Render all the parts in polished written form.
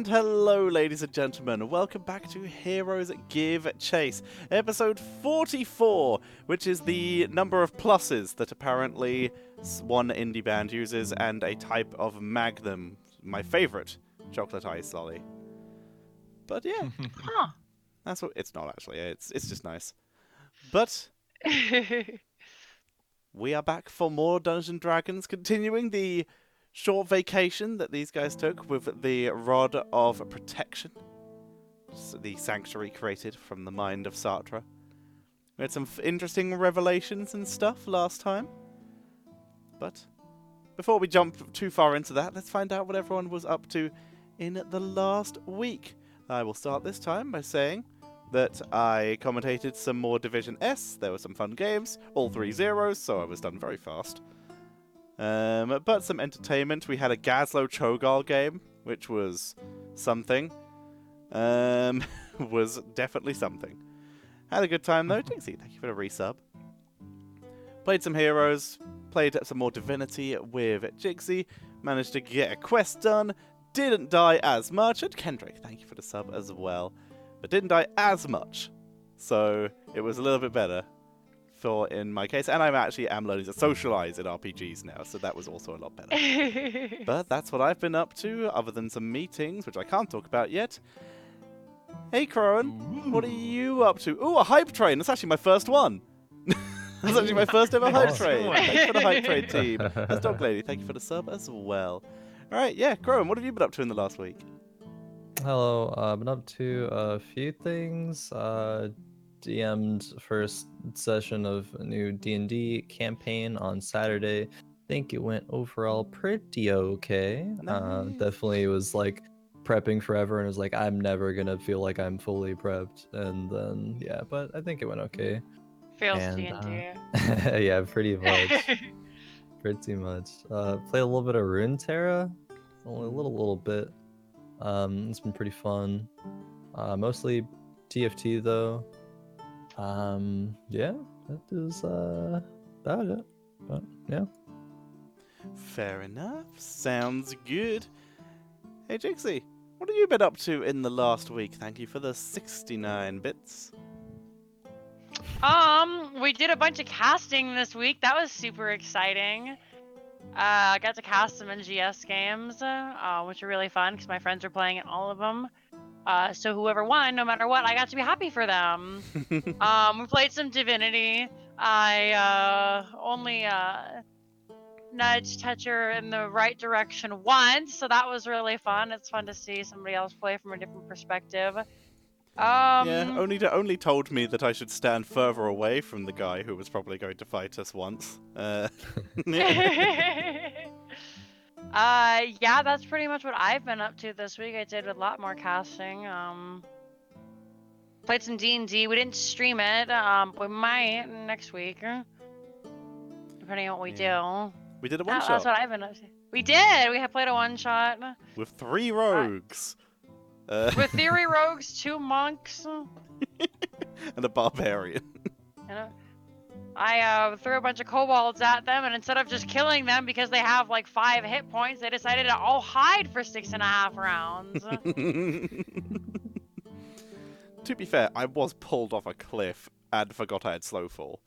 And hello, ladies and gentlemen. Welcome back to Heroes Give Chase, episode 44, which is the number of pluses that apparently one indie band uses and a type of Magnum, my favorite chocolate ice lolly. But yeah, Huh. that's what it's not actually. It's just nice. But we are back for more Dungeons & Dragons, continuing the short vacation that these guys took with the Rod of Protection, the sanctuary created from the mind of Sartre. We had some interesting revelations and stuff last time. But before we jump too far into that, let's find out what everyone was up to in the last week. I will start this time by saying that I commentated some more Division S. There were some fun games, all 3 zeros, so I was done very fast. But some entertainment. We had a Gazlo Cho'Gall game, which was something. Was definitely something. Had a good time though. Jinxie, thank you for the resub. Played some heroes. Played some more Divinity with Jinxie. Managed to get a quest done. Didn't die as much. And Kendrick, thank you for the sub as well. But didn't die as much. So it was a little bit better. In my case, and I'm learning to socialize in RPGs now, so that was also a lot better. But that's what I've been up to, other than some meetings, which I can't talk about yet. Hey, Crowan, what are you up to? Ooh, a hype train. That's actually my first one. That's actually my first ever hype train. Thanks for the hype train team. That's Dog Lady. Thank you for the sub as well. All right, yeah, Crowan, what have you been up to in the last week? Hello, I've been up to a few things. DM'd first session of a new D&D campaign on Saturday. I think it went overall pretty okay. Nice. Definitely was like prepping forever and was like, I'm never gonna feel like I'm fully prepped. And then yeah, but I think it went okay. Feels And, D&D. yeah, pretty much. Pretty much. Play a little bit of Runeterra. Only a little bit. It's been pretty fun. Mostly TFT though. Yeah, that is about it. But yeah. Fair enough. Sounds good. Hey, Jinxie, what have you been up to in the last week? Thank you for the 69 bits. We did a bunch of casting this week. That was super exciting. I got to cast some NGS games, which are really fun because my friends are playing in all of them. So whoever won, no matter what, I got to be happy for them. We played some Divinity. I only nudged Toucher in the right direction once, so that was really fun. It's fun to see somebody else play from a different perspective. Yeah, only told me that I should stand further away from the guy who was probably going to fight us once. Yeah, that's pretty much what I've been up to this week. I did a lot more casting. Played some D&D. We didn't stream it. We might next week, depending on what we do. We did a one shot. That's what I've been up to. We did. We have played a one shot with 3 rogues. With 3 rogues, 2 monks, and a barbarian. I threw a bunch of kobolds at them, and instead of just killing them because they have like 5 hit points, they decided to all hide for 6.5 rounds. To be fair, I was pulled off a cliff and forgot I had slow fall.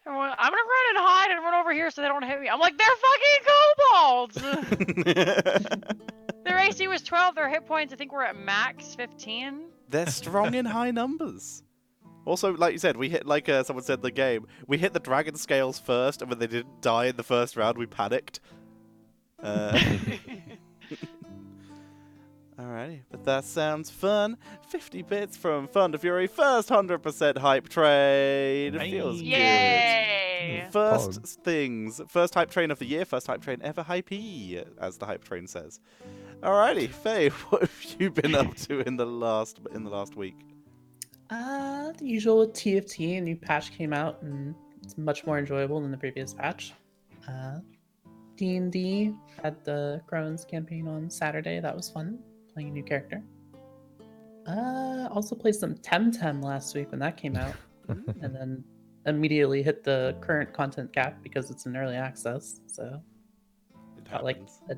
I'm gonna run and hide and run over here so they don't hit me. I'm like, they're fucking kobolds! Their AC was 12, their hit points I think were at max 15. They're strong in high numbers. Also, like you said, we hit, like someone said in the game, we hit the dragon scales first, and when they didn't die in the first round, we panicked. Alrighty, but that sounds fun. 50 bits from Thunder Fury, first 100% hype train. It feels Yay! good. First hype train of the year, first hype train ever hypey, as the hype train says. Alrighty, Faye, what have you been up to in the last week? The usual with TFT. A new patch came out, and it's much more enjoyable than the previous patch. D&D had the Crohn's campaign on Saturday. That was fun, playing a new character. Also played some Temtem last week when that came out, and then immediately hit the current content cap because it's in early access. So got like happens. a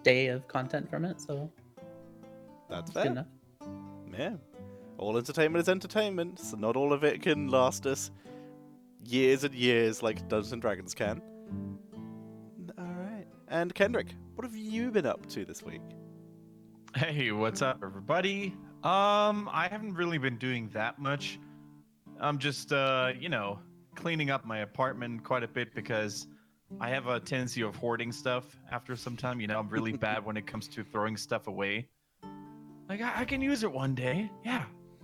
day of content from it, so That's it's good fair. enough. Yeah. All entertainment is entertainment, so not all of it can last us years and years like Dungeons and Dragons can. Alright. And Kendrick, what have you been up to this week? Hey, what's up, everybody? I haven't really been doing that much. I'm just, cleaning up my apartment quite a bit because I have a tendency of hoarding stuff after some time. I'm really bad when it comes to throwing stuff away. Like, I can use it one day. Yeah.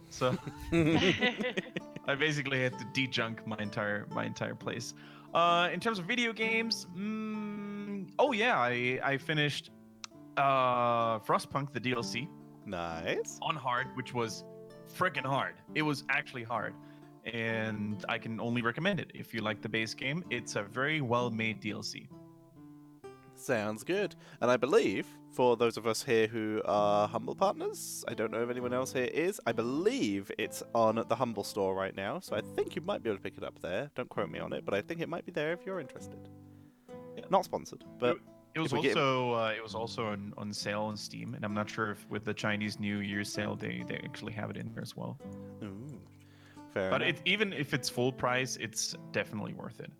So I basically had to de-junk my entire place. In terms of video games, oh yeah, I finished Frostpunk, the DLC, Nice. on hard, which was freaking hard. It was actually hard, and I can only recommend it if you like the base game. It's a very well-made DLC. Sounds good. And I believe, for those of us here who are Humble partners, I don't know if anyone else here is, I believe it's on the Humble store right now, so I think you might be able to pick it up there. Don't quote me on it, but I think it might be there if you're interested. Yeah. Not sponsored, but It was if we get- also on sale on Steam, and I'm not sure if with the Chinese New Year sale they actually have it in there as well. Ooh, fair But enough. even if it's full price, it's definitely worth it.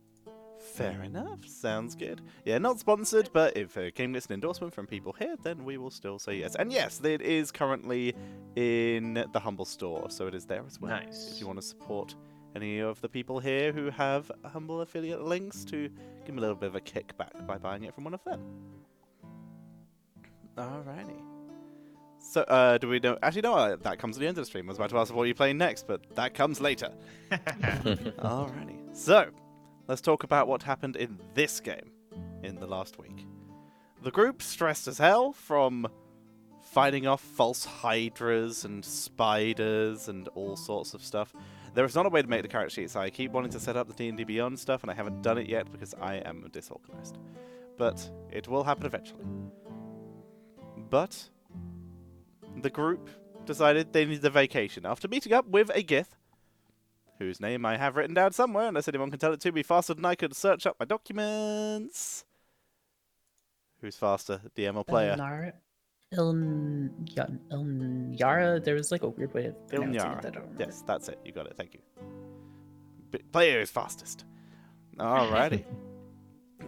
Fair enough. Sounds good. Yeah, not sponsored, but if a game gets an endorsement from people here, then we will still say yes. And yes, it is currently in the Humble store, so it is there as well. Nice. If you want to support any of the people here who have Humble affiliate links, to give them a little bit of a kickback by buying it from one of them. Alrighty. So, do we know? Actually, no, that comes at the end of the stream. I was about to ask what you're playing next, but that comes later. Alrighty. So, let's talk about what happened in this game in the last week. The group, stressed as hell from fighting off false hydras and spiders and all sorts of stuff. There is not a way to make the character sheet, so I keep wanting to set up the D&D Beyond stuff, and I haven't done it yet because I am disorganized. But it will happen eventually. But the group decided they needed a vacation after meeting up with a Gith, whose name I have written down somewhere, unless anyone can tell it to me faster than I could search up my documents. Who's faster, DM or player? Ilnyara. There was like a weird way of pronouncing Ilnyara. it that I don't remember. Yes, that's it. You got it. Thank you. Player is fastest. Alrighty.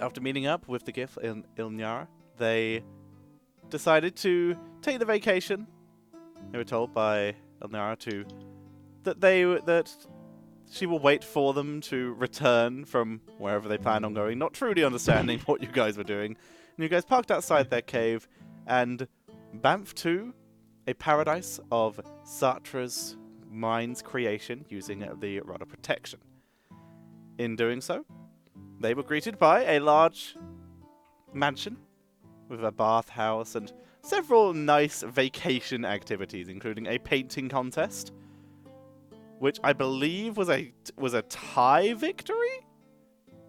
After meeting up with the Gith in Ilnyara, they decided to take the vacation. They were told by Ilnyara that she will wait for them to return from wherever they plan on going, not truly understanding what you guys were doing. And you guys parked outside their cave and bamfed to a paradise of Satra's mind's creation using the Rod of Protection. In doing so, they were greeted by a large mansion with a bathhouse and several nice vacation activities, including a painting contest, which I believe was a tie victory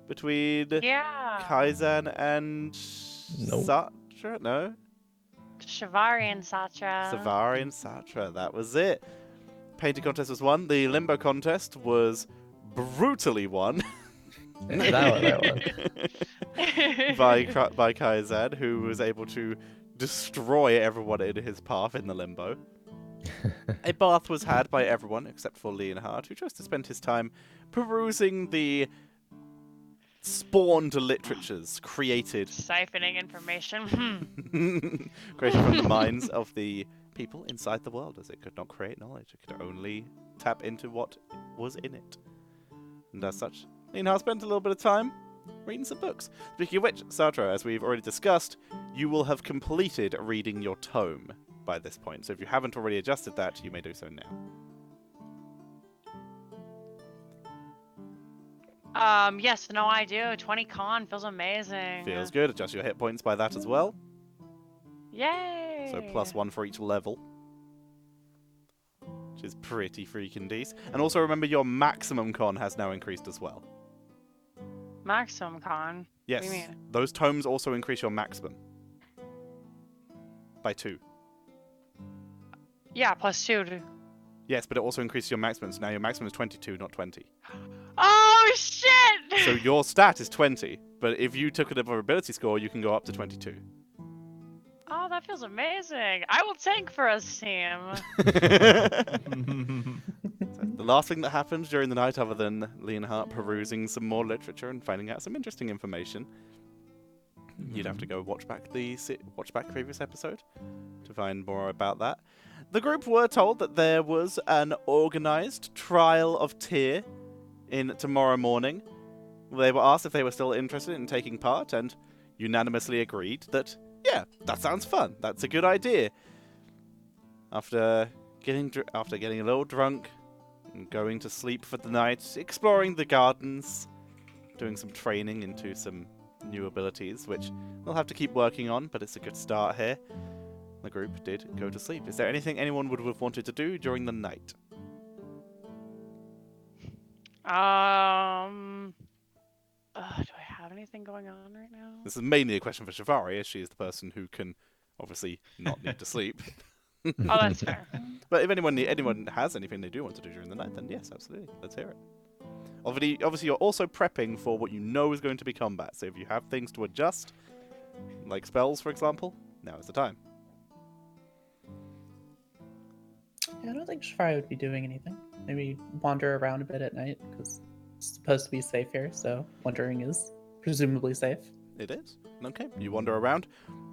between Yeah. Kaizen and Nope. Satra. No, Shivari and Satra. Savari and Satra. That was it. Painting contest was won. The Limbo contest was brutally won that one. by Kaizen, who was able to destroy everyone in his path in the Limbo. A bath was had by everyone except for Leonhard, who chose to spend his time perusing the spawned literatures created Siphoning information. created from the minds of the people inside the world, as it could not create knowledge. It could only tap into what was in it. And as such, Leonhard spent a little bit of time reading some books. Speaking of which, Satra, as we've already discussed, you will have completed reading your tome by this point. So if you haven't already adjusted that, you may do so now. Yes, no, I do. 20 con feels amazing. Feels good. Adjust your hit points by that as well. Yay! So +1 for each level. Which is pretty freaking decent. And also remember your maximum con has now increased as well. Maximum con. Yes. do you mean? Those tomes also increase your maximum. By 2. Yeah, +2. Yes, but it also increases your maximum, so now your maximum is 22, not 20. Oh shit! So your stat is 20, but if you took another ability score, you can go up to 22. Oh, that feels amazing. I will tank for us, team. So the last thing that happened during the night, other than Leonhardt perusing some more literature and finding out some interesting information, you'd have to go watch back the previous episode to find more about that. The group were told that there was an organised trial of Tyr in tomorrow morning. They were asked if they were still interested in taking part, and unanimously agreed that, yeah, that sounds fun. That's a good idea. After getting a little drunk and going to sleep for the night, exploring the gardens, doing some training into some new abilities, which we'll have to keep working on, but it's a good start here. The group did go to sleep. Is there anything anyone would have wanted to do during the night? Do I have anything going on right now? This is mainly a question for Shivari, as she is the person who can obviously not need to sleep. Oh, that's fair. But if anyone has anything they do want to do during the night, then yes, absolutely. Let's hear it. Obviously, you're also prepping for what you know is going to be combat. So if you have things to adjust, like spells, for example, now is the time. Yeah, I don't think Shafari would be doing anything. Maybe wander around a bit at night, because it's supposed to be safe here, so wandering is presumably safe. It is. Okay, you wander around.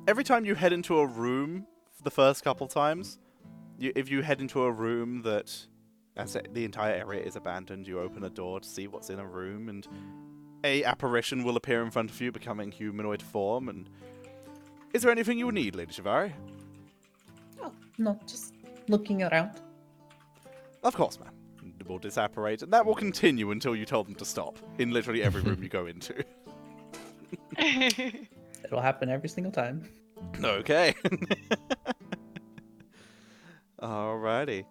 Every time you head into a room, the first couple times, if you head into a room that, as the entire area is abandoned, you open a door to see what's in a room, and a apparition will appear in front of you, becoming humanoid form. And is there anything you would need, Lady Shivari? Oh, no, just looking around. Of course, ma'am. Will disapparate, and that will continue until you tell them to stop, in literally every room you go into. It'll happen every single time. Okay. Alrighty.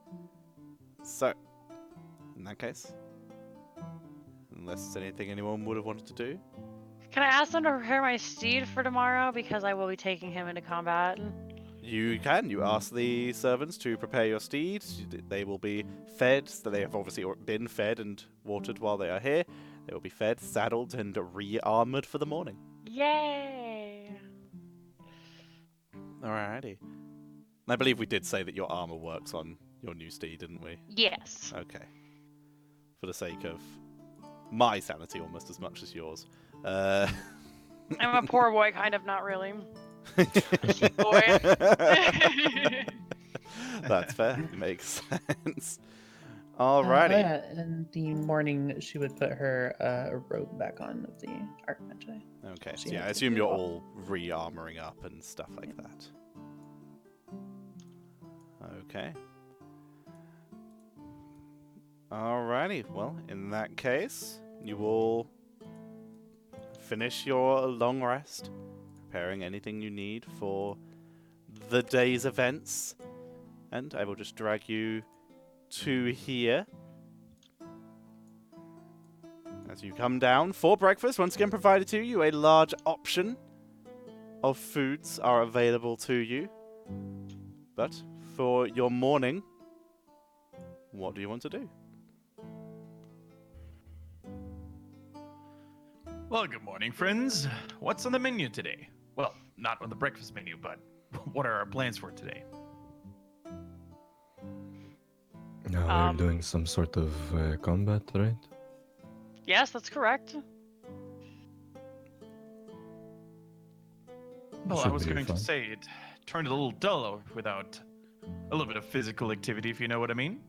So, in that case, unless there's anything anyone would have wanted to do, Can I ask them to prepare my steed for tomorrow, because I will be taking him into combat? you can. You ask the servants to prepare your steed. They will be fed. So they have obviously been fed and watered while they are here. They will be fed, saddled, and re-armored for the morning. Yay! Alrighty. I believe we did say that your armor works on your new steed, didn't we? Yes. Okay. For the sake of my sanity almost as much as yours. I'm a poor boy, kind of, not really. Sheep boy. That's fair. Makes sense. Oh, Alrighty. yeah, in the morning, she would put her robe back on of the Archmagi. Okay. So She yeah, I has to assume do you're all. all re-armoring up and stuff like that. Okay. Alrighty. Well, in that case, you will finish your long rest, preparing anything you need for the day's events, and I will just drag you to here. As you come down for breakfast, once again provided to you, a large option of foods are available to you. But for your morning, what do you want to do? Well, good morning, friends. What's on the menu today? Well, not on the breakfast menu, but what are our plans for today? No, we're doing some sort of combat, right? Yes, that's correct. Well, I Should was be going fun. to say it turned a little dull without a little bit of physical activity, if you know what I mean.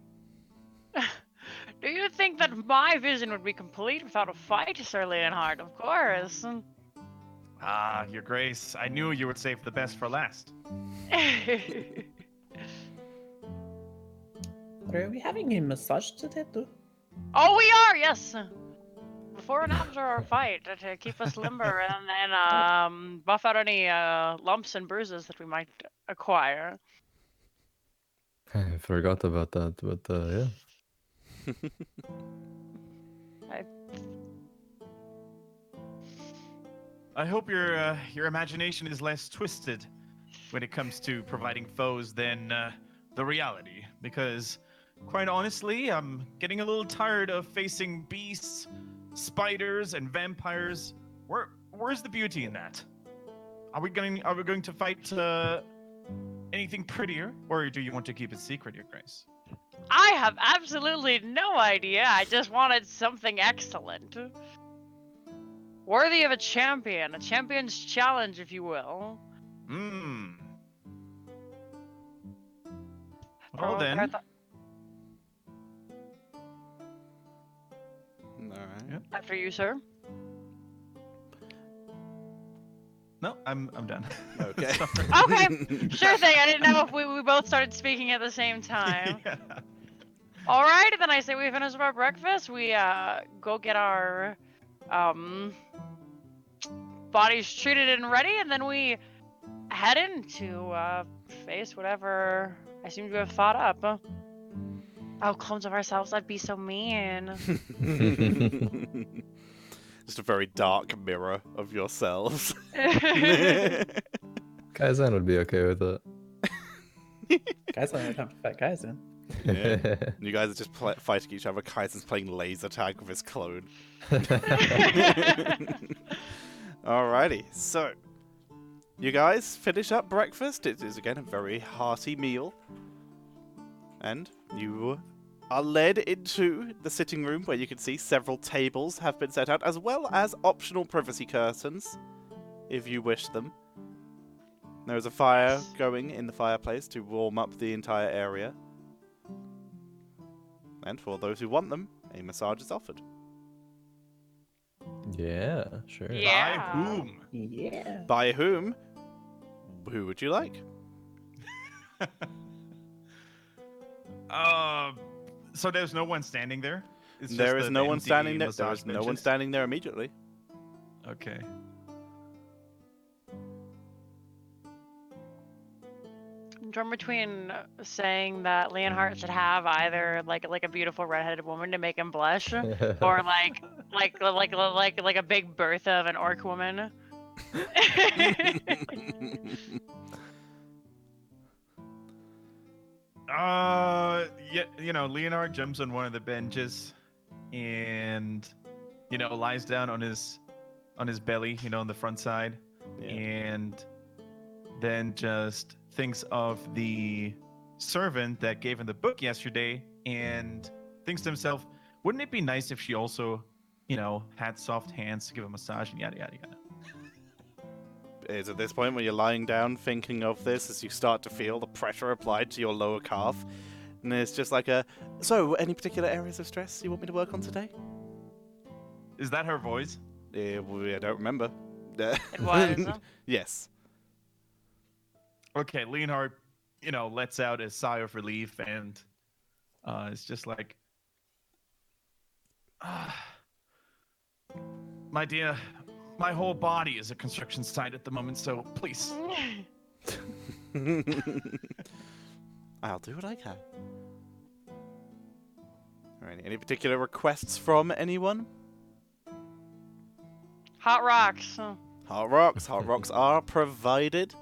Do you think that my vision would be complete without a fight, Sir Leonhard? Of course. Ah, Your Grace, I knew you would save the best for last. Are we having a massage today, too? Oh, we are, yes. Before and after our fight, to keep us limber and buff out any lumps and bruises that we might acquire. I forgot about that, but yeah. I hope your imagination is less twisted when it comes to providing foes than the reality, because quite honestly, I'm getting a little tired of facing beasts spiders and vampires. Where's the beauty in that? Are we going to fight anything prettier, or do you want to keep it secret, Your Grace? I have absolutely no idea. I just wanted something excellent. Worthy of a champion's challenge, if you will. Well Oh, then. I thought- Alright. Yeah. After you, sir. No, I'm done. Okay. Sorry. Okay, sure thing. I didn't know if we both started speaking at the same time. Yeah. All right, then I say we finish up our breakfast. We go get our bodies treated and ready, and then we head in to face whatever I seem to have thought up. Oh, clones of ourselves, that'd be so mean. Just a very dark mirror of yourselves. Kaizen would be okay with it. Guys, I don't have to fight guys in. Yeah. You guys are just fighting each other. Kaizen's playing laser tag with his clone. Alrighty, so you guys finish up breakfast. It is again a very hearty meal. And you are led into the sitting room where you can see several tables have been set out, as well as optional privacy curtains, if you wish them. There is a fire going in the fireplace to warm up the entire area. And for those who want them, a massage is offered. Yeah, sure. Yeah. By whom? Yeah. By whom? Who would you like? So there's no one standing there? It's just There is the no one empty standing there. There massage is no one benches? standing there immediately. Okay. I'm torn between saying that Leonhardt should have either like a beautiful redheaded woman to make him blush, or like a big Bertha of an orc woman. Yeah, Leonard jumps on one of the benches and, lies down on his belly, on the front side, Yeah. and then just thinks of the servant that gave him the book yesterday and thinks to himself, wouldn't it be nice if she also, had soft hands to give a massage and yada, yada, yada. Is at this point when you're lying down thinking of this as you start to feel the pressure applied to your lower calf. And it's just like so any particular areas of stress you want me to work on today? Is that her voice? I don't remember. It was. Yes. Okay, Leonhard, lets out a sigh of relief and it's just like, my dear, my whole body is a construction site at the moment, so please. I'll do what I can. Alright, any particular requests from anyone? Hot rocks. Hot rocks. Hot rocks are provided.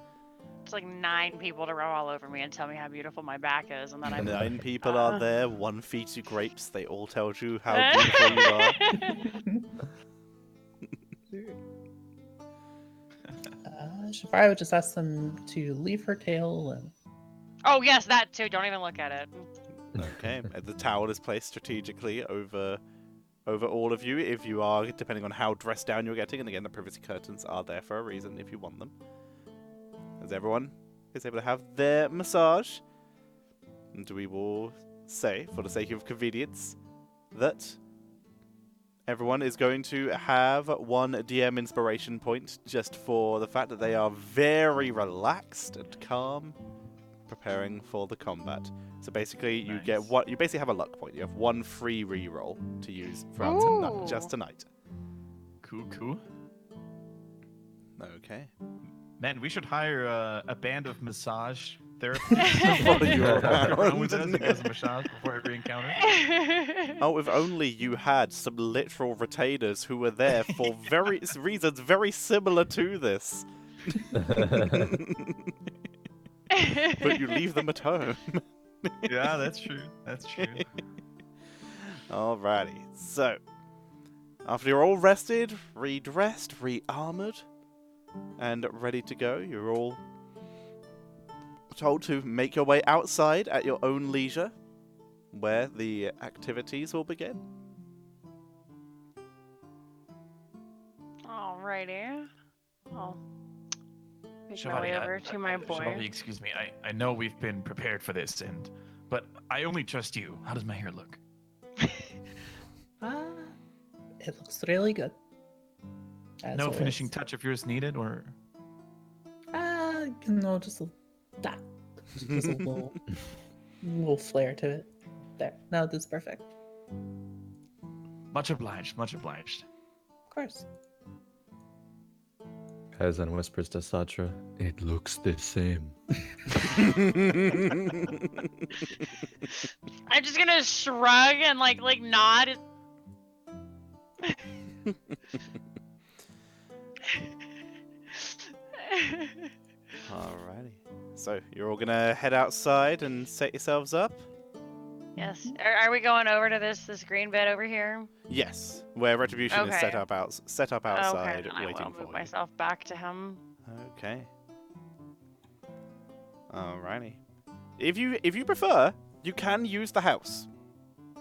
It's like 9 people to rub all over me and tell me how beautiful my back is, and then I'm 9 people are there. 1 feeds you grapes. They all tell you how beautiful you are. Shafari would just ask them to leave her tail and Oh yes, that too. Don't even look at it. Okay, the towel is placed strategically over all of you if you are, depending on how dressed down you're getting. And again, the privacy curtains are there for a reason if you want them. As everyone is able to have their massage. And we will say, for the sake of convenience, that everyone is going to have 1 DM inspiration point just for the fact that they are very relaxed and calm, preparing for the combat. So basically, you Nice. get what you basically have a luck point. You have 1 free reroll to use throughout Ooh. just tonight. Cool. Okay. Man, we should hire a band of massage therapists. Follow you Walk around. around with us and give us a massage before every encounter. Oh, if only you had some literal retainers who were there for reasons very similar to this. But you leave them at home. Yeah, that's true. That's true. Alrighty, so After you're all rested, redressed, re-armored, and ready to go, you're all told to make your way outside at your own leisure, where the activities will begin. Alrighty. I'll make my way over to my Shivali, boy. excuse me. I know we've been prepared for this, but I only trust you. How does my hair look? It looks really good. As No always. finishing touch of yours needed, or No, just a that. Just a little flair to it. There. No, this is perfect. much obliged, much obliged. Of course. Kaizen whispers to Satra, "It looks the same." I'm just gonna shrug and like nod. Alrighty. So, you're all gonna head outside and set yourselves up? Yes. Are we going over to this green bed over here? Yes, where Retribution is set Okay. up outside, Okay. Then I waiting will for move you. myself back to him. Okay. Alrighty. If you prefer, you can use the house.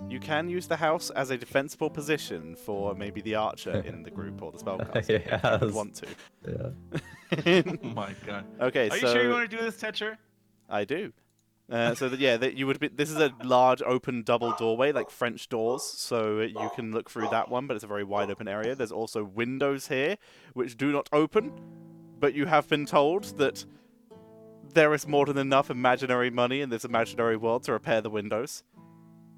You can use the house as a defensible position for maybe the archer in the group or the spellcaster if you would Yes. want to. Yeah. Oh my god. Okay, Are so you sure you want to do this, Tetcher? I do. That you would be. This is a large open double doorway, like French doors, so you can look through that one, but it's a very wide open area. There's also windows here, which do not open, but you have been told that there is more than enough imaginary money in this imaginary world to repair the windows,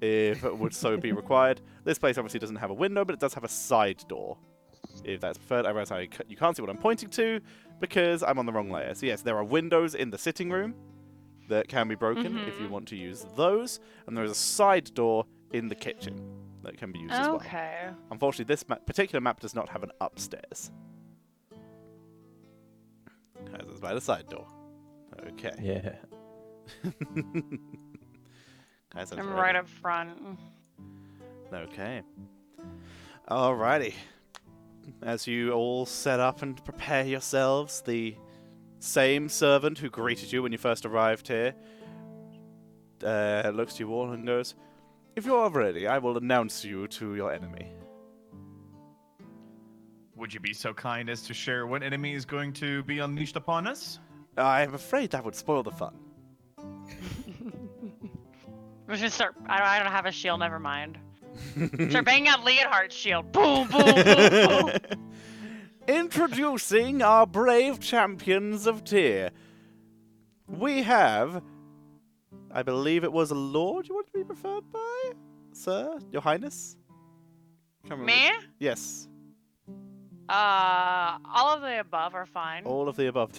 if it would so be required. This place obviously doesn't have a window, but it does have a side door, if that's preferred. I realize you can't see what I'm pointing to because I'm on the wrong layer. So yes, there are windows in the sitting room that can be broken if you want to use those, and there is a side door in the kitchen that can be used as well. Okay. Unfortunately, this particular map does not have an upstairs. Because it's by the side door. Okay. Yeah. Guys, I'm right up front. Okay. Alrighty. As you all set up and prepare yourselves, the same servant who greeted you when you first arrived here looks to you all and goes, "If you are ready, I will announce you to your enemy." Would you be so kind as to share what enemy is going to be unleashed upon us? I'm afraid that would spoil the fun. I'm just gonna start. I don't have a shield. Never mind. Start banging out Leonhardt's shield. Boom, boom, boom, boom. Introducing our brave champions of Tyr. We have, I believe it was a lord you want to be preferred by? Sir? Your Highness? Can't remember. Me? Yes, All of the above are fine. all of the above.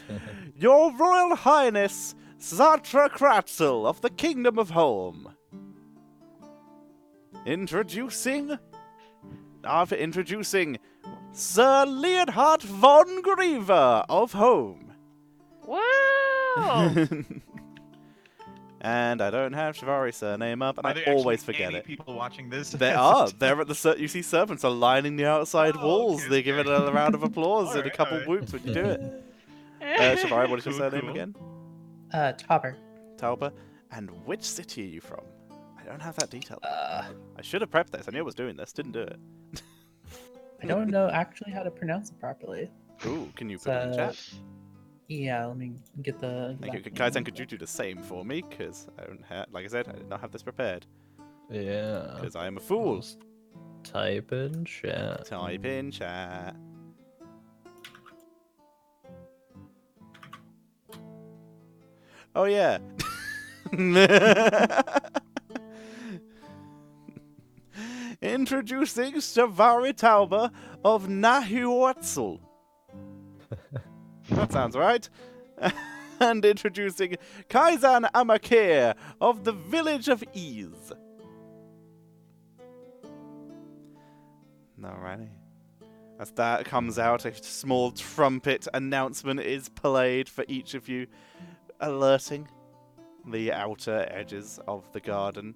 Your Royal Highness, Zatra Kratzel of the Kingdom of Holm. Introducing Sir Leonhardt von Griever of Holm. Woo! And I don't have Shivari's surname up, and Are I there always actually forget any it. people watching this? There are. They're at the. You see, servants are lining the outside Oh, walls. okay, They give it a round of applause and a Alright, couple alright. whoops when you do it. Shivari, what is your Cool, surname cool. again? Topper. Tauber. And which city are you from? I don't have that detail. Uh, I should have prepped this. I knew I was doing this. Didn't do it. I don't know actually how to pronounce it properly. Ooh, can you put it in So, chat? Yeah, let me get the. Thank you. exact Kaizen, name. could you do the same for me? Because I don't have, like I said, I did not have this prepared. Yeah. Because I am a fool. Just type in chat. Type in chat. Oh yeah. Introducing Shivari Tauber of Nahuatzel. That sounds right. And introducing Kaizen Amakir of the Village of Ease. Alrighty. As that comes out, a small trumpet announcement is played for each of you, alerting the outer edges of the garden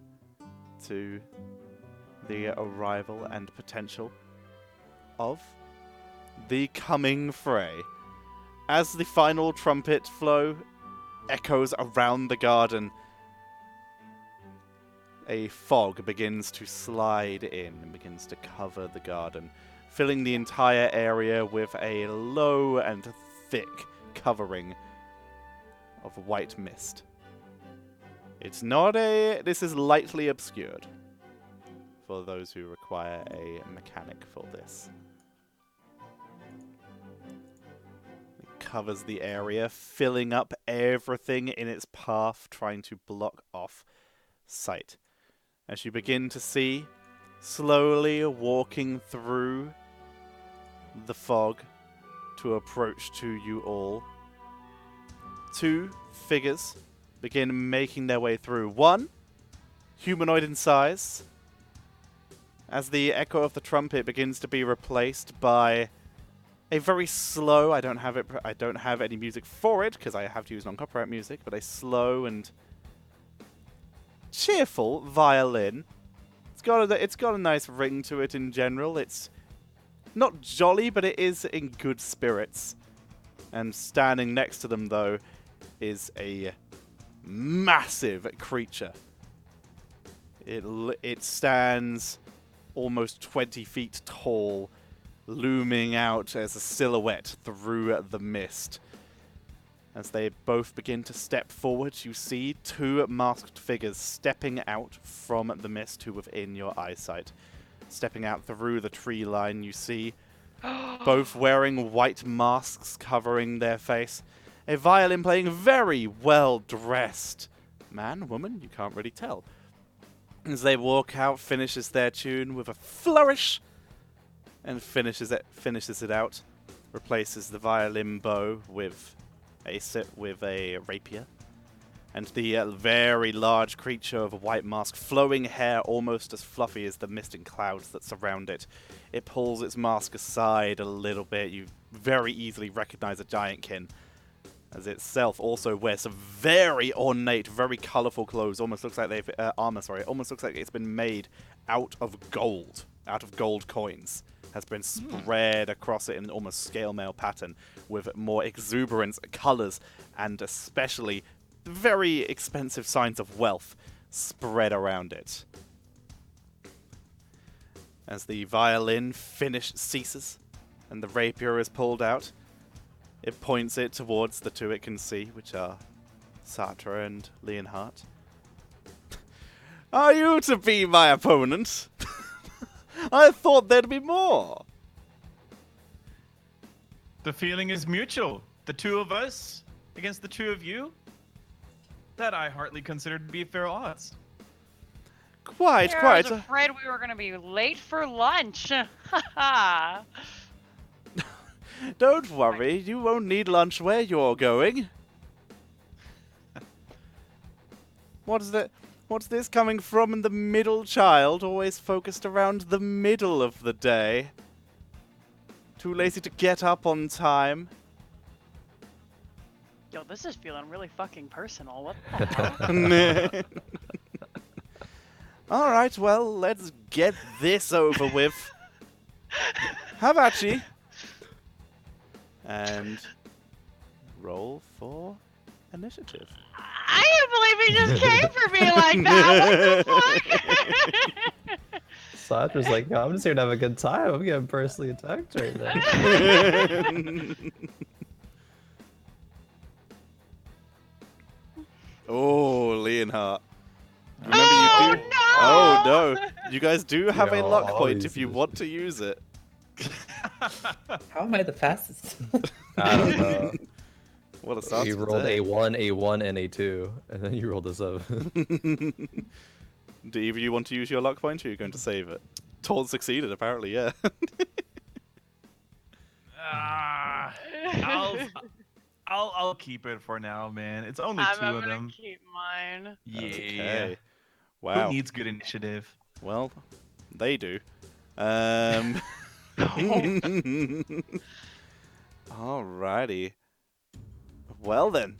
to the arrival and potential of the coming fray. As the final trumpet flow echoes around the garden, a fog begins to slide in and begins to cover the garden, filling the entire area with a low and thick covering of white mist. It's not a... This is lightly obscured for those who require a mechanic for this. It covers the area, filling up everything in its path, trying to block off sight. As you begin to see, slowly walking through the fog to approach to you all, two figures begin making their way through. One, humanoid in size, as the echo of the trumpet begins to be replaced by a very slow, I don't have any music for it because I have to use non-copyright music, but a slow and cheerful violin. It's got a nice ring to it in general. It's not jolly, but it is in good spirits. And standing next to them, though, is a massive creature. It stands almost 20 feet tall, looming out as a silhouette through the mist. As they both begin to step forward, you see two masked figures stepping out from the mist to within your eyesight. Stepping out through the tree line, you see both wearing white masks covering their face. A violin playing very well dressed man, woman, you can't really tell. As they walk out, finishes their tune with a flourish and finishes it out. Replaces the violin bow with a rapier. And the very large creature of a white mask, flowing hair almost as fluffy as the mist and clouds that surround it. It pulls its mask aside a little bit. You very easily recognize a giantkin, as itself also wears some very ornate, very colorful clothes. Almost looks like armor. Sorry, it almost looks like it's been made out of gold coins. Has been spread across it in an almost scale mail pattern with more exuberant colors and especially very expensive signs of wealth spread around it. As the violin ceases and the rapier is pulled out, it points it towards the two it can see, which are Satra and Leonhardt. Are you to be my opponent? I thought there'd be more. The feeling is mutual. The two of us against the two of you? That I hardly consider to be fair odds. Quite. I was afraid we were going to be late for lunch. Don't worry, you won't need lunch where you're going. What's this coming from in the middle child, always focused around the middle of the day? Too lazy to get up on time. Yo, this is feeling really fucking personal. What the hell? Alright, well, let's get this over with. Havachi. And roll for initiative. I can't believe he just came for me like that. What the fuck? Satra's like, no, I'm just here to have a good time. I'm getting personally attacked right now. Oh, Leonhardt. Remember Oh, you do. no! Oh no! You guys do have a Yeah, luck I'll point use if you this. want to use it. How am I the fastest? I don't know. What a start You to the rolled day. a 1, a 1, and a 2, and then you rolled a 7. Do either of you want to use your luck point, or are you going to save it? Taunt succeeded, apparently. Yeah. I'll keep it for now, man. It's only two I'm of gonna them. keep mine. Yeah. Okay. Who Wow. needs good initiative? Well, they do. Alrighty. Well then,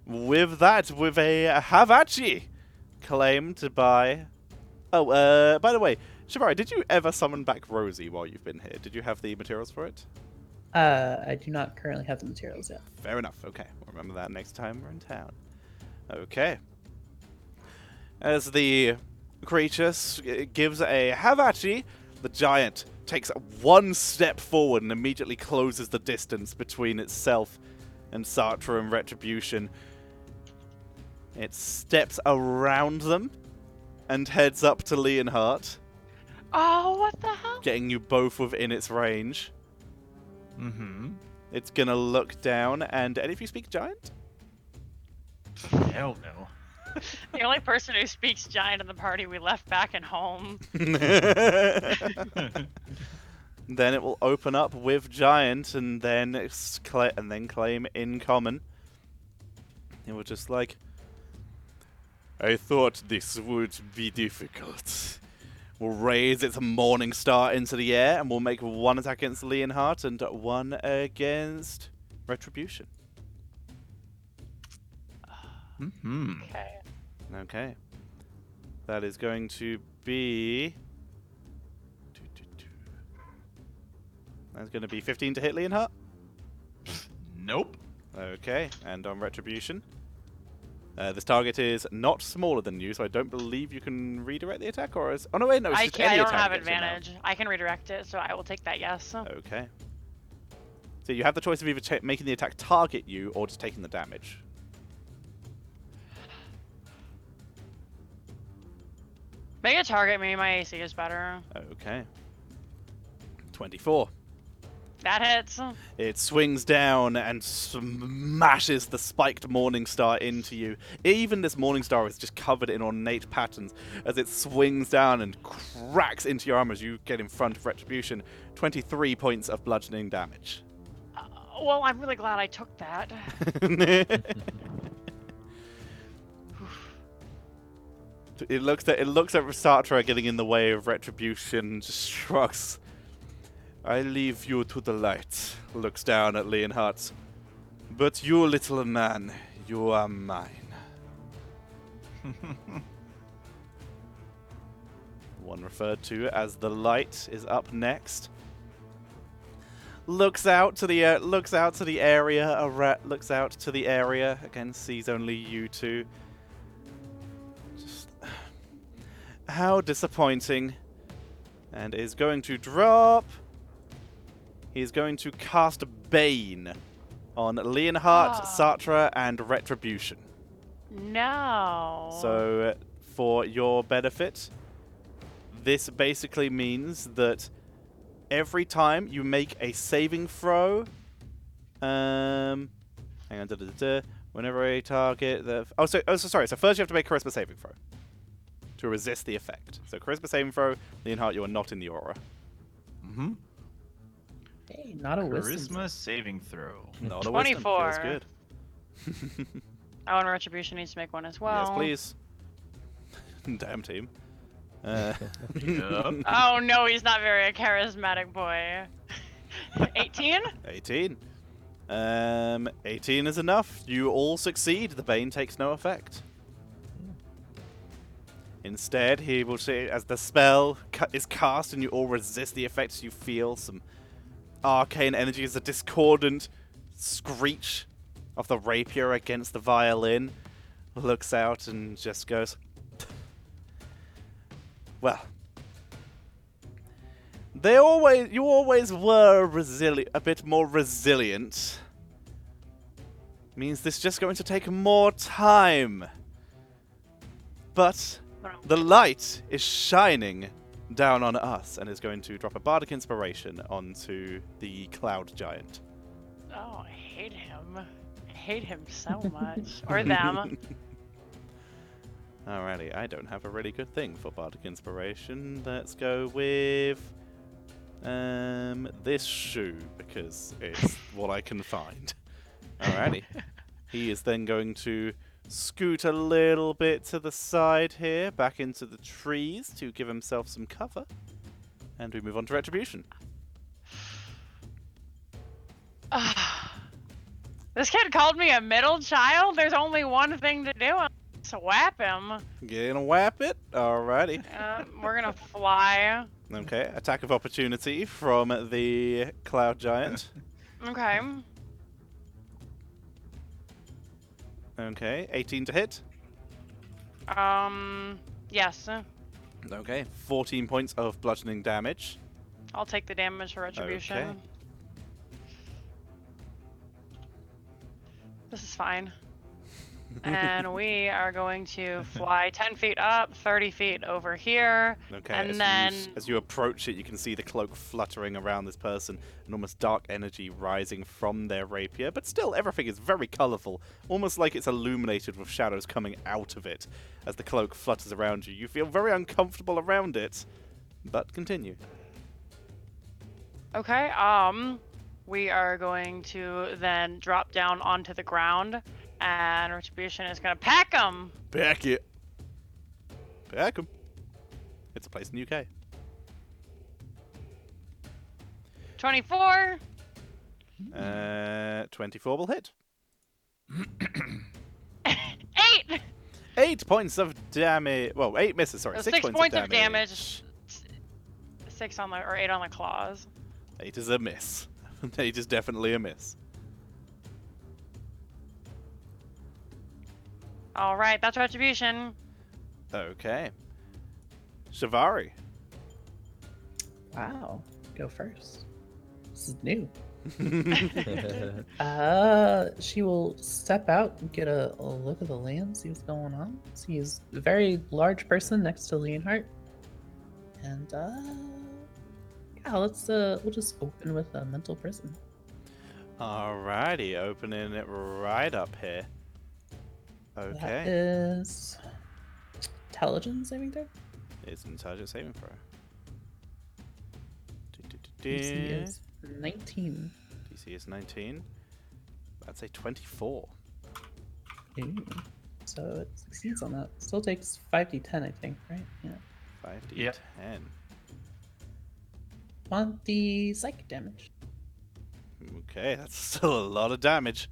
with that, with a Havachi claimed by. Oh, by the way, Shivari, did you ever summon back Rosie while you've been here? Did you have the materials for it? I do not currently have the materials yet. Fair enough. Okay, we'll remember that next time we're in town. Okay. As the creature gives a Havachi, the giant takes one step forward and immediately closes the distance between itself and Sartre and Retribution. It steps around them and heads up to Leonhardt, Oh, what the hell? getting you both within its range. Mm-hmm. It's gonna look down, and any of you speak giant? Hell no. The only person who speaks giant in the party we left back at home. Then it will open up with giant, and then claim in common. It will just like, I thought this would be difficult. Will raise its Morning Star into the air, and will make one attack against Leonhardt and one against Retribution. Mm-hmm. Okay. Okay. That is going to be... That's going to be 15 to hit Leonhardt. Nope. Okay, and on Retribution. This target is not smaller than you, so I don't believe you can redirect the attack, or is... Oh, no, wait, no, it's I just can't. I any don't attack have against you now. advantage. I can redirect it, so I will take that yes. Okay. So you have the choice of either making the attack target you, or just taking the damage. Make it target me. My AC is better. Okay. 24. That hits. It swings down and smashes the spiked Morning Star into you. Even this Morning Star is just covered in ornate patterns as it swings down and cracks into your armor as you get in front of Retribution. 23 points of bludgeoning damage. Well, I'm really glad I took that. It looks at Sartre getting in the way of Retribution, just shrugs. I leave you to the light. Looks down at Leonhardt. But you, little man, you are mine. One referred to as the light is up next. Looks out to the area. Looks out to the area. Again, sees only you two. Just how disappointing. And is going to drop. He's going to cast Bane on Leonhardt, Sartre, and Retribution. No. So, for your benefit, this basically means that every time you make a saving throw, hang on, whenever a target sorry. So first you have to make a Charisma saving throw to resist the effect. So Charisma saving throw, Leonhardt, you are not in the aura. Mm-hmm. Hey, not a wisdom. Charisma saving throw. Not a 24. wisdom. Feels good. Oh, and Retribution needs to make one as well. Yes, please. Damn team. Yep. Oh no, he's not very a charismatic boy. 18? 18. 18 is enough. You all succeed. The Bane takes no effect. Instead, he will say, as the spell is cast and you all resist the effects, you feel some arcane energy as a discordant screech of the rapier against the violin. Looks out and just goes, well, you always were a bit more resilient. Means this is just going to take more time. But the light is shining down on us and is going to drop a Bardic Inspiration onto the Cloud Giant. Oh, I hate him. I hate him so much. Or them. Alrighty, I don't have a really good thing for Bardic Inspiration. Let's go with this shoe, because it's what I can find. Alrighty. He is then going to scoot a little bit to the side here, back into the trees to give himself some cover. And we move on to Retribution. This kid called me a middle child? There's only one thing to do. swap him. Gonna whap it. Alrighty. We're gonna fly. Okay, attack of opportunity from the Cloud Giant. Okay. Okay, 18 to hit. Yes. Okay, 14 points of bludgeoning damage. I'll take the damage for retribution. Okay. This is fine. And we are going to fly 10 feet up, 30 feet over here. Okay, And as, then- as you approach it, you can see the cloak fluttering around this person, and almost dark energy rising from their rapier. But still, everything is very colourful, almost like it's illuminated with shadows coming out of it. As the cloak flutters around you, you feel very uncomfortable around it. But continue. Okay, we are going to then drop down onto the ground, and Retribution is gonna pack him. Back it. Back 'em. It's a place in the UK. 24. 24 will hit. 8. 8 points of damage. Well, 8 misses, sorry. 6 points of of damage. 6 on the, or 8 on the claws. 8 is a miss. 8 is definitely a miss. All right, that's Retribution. Okay. Shivari. Wow. Go first. This is new. Oh, She will step out and get a look at the land, see what's going on. Sees a very large person next to Leonhardt. And yeah, we'll just open with a mental prison. Alrighty, opening it right up here. That Okay. is intelligence saving throw. It's an intelligence saving throw. DC is 19. DC is 19. I'd say 24. Ooh. So it succeeds on that. Still takes 5d10, I think, right? Yeah. 5d10. Yep. Want the psychic damage? Okay, that's still a lot of damage.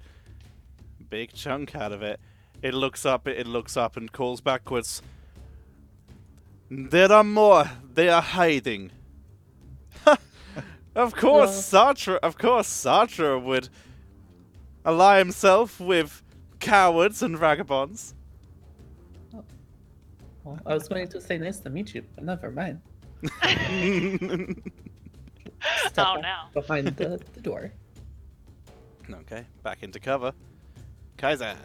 Big chunk out of it. It looks up and calls backwards. There are more. They are hiding. Of course, Sartre would ally himself with cowards and vagabonds. Well, I was going to say nice to meet you, but never mind. Step Oh, back no. behind the door. Okay, back into cover. Kaizen.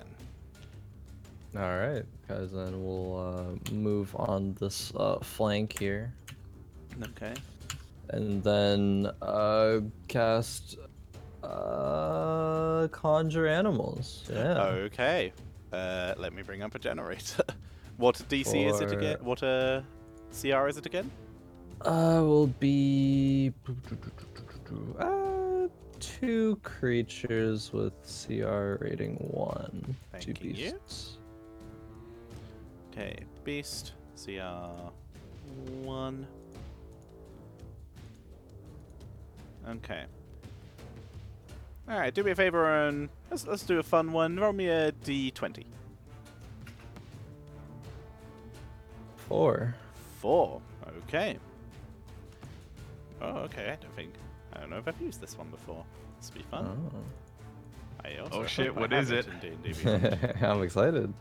Alright, Kaizen will move on this flank here. Okay. And then cast Conjure Animals. Yeah. Okay. Let me bring up a generator. What DC is it again? What CR is it again? Will be 2 creatures with CR rating 1. 2 Thanking you. beasts. Okay, beast CR 1. Okay. All right, do me a favor and let's do a fun one. Roll me a d20. 4. 4. Okay. Oh, okay. I don't know if I've used this one before. This will be fun. Oh. I also Oh, hope shit, I what have is it? in D&D Beyond. I'm excited.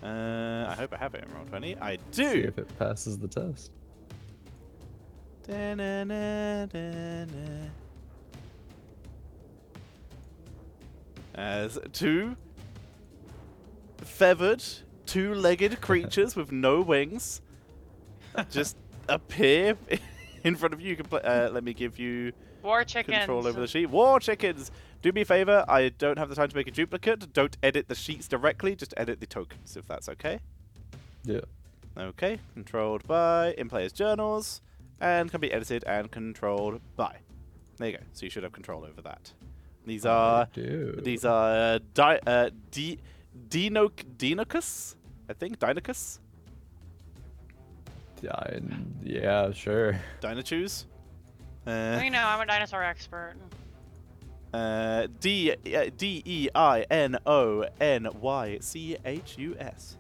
I hope I have it in Roll20. I See do. if it passes the test. Da-na-na-na-na. As 2 feathered, 2-legged creatures with no wings just appear in front of you. You can play, let me give you War chickens. control over the sheet. War chickens! Do me a favor, I don't have the time to make a duplicate. Don't edit the sheets directly, just edit the tokens, if that's okay. Yeah. Okay, controlled by in players' journals, and can be edited and controlled by. There you go. So you should have control over that. These are Dinocus, I think Dinocus, Yeah, sure. Dinachus. We know I'm a dinosaur expert. D-E-I-N-O-N-Y-C-H-U-S.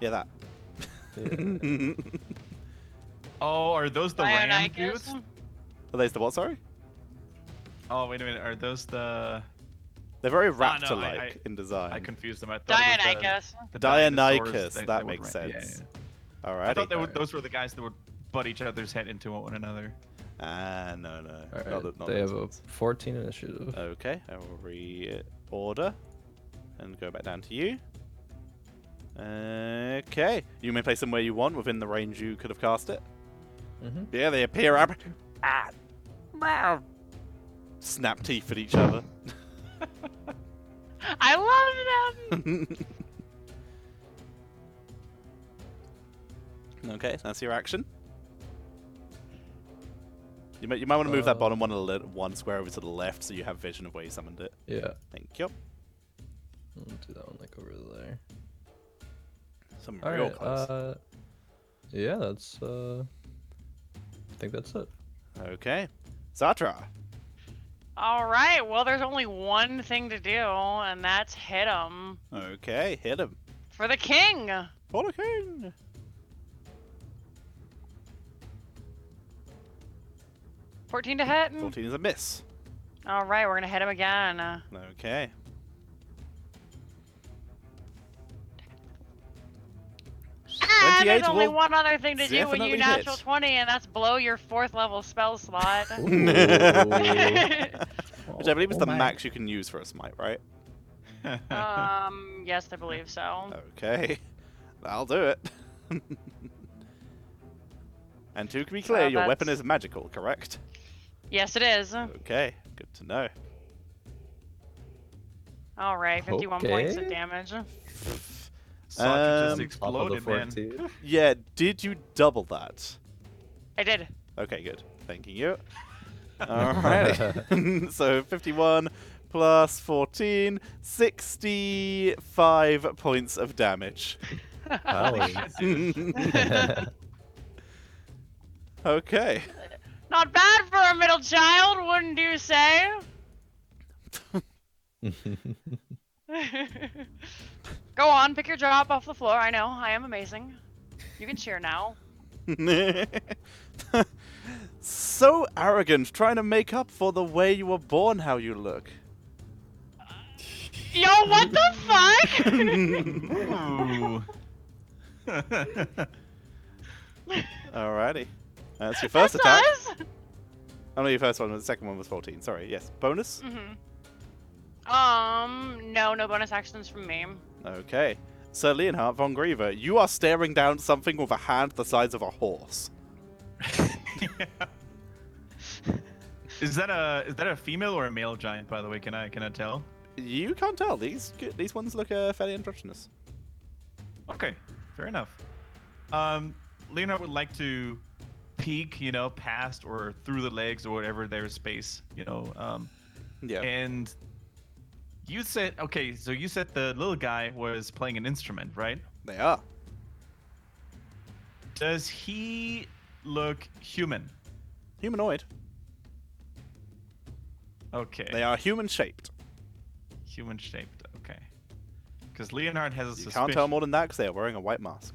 Yeah, that. Yeah. Oh, are those the ram Dionyscus? dudes? Are those the what? Sorry. Oh, wait a minute. Are those the? They're very no, raptor-like in design. I confused them. I thought it was Dionyscus. the Dionychus, dinosaurs that would makes ram- yeah, sense. yeah. Alrighty. I thought those were the guys that would butt each other's head into one another. Ah, no. Alright, Not they those have a ones. 14 initiative. Okay, I will reorder and go back down to you. Okay, you may place them where you want within the range you could have cast it. Mm-hmm. Yeah, they appear up. Snap teeth at each other. I love them. Okay, that's your action. You might want to move that bottom one square over to the left so you have vision of where you summoned it. Yeah. Thank you. I'll do that one like over there. Some All real right. close. Yeah, that's. I think that's it. Okay, Zatra. All right. Well, there's only one thing to do, and that's hit him Okay, hit him. for the king. For the king. 14 to hit. 14 is a miss. All right, we're gonna hit him again. Okay. Ah, there's 28 only will one other thing to do when you definitely natural hit. 20, and that's blow your 4th level spell slot. Which I believe is the my. max you can use for a smite, right? Yes, I believe so. Okay. That'll do it. And to be clear, your weapon that's- is magical, correct? Yes, it is. Okay, good to know. All right, 51 points of Okay. damage. Sasha just Top of the exploded, man. 14. Yeah, did you double that? I did. Okay, good. Thanking you. Alright. So 51 plus 14, 65 points of damage. Holy. Okay. Not bad for a middle child, wouldn't you say? Go on, pick your jaw up off the floor. I know, I am amazing. You can cheer now. So arrogant, trying to make up for the way you were born how you look. Yo, what the fuck? Ooh. Alrighty. That's your first attack. That's us? Oh no, your first one, the second one was 14. Sorry, yes. Bonus? No bonus actions from me. Okay. Sir Leonhard von Griever, you are staring down something with a hand the size of a horse. Is that a female or a male giant, by the way? Can I tell? You can't tell. These ones look fairly androgynous. Okay, fair enough. Leonard would like to peek, past or through the legs or whatever there's space, Yeah. And you said, okay, so you said the little guy was playing an instrument, right? They are. Does he look human? Humanoid. Okay. They are human-shaped. Human shaped, okay. Because Leonard has a You suspicion. can't tell more than that because they are wearing a white mask.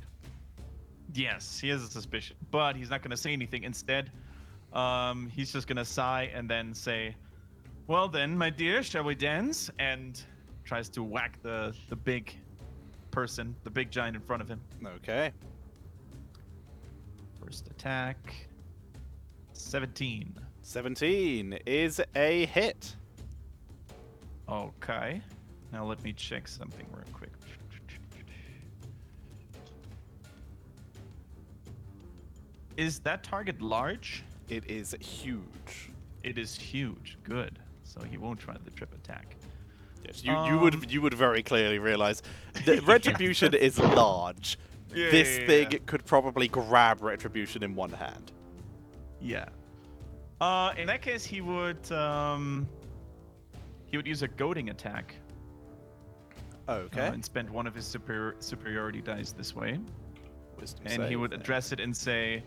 Yes, he has a suspicion, but he's not going to say anything. Instead, he's just going to sigh and then say, "Well then, my dear, shall we dance?" And tries to whack the big person, the big giant in front of him. Okay. First attack, 17. 17 is a hit. Okay. Now let me check something real quick. Is that target large? It is huge. It is huge. Good. So he won't try the trip attack. Yes, you would very clearly realize that Retribution is large. Yeah, This yeah, thing yeah. could probably grab Retribution in one hand. Yeah. In that case, he would use a goading attack. Okay. And spend one of his superiority dice this way. Wisdom And he save would then. address it and say,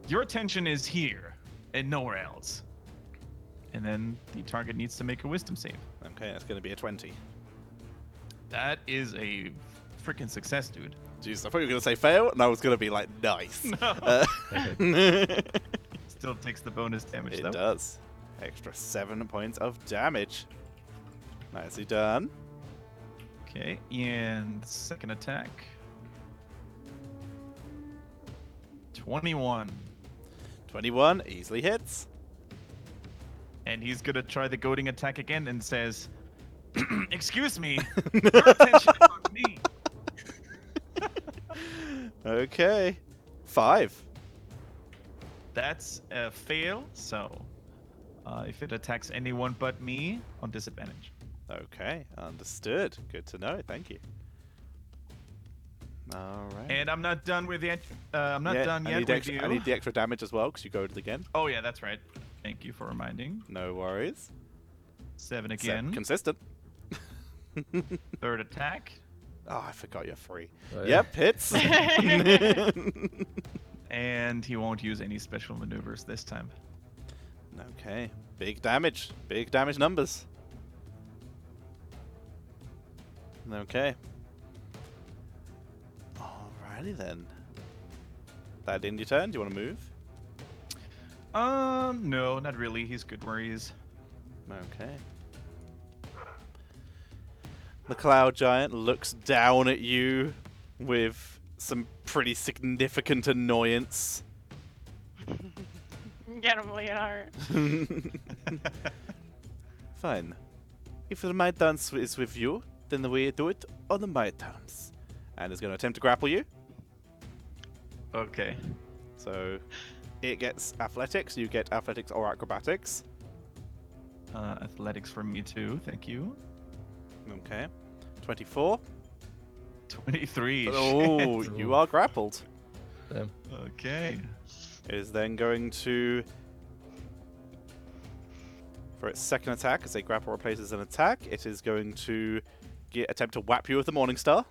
"Your attention is here and nowhere else." And then the target needs to make a wisdom save. Okay, that's going to be a 20. That is a freaking success, dude. Jeez, I thought you were going to say fail, and I was going to be like, nice. No. It Still takes the bonus damage though. does. Extra 7 points of damage. Nicely done. Okay, and second attack. 21. 21 easily hits. And he's gonna try the goading attack again and says, "Excuse me, your attention is on me." Okay. 5. That's a fail, so if it attacks anyone but me, on disadvantage. Okay, understood. Good to know. Thank you. All right. And I'm not done with the. I'm not done I yet need with extra, you. I need the extra damage as well because you goaded again. Oh yeah, that's right. Thank you for reminding. No worries. 7 Set again. consistent. Third attack. Oh, I forgot you're free. Oh, yeah. Yep, hits. And he won't use any special maneuvers this time. Okay, big damage. Big damage numbers. Okay. Alrighty then. That in your turn? Do you want to move? No, not really. He's good where he is. Okay. The Cloud Giant looks down at you with some pretty significant annoyance. Get him, Leonhart. Fine. If my dance is with you, then we do it on my terms. And is going to attempt to grapple you. Okay. So it gets athletics, you get athletics or acrobatics. Athletics for me too. Thank you. Okay. 24. 23. Oh, shit. you are grappled. Damn. Okay. It is then going to, for its second attack, as a grapple replaces an attack, it is going to attempt to whap you with the Morning Star.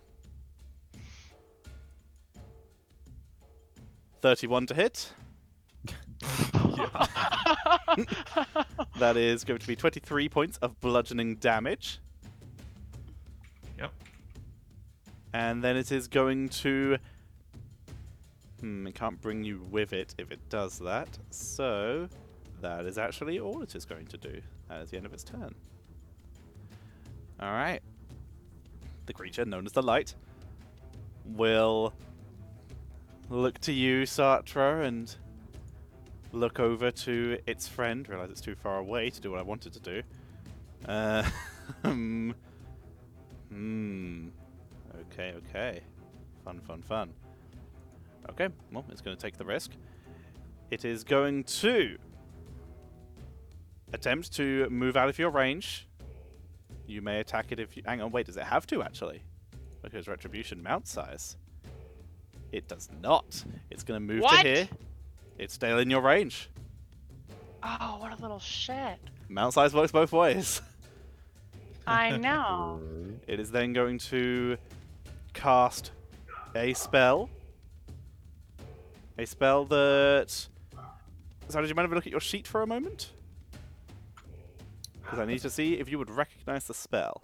31 to hit. That is going to be 23 points of bludgeoning damage. Yep. And then it is going to... it can't bring you with it if it does that. So, that is actually all it is going to do. That is the end of its turn. Alright. The creature, known as the Light, will look to you, Sartre, and look over to its friend. Realize it's too far away to do what I wanted to do. Okay, okay. Fun, fun, fun. Okay, well, it's going to take the risk. It is going to attempt to move out of your range. You may attack it if you... Hang on, wait, does it have to, actually? Because Retribution mount size. It does not. It's going to move What? to here. It's still in your range. Oh, what a little shit. Mount size works both ways. I know. It is then going to cast a spell. A spell that... So, did you mind if I look at your sheet for a moment? Because I need to see if you would recognize the spell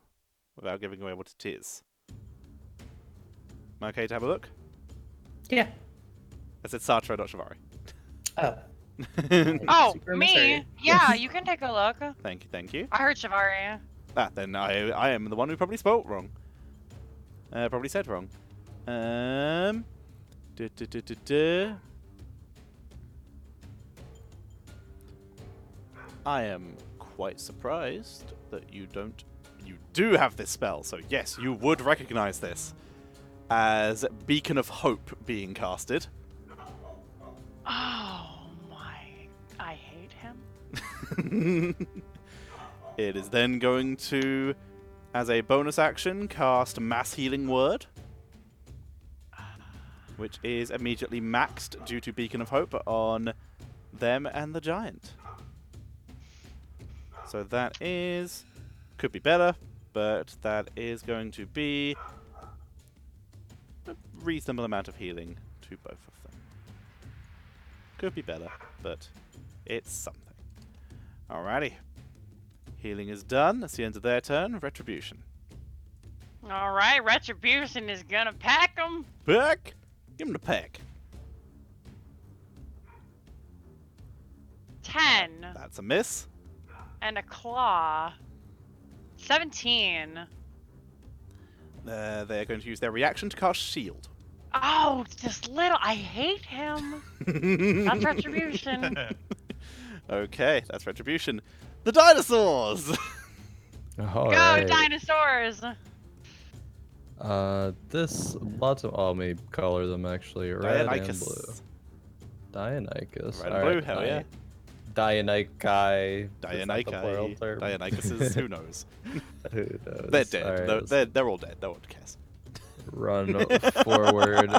without giving away what it is. Am I okay to have a look? Yeah. I said Sartre, not Shivari. Oh. Oh, Super me? Missouri. Yeah, you can take a look. Thank you, thank you. I heard Shivari. Ah, then I am the one who probably spelt wrong. Probably said wrong. I am quite surprised that you don't... You do have this spell, so yes, you would recognize this as Beacon of Hope being casted. Oh my. I hate him. It is then going to, as a bonus action, cast Mass Healing Word, which is immediately maxed due to Beacon of Hope on them and the giant. So that is... could be better, but that is going to be a reasonable amount of healing to both of them. Could be better, but it's something. Alrighty. Healing is done. That's the end of their turn. Retribution. All right, Retribution is gonna pack them. Peck. Give him the peck. 10 That's a miss. and a claw. 17. They're going to use their reaction to cast shield. Oh, this little. I hate him. That's Retribution. Okay, that's retribution. The dinosaurs. All Go, right. dinosaurs. This bottom. Oh, let me color them actually. Red and blue. Dionychus. Dionychus. Red and All blue, right, hell yeah. Dionychi. Is that the plural Dionychi. term? Dionychuses. Who knows? Who knows? They're dead. All right, They're, let's they're all dead. No one cares. run forward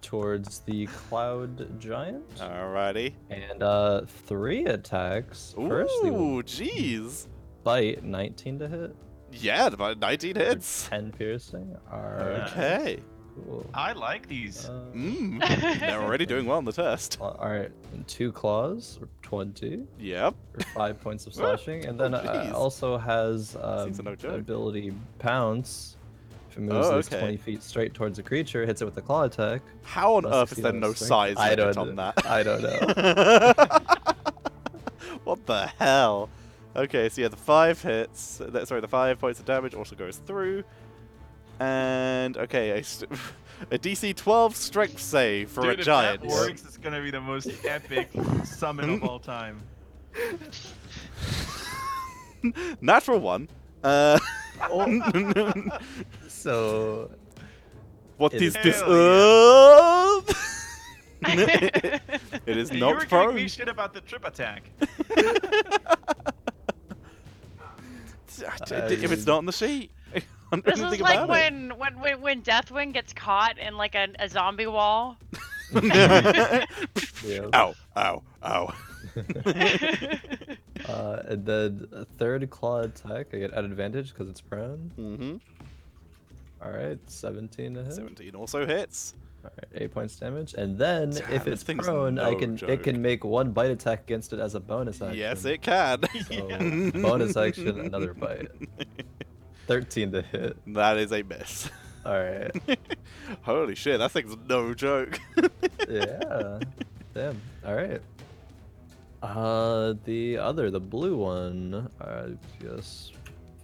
towards the cloud giant. Alrighty. And 3 attacks. First, the Ooh, jeez. bite, 19 to hit. Yeah, about 19 for hits. 10 piercing. Alright. Okay. Cool. I like these. They're already doing well on the test. Alright, and 2 claws, 20, Yep. for 5 points of slashing. And then jeez. also has Seems no joke. ability Pounce. If it moves Oh, this okay. 20 feet straight towards a creature, hits it with a claw attack. How on Must earth is succeed there on no strength. size I limit don't on know. that? I don't know. What the hell? Okay, so yeah, the 5 hits. The 5 points of damage also goes through. And okay, a DC 12 strength save for Dude, a if giant. that works, it's gonna be the most epic summon of all time. Natural 1. So, What It is is- this? Hell It is You not were giving prone. me shit about the trip attack. If it's not on the sheet, I don't This think is like about it. when Deathwing gets caught in like a zombie wall. yeah. Ow! Ow! Ow! And then a 3rd claw attack. I get at advantage because it's prone. Mm-hmm. Alright, 17 to hit. 17 also hits. Alright, 8 points damage. And then Damn, if this it's thing's prone, no it joke. can make 1 bite attack against it as a bonus action. Yes, it can. So, bonus action, another bite. 13 to hit. That is a miss. Alright. Holy shit, that thing's no joke. Yeah. Damn. Alright. The blue one, yes.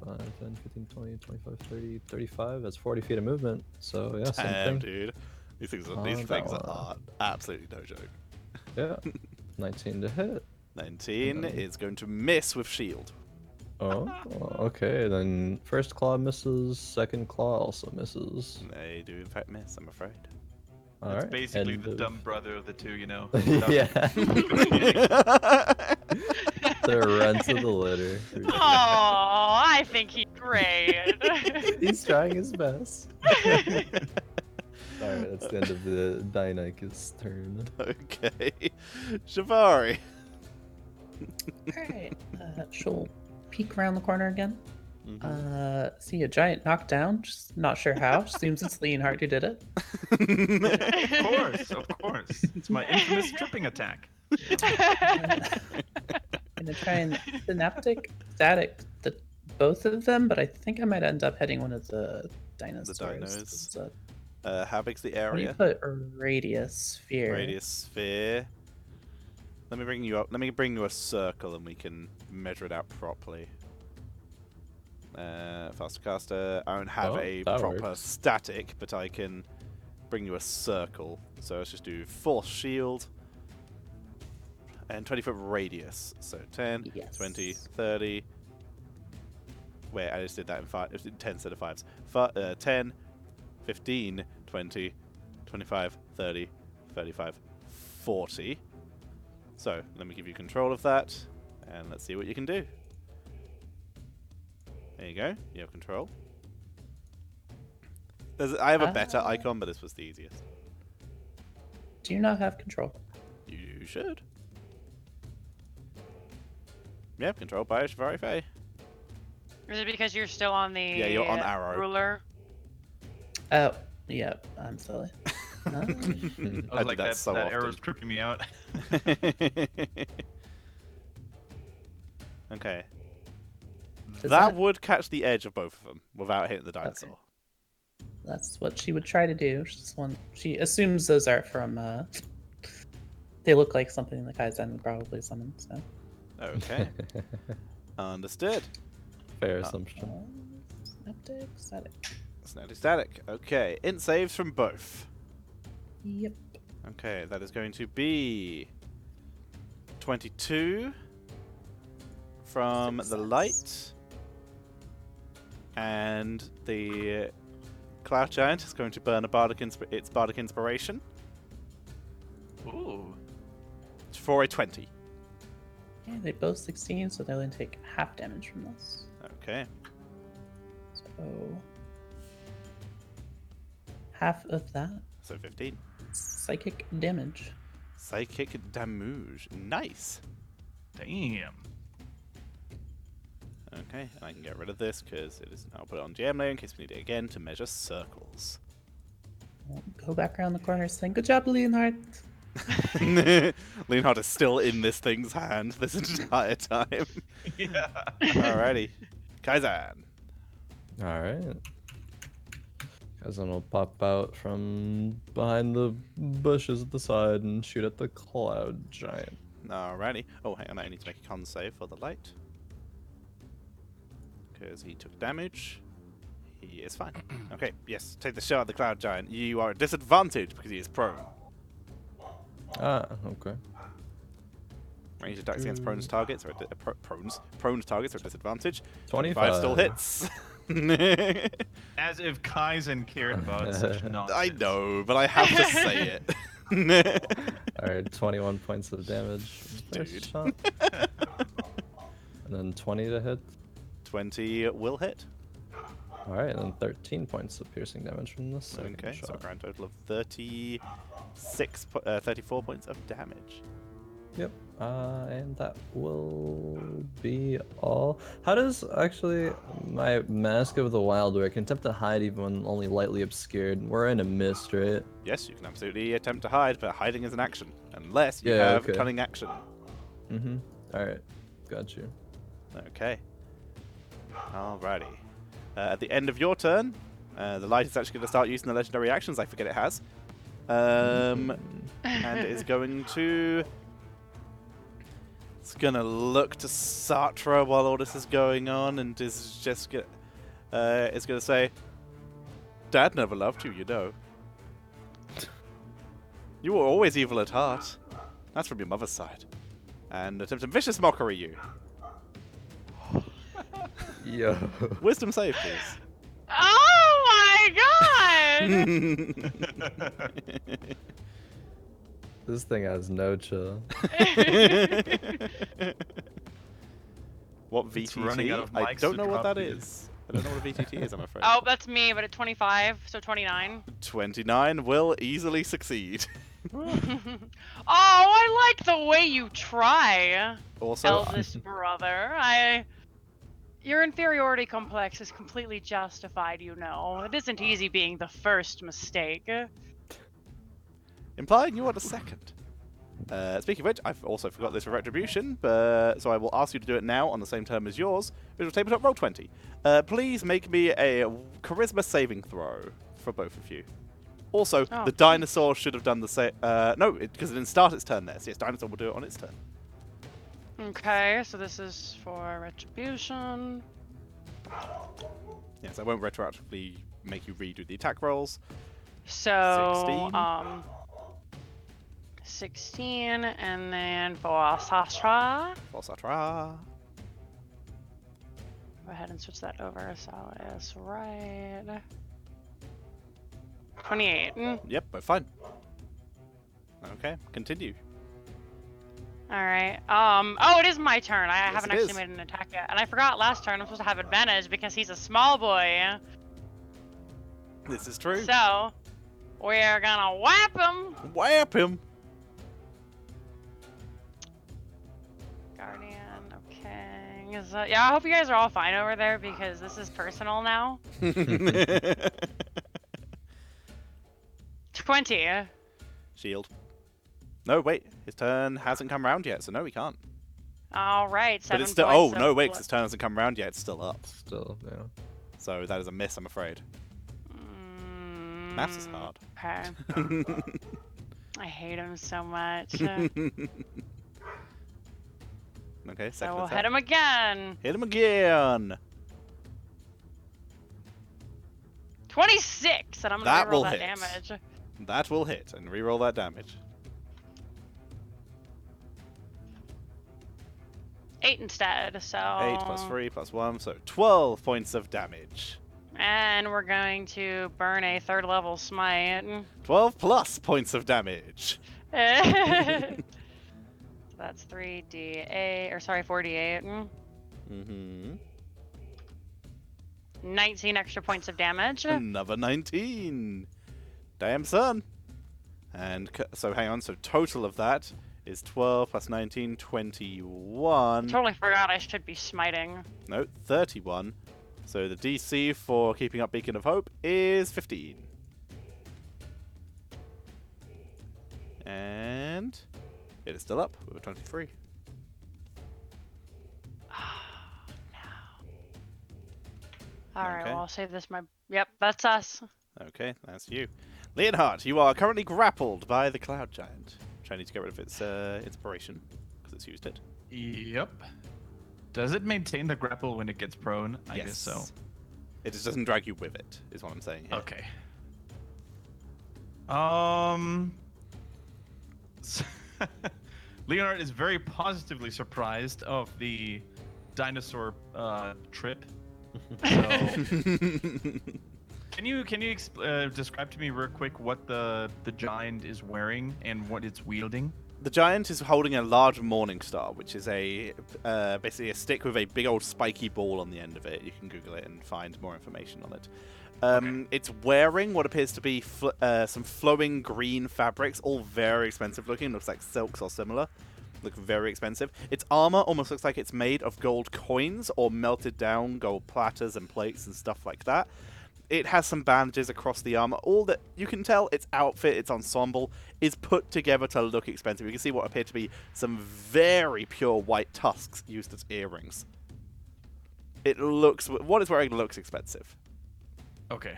5, 10, 15, 20, 25, 30, 35. That's 40 feet of movement. So, yeah, same Damn, thing. dude. These things Oh, these that things one. are absolutely no joke. Yeah. 19 to hit. 19 Okay. is going to miss with shield. Oh, okay. Then first claw misses, second claw also misses. They do in fact miss, I'm afraid. It's Alright. basically end the of- dumb brother of the two, you know. Yeah. The runs of the litter. Oh, I think he's great. He's trying his best. Alright, that's the end of the Dionychus turn. Okay. Shivari. Alright. She'll peek around the corner again. Mhm. See a giant knocked down. Just not sure how. Seems it's Leonhardt who did it. Of course. It's my infamous tripping attack. Gonna try and synaptic static both of them, but I think I might end up heading one of the dinosaurs. dinos. 'cause, How big's the How do you area? put a radius sphere? Radius sphere. Let me bring you up. Let me bring you a circle and we can measure it out properly. Faster caster. I don't have Oh, a that proper works. static, but I can bring you a circle. So let's just do force shield and 20-foot radius. So 10, Yes. 20, 30. Wait, I just did that in 10 instead of 5s. 10, 15, 20, 25, 30, 35, 40. So, let me give you control of that, and let's see what you can do. There you go, you have control. I have a better Ah. icon, but this was the easiest. Do you not have control? You should. Yeah, controlled by Shivari Faye. Is it because you're still on the Yeah, you're on arrow. ruler? Oh, yeah. I'm silly. I was I like, do that so that often. arrow's tripping me out. Okay. Is That would catch the edge of both of them without hitting the dinosaur. That's what she would try to do. She assumes those are from. They look like something the Kaizen would probably summon. So. Okay. Understood. Fair assumption. Synaptic, static. Static. Okay. Int saves from both. Yep. Okay, that is going to be 22 from the Success. light. And the Cloud Giant is going to burn its Bardic Inspiration Ooh. for a 20. Yeah, they both 16, so they'll only take half damage from this. Okay. So half of that So 15. psychic damage. Psychic damage. Nice. Damn. Okay, and I can get rid of this because it is. I'll put it on GM layer in case we need it again to measure circles. We'll go back around the corner saying, "Good job, Leonhard." Leonhard is still in this thing's hand this entire time. Yeah. Alrighty. Kaizen. Alright. Kaizen will pop out from behind the bushes at the side and shoot at the Cloud Giant. Alrighty. Oh, hang on, I need to make a con save for the light. Because he took damage. He is fine. Okay, yes, take the shot at the Cloud Giant. You are at disadvantage because he is prone. Ah, okay. Range attacks against prone's targets are prone's targets are at disadvantage. 25 still hits. As if Kaizen cared about such nonsense. I know, but I have to say it. Alright, 21 points of damage. First Dude. shot. And then 20 to hit. 20 will hit. Alright, and then 13 points of piercing damage from the second Okay, so a shot. grand total of 34 points of damage. Yep, and that will be all. How does actually my Mask of the Wild work? I can attempt to hide even when only lightly obscured. We're in a mist, right? Yes, you can absolutely attempt to hide, but hiding is an action. Unless you Yeah, have okay. cunning action. Mm-hmm. Alright, got you. Okay. Alrighty. At the end of your turn, the light is actually going to start using the legendary actions. I forget it has. And is going to... It's going to look to Satra while all this is going on and is just going to say, Dad never loved you, you know. You were always evil at heart. That's from your mother's side. And attempt to vicious mockery you. Yo. Wisdom save, please. Oh my god! This thing has no chill. What It's VTT? running out of I mics don't to know what drop that you. is. I don't know what a VTT is, I'm afraid. Oh, that's me, but at 25, so 29. 29 will easily succeed. Oh, I like the way you try, Also, eldest brother. Your inferiority complex is completely justified, you know. It isn't easy being the first mistake. implying you are the second. Speaking of which, I've also forgot this for Retribution, but so I will ask you to do it now on the same term as yours. Visual Tabletop, roll 20. Please make me a Charisma saving throw for both of you. Also, Oh. the dinosaur should have done the same. No, because it didn't start its turn there. So yes, dinosaur will do it on its turn. Okay, so this is for retribution. Yes, I won't retroactively make you redo the attack rolls. So, 16. 16, and then for Sasha. For Satra. Go ahead and switch that over so it's right. 28. Yep, both fine. Okay, continue. Alright. Oh, it is my turn. I haven't it actually is. made an attack yet. And I forgot last turn I'm supposed to have advantage because he's a small boy. This is true. So, we're gonna whap him. Whap him! Guardian of Kings. Yeah, I hope you guys are all fine over there because this is personal now. 20. Shield. No, wait. His turn hasn't come round yet, so no, he can't. All right, But 7 it's still. points Oh of no, wait! blo- 'Cause his turn hasn't come around yet. It's still up. Still, yeah. So that is a miss, I'm afraid. Maths is hard. Okay. I hate him so much. Okay, So second we'll attack. hit him again. Hit him again. 26, and I'm gonna That reroll will that hit. damage. That will hit and reroll that damage. 8 instead. So 8 plus 3 plus 1, so 12 points of damage. And we're going to burn a 3rd level smite. 12 plus points of damage. So that's 3d8, or sorry, 4d8. Mm-hmm. 19 extra points of damage. Another 19. Damn, son. And so hang on, so total of that is 12 plus 19, 21. Totally forgot I should be smiting. No, 31. So the DC for keeping up Beacon of Hope is 15. And it is still up with a 23. Alright, Okay. well, I'll save this. Yep, that's us. Okay, that's you. Leonhard, you are currently grappled by the Cloud Giant. Trying to get rid of its inspiration, because it's used it. Yep. Does it maintain the grapple when it gets prone? I guess so. It just doesn't drag you with it, is what I'm saying here. Okay. Leonard is very positively surprised of the dinosaur trip. So, can you describe to me real quick what the giant is wearing and what it's wielding? The giant is holding a large morning star, which is a basically a stick with a big old spiky ball on the end of it. You can Google it and find more information on it. It's wearing what appears to be some flowing green fabrics, all very expensive looking. Looks like silks or similar. Look very expensive. Its armor almost looks like it's made of gold coins or melted down gold platters and plates and stuff like that. It has some bandages across the armor. All that you can tell, its outfit, its ensemble, is put together to look expensive. You can see what appear to be some very pure white tusks used as earrings. It looks, what it's wearing looks expensive. Okay.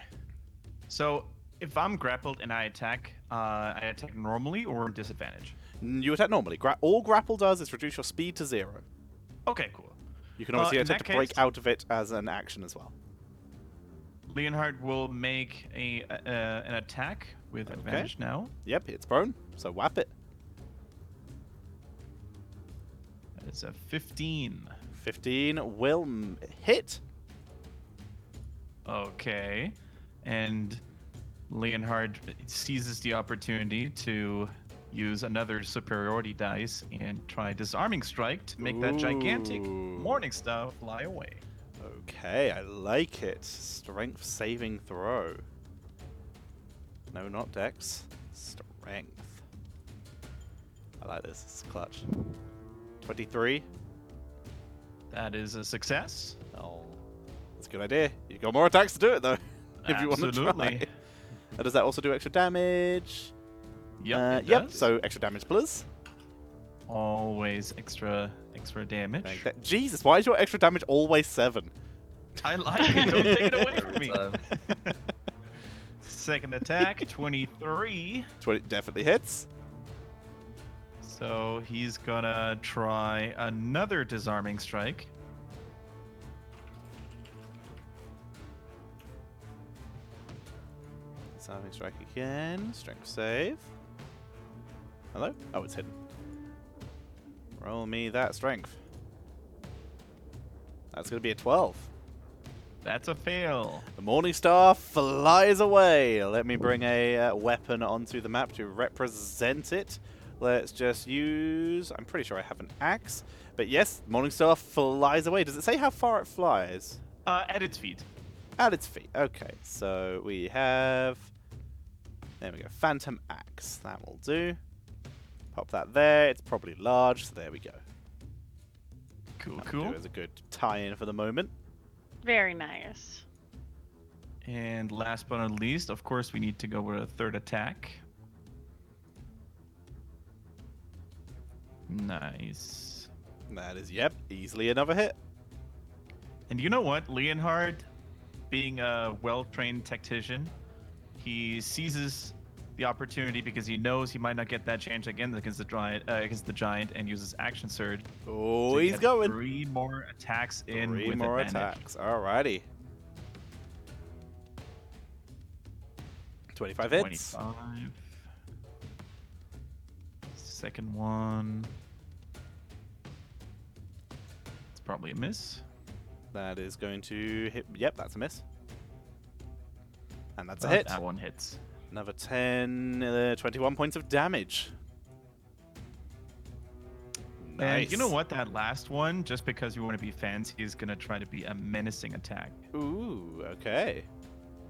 So if I'm grappled and I attack normally or disadvantage? You attack normally. All grapple does is reduce your speed to 0. Okay, cool. You can obviously in attempt that to break case- out of it as an action as well. Leonhard will make an attack with advantage now. Yep, it's prone, so whap it. That is a 15. 15 will hit. Okay. And Leonhard seizes the opportunity to use another superiority dice and try disarming strike to make that gigantic Ooh. morning star fly away. Okay, I like it. Strength saving throw. No, not dex. Strength. I like this. It's clutch. 23. That is a success. Oh, that's a good idea. You got more attacks to do it though, if you want to Absolutely. try. Does that also do extra damage? Yep. it Yep. does. So extra damage, please. Always extra damage. Jesus, why is your extra damage always 7? I like it. Don't take it away from me. Time. Second attack, 23. 20 definitely hits. So he's gonna try another disarming strike. Disarming strike again. Strength save. Hello? Oh, it's hidden. Roll me that strength. That's going to be a 12. That's a fail. The Morning Star flies away. Let me bring a weapon onto the map to represent it. Let's just use... I'm pretty sure I have an axe. But yes, Morning Star flies away. Does it say how far it flies? At its feet. At its feet. Okay, so we have... There we go. Phantom Axe. That will do. Pop that there. It's probably large, so there we go. Cool, That'll cool. do as a good tie-in for the moment. Very nice. And last but not least, of course, we need to go with a third attack. Nice. That is, yep, easily another hit. And you know what? Leonhard, being a well-trained tactician, he seizes the opportunity because he knows he might not get that chance again against the giant, and uses action surge. Oh, to he's get going. 3 more attacks in 3 with more advantage. attacks. Alrighty. 25 hits. 25. Second one. It's probably a miss. That is going to hit. Yep, that's a miss. And that's a Oh, hit. That one hits. Another 10, 21 points of damage. Nice. And you know what? That last one, just because you want to be fancy, is going to try to be a menacing attack. Ooh, okay.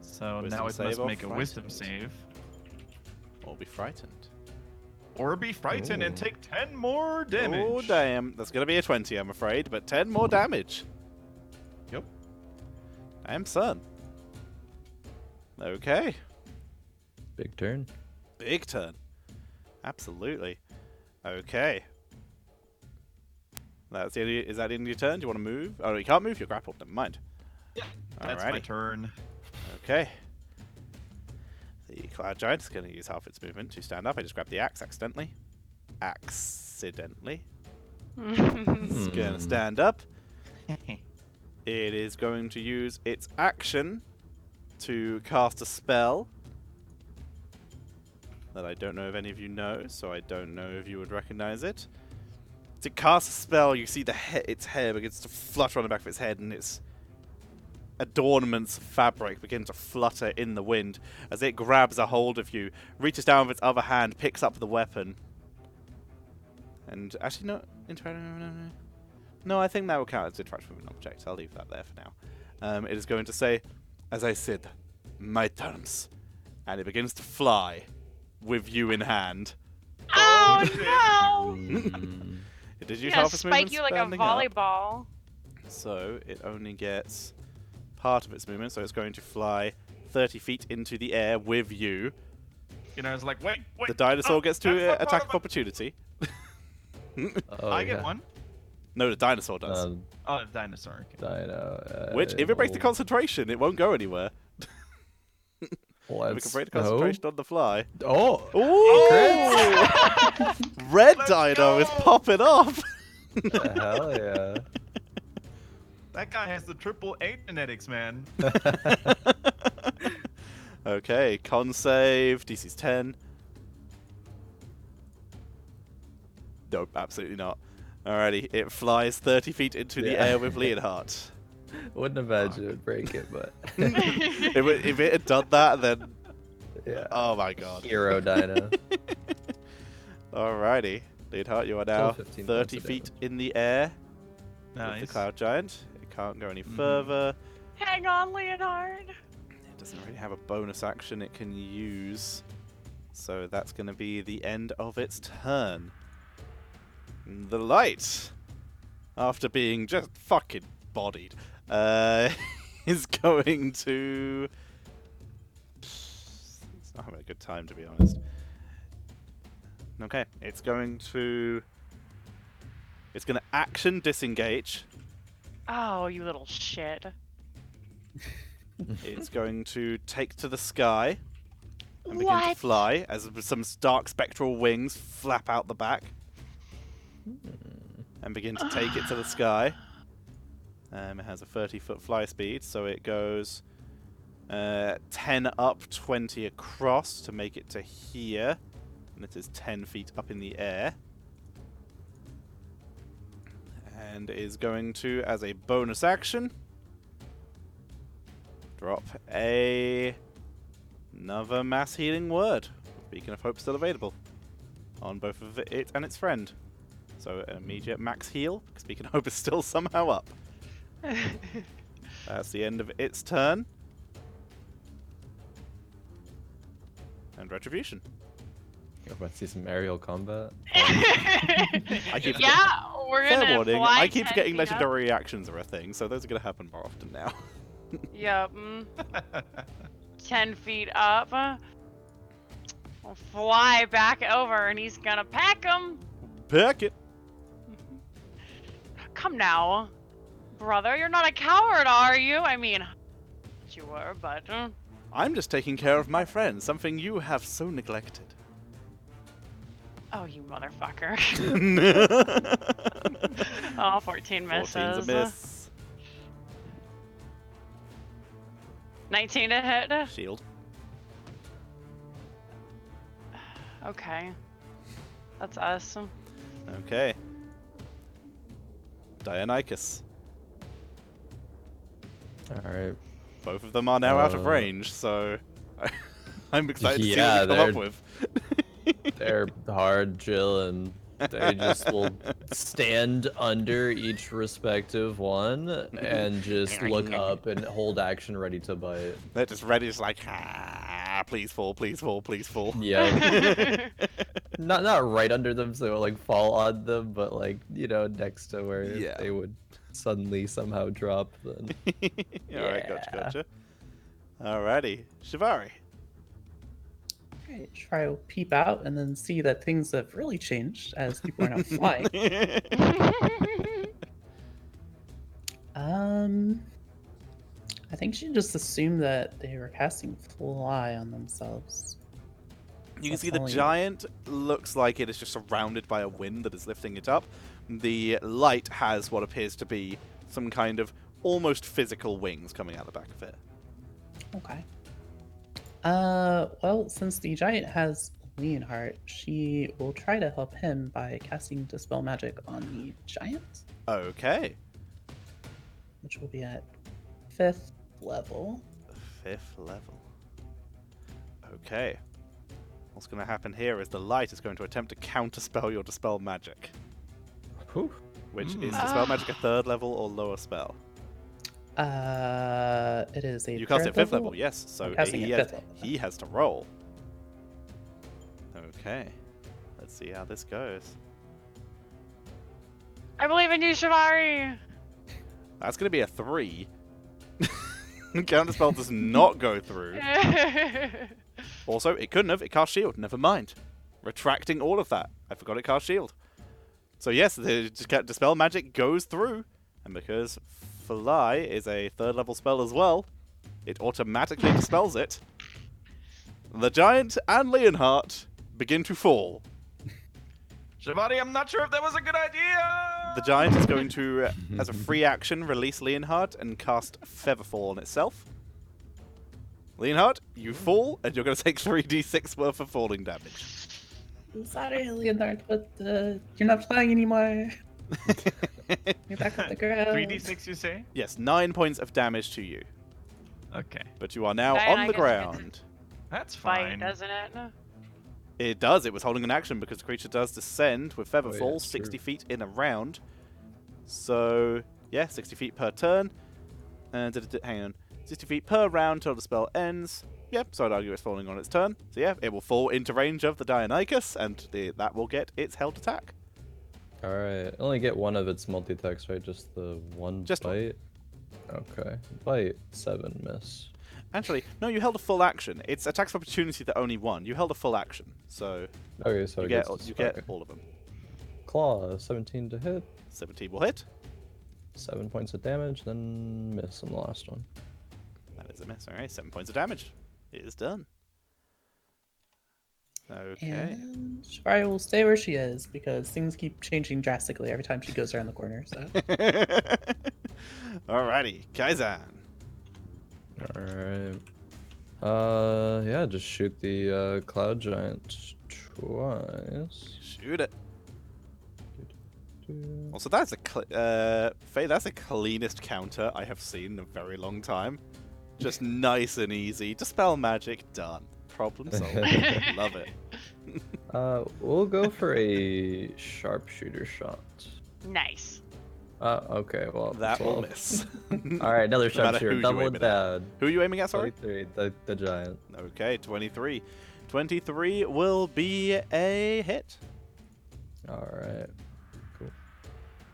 So Wisdom now it save must or make a wisdom frightened? save. Or be frightened. Or be frightened and Ooh. take 10 more damage. Oh, damn. That's going to be a 20, I'm afraid, but 10 more damage. Yep. Damn, son. Okay. Big turn. Big turn. Absolutely. Okay. That's the end of, is that the end of your turn? Do you want to move? Oh, no, you can't move. You're grappled. Never mind. Yeah, That's my Alrighty. turn. Okay. The Cloud Giant is going to use half its movement to stand up. I just grabbed the axe accidentally. Accidentally. It's going to stand up. It is going to use its action to cast a spell that I don't know if any of you know, so I don't know if you would recognize it. To cast a spell, you see its hair begins to flutter on the back of its head, and its adornments of fabric begin to flutter in the wind as it grabs a hold of you, reaches down with its other hand, picks up the weapon. And actually, no, I think that will count as interaction with an object. I'll leave that there for now. It is going to say, as I said, my terms. And it begins to fly with you in hand. Oh no! Mm. It did He's use gonna half its spike movement you like a standing up, volleyball. so it only gets part of its movement, so it's going to fly 30 feet into the air with you. You know, it's like, wait. The dinosaur gets that's to not attack part of of opportunity. Oh, I yeah. get one. No, the dinosaur does. Oh, the dinosaur. Okay. Dino. Which, if it breaks the concentration, it won't go anywhere. If it can break the concentration on the fly. Oh! Ooh! Red Let's Dino go! is popping off! Hell yeah. That guy has the triple-8 genetics, man. Okay, con save, DC's 10. Nope, absolutely not. Alrighty, it flies 30 feet into the Yeah. air with Leonhardt. Wouldn't imagine it would break it, but If it had done that, then... yeah. Oh my god. Hero Dino. Alrighty. Leonhardt, you are now 15 points 30 of feet damage. in the air with Nice. the Cloud Giant. It can't go any Mhm. further. Hang on, Leonard. It doesn't really have a bonus action it can use. So that's going to be the end of its turn. The light, after being just fucking bodied, is going to... It's not having a good time, to be honest. Okay, it's going to... It's going to action disengage. Oh, you little shit. It's going to take to the sky and begin to What? fly as some dark spectral wings flap out the back and begin to take it to the sky. It has a 30-foot fly speed, so it goes 10 up, 20 across to make it to here. And it is 10 feet up in the air. And is going to, as a bonus action, drop another mass healing word. Beacon of Hope still available on both of it and its friend. So an immediate max heal, because Beacon of Hope is still somehow up. That's the end of its turn. And Retribution. You're about to see some aerial combat. I keep Yeah, we're Fair gonna warning, fly I keep 10 forgetting feet up. legendary reactions are a thing, so those are going to happen more often now. Yep. 10 feet up. We'll fly back over and he's gonna pack him. Pack it! come now. Brother, you're not a coward, are you? I mean, you were, but... I'm just taking care of my friend, something you have so neglected. Oh, you motherfucker. Oh, 14 misses. 14's a miss. 19 to hit. Shield. Okay. That's us. Okay. Dionychus. Alright. Both of them are now out of range, so I'm excited to see what they come up with. They're hard chilling. They just will stand under each respective one and just look up and hold action ready to bite. They're just ready, just like, please fall, please fall, please fall. Yeah. not right under them, so it'll like fall on them, but like, you know, next to where they would suddenly somehow drop then. Alright, gotcha. Alrighty. Shivari. Alright, Shvari will peep out and then see that things have really changed as people are now flying. I think she just assumed that they were casting fly on themselves. You can see the giant looks like it is just surrounded by a wind that is lifting it up. The light has what appears to be some kind of almost physical wings coming out the back of it. Okay. Well, since the giant has Leonhardt, she will try to help him by casting Dispel Magic on the giant, Okay. which will be at 5th level. 5th level. Okay. What's going to happen here is the light is going to attempt to counterspell your Dispel Magic. Whew. Which is Dispel Magic a 3rd level or lower spell? It is a You cast it 5th level, yes. yes. So casting he it has, 5th level. he has to roll. Okay. Let's see how this goes. I believe in you, Shivari. That's going to be a 3. Counterspell does not go through. Also, it couldn't have. It cast shield. Never mind. Retracting all of that. I forgot it cast shield. So yes, the Dispel Magic goes through. And because Fly is a 3rd level spell as well, it automatically dispels it. The giant and Leonhardt begin to fall. Shivari, I'm not sure if that was a good idea. The giant is going to, as a free action, release Leonhardt and cast Featherfall on itself. Leonhardt, you fall, and you're going to take 3d6 worth of falling damage. I'm sorry, Leonhardt, but you're not flying anymore. You're back on the ground. 3d6, you say? Yes, 9 points of damage to you. Okay. But you are now Diana, on I the guess I get ground. That's Fight, fine. doesn't it? It does. It was holding an action because the creature does descend with Featherfall it's 60 true. feet in a round. So, yeah, 60 feet per turn. And hang on. 60 feet per round till the spell ends. Yep, so I'd argue it's falling on its turn. So yeah, it will fall into range of the Dionychus, and that will get its held attack. Alright, only get one of its multi-attacks, right? Just the one Just one. bite? Okay. Bite, 7 miss. Actually, no, you held a full action. It's attacks of opportunity that only one. You held a full action, so Okay, so you it get gets you get okay. all of them. Claw, 17 to hit, 17 will hit. 7 points of damage, then miss on the last one. That is a miss. All right, 7 points of damage. It is done. Okay. And Shvari will stay where she is because things keep changing drastically every time she goes around the corner. So Alrighty, Kaizan. Alright. Yeah, just shoot the cloud giant twice. Shoot it. Also, that's Faye, that's the cleanest counter I have seen in a very long time. Just nice and easy. Dispel magic, done. Problem solved. Love it. We'll go for a sharpshooter shot. Nice. Okay, well That will 12. miss. Alright, another No matter who sharpshooter, you double aim it it at. down. Who are you aiming at, sorry? 23, the giant. Okay, 23. 23 will be a hit. Alright.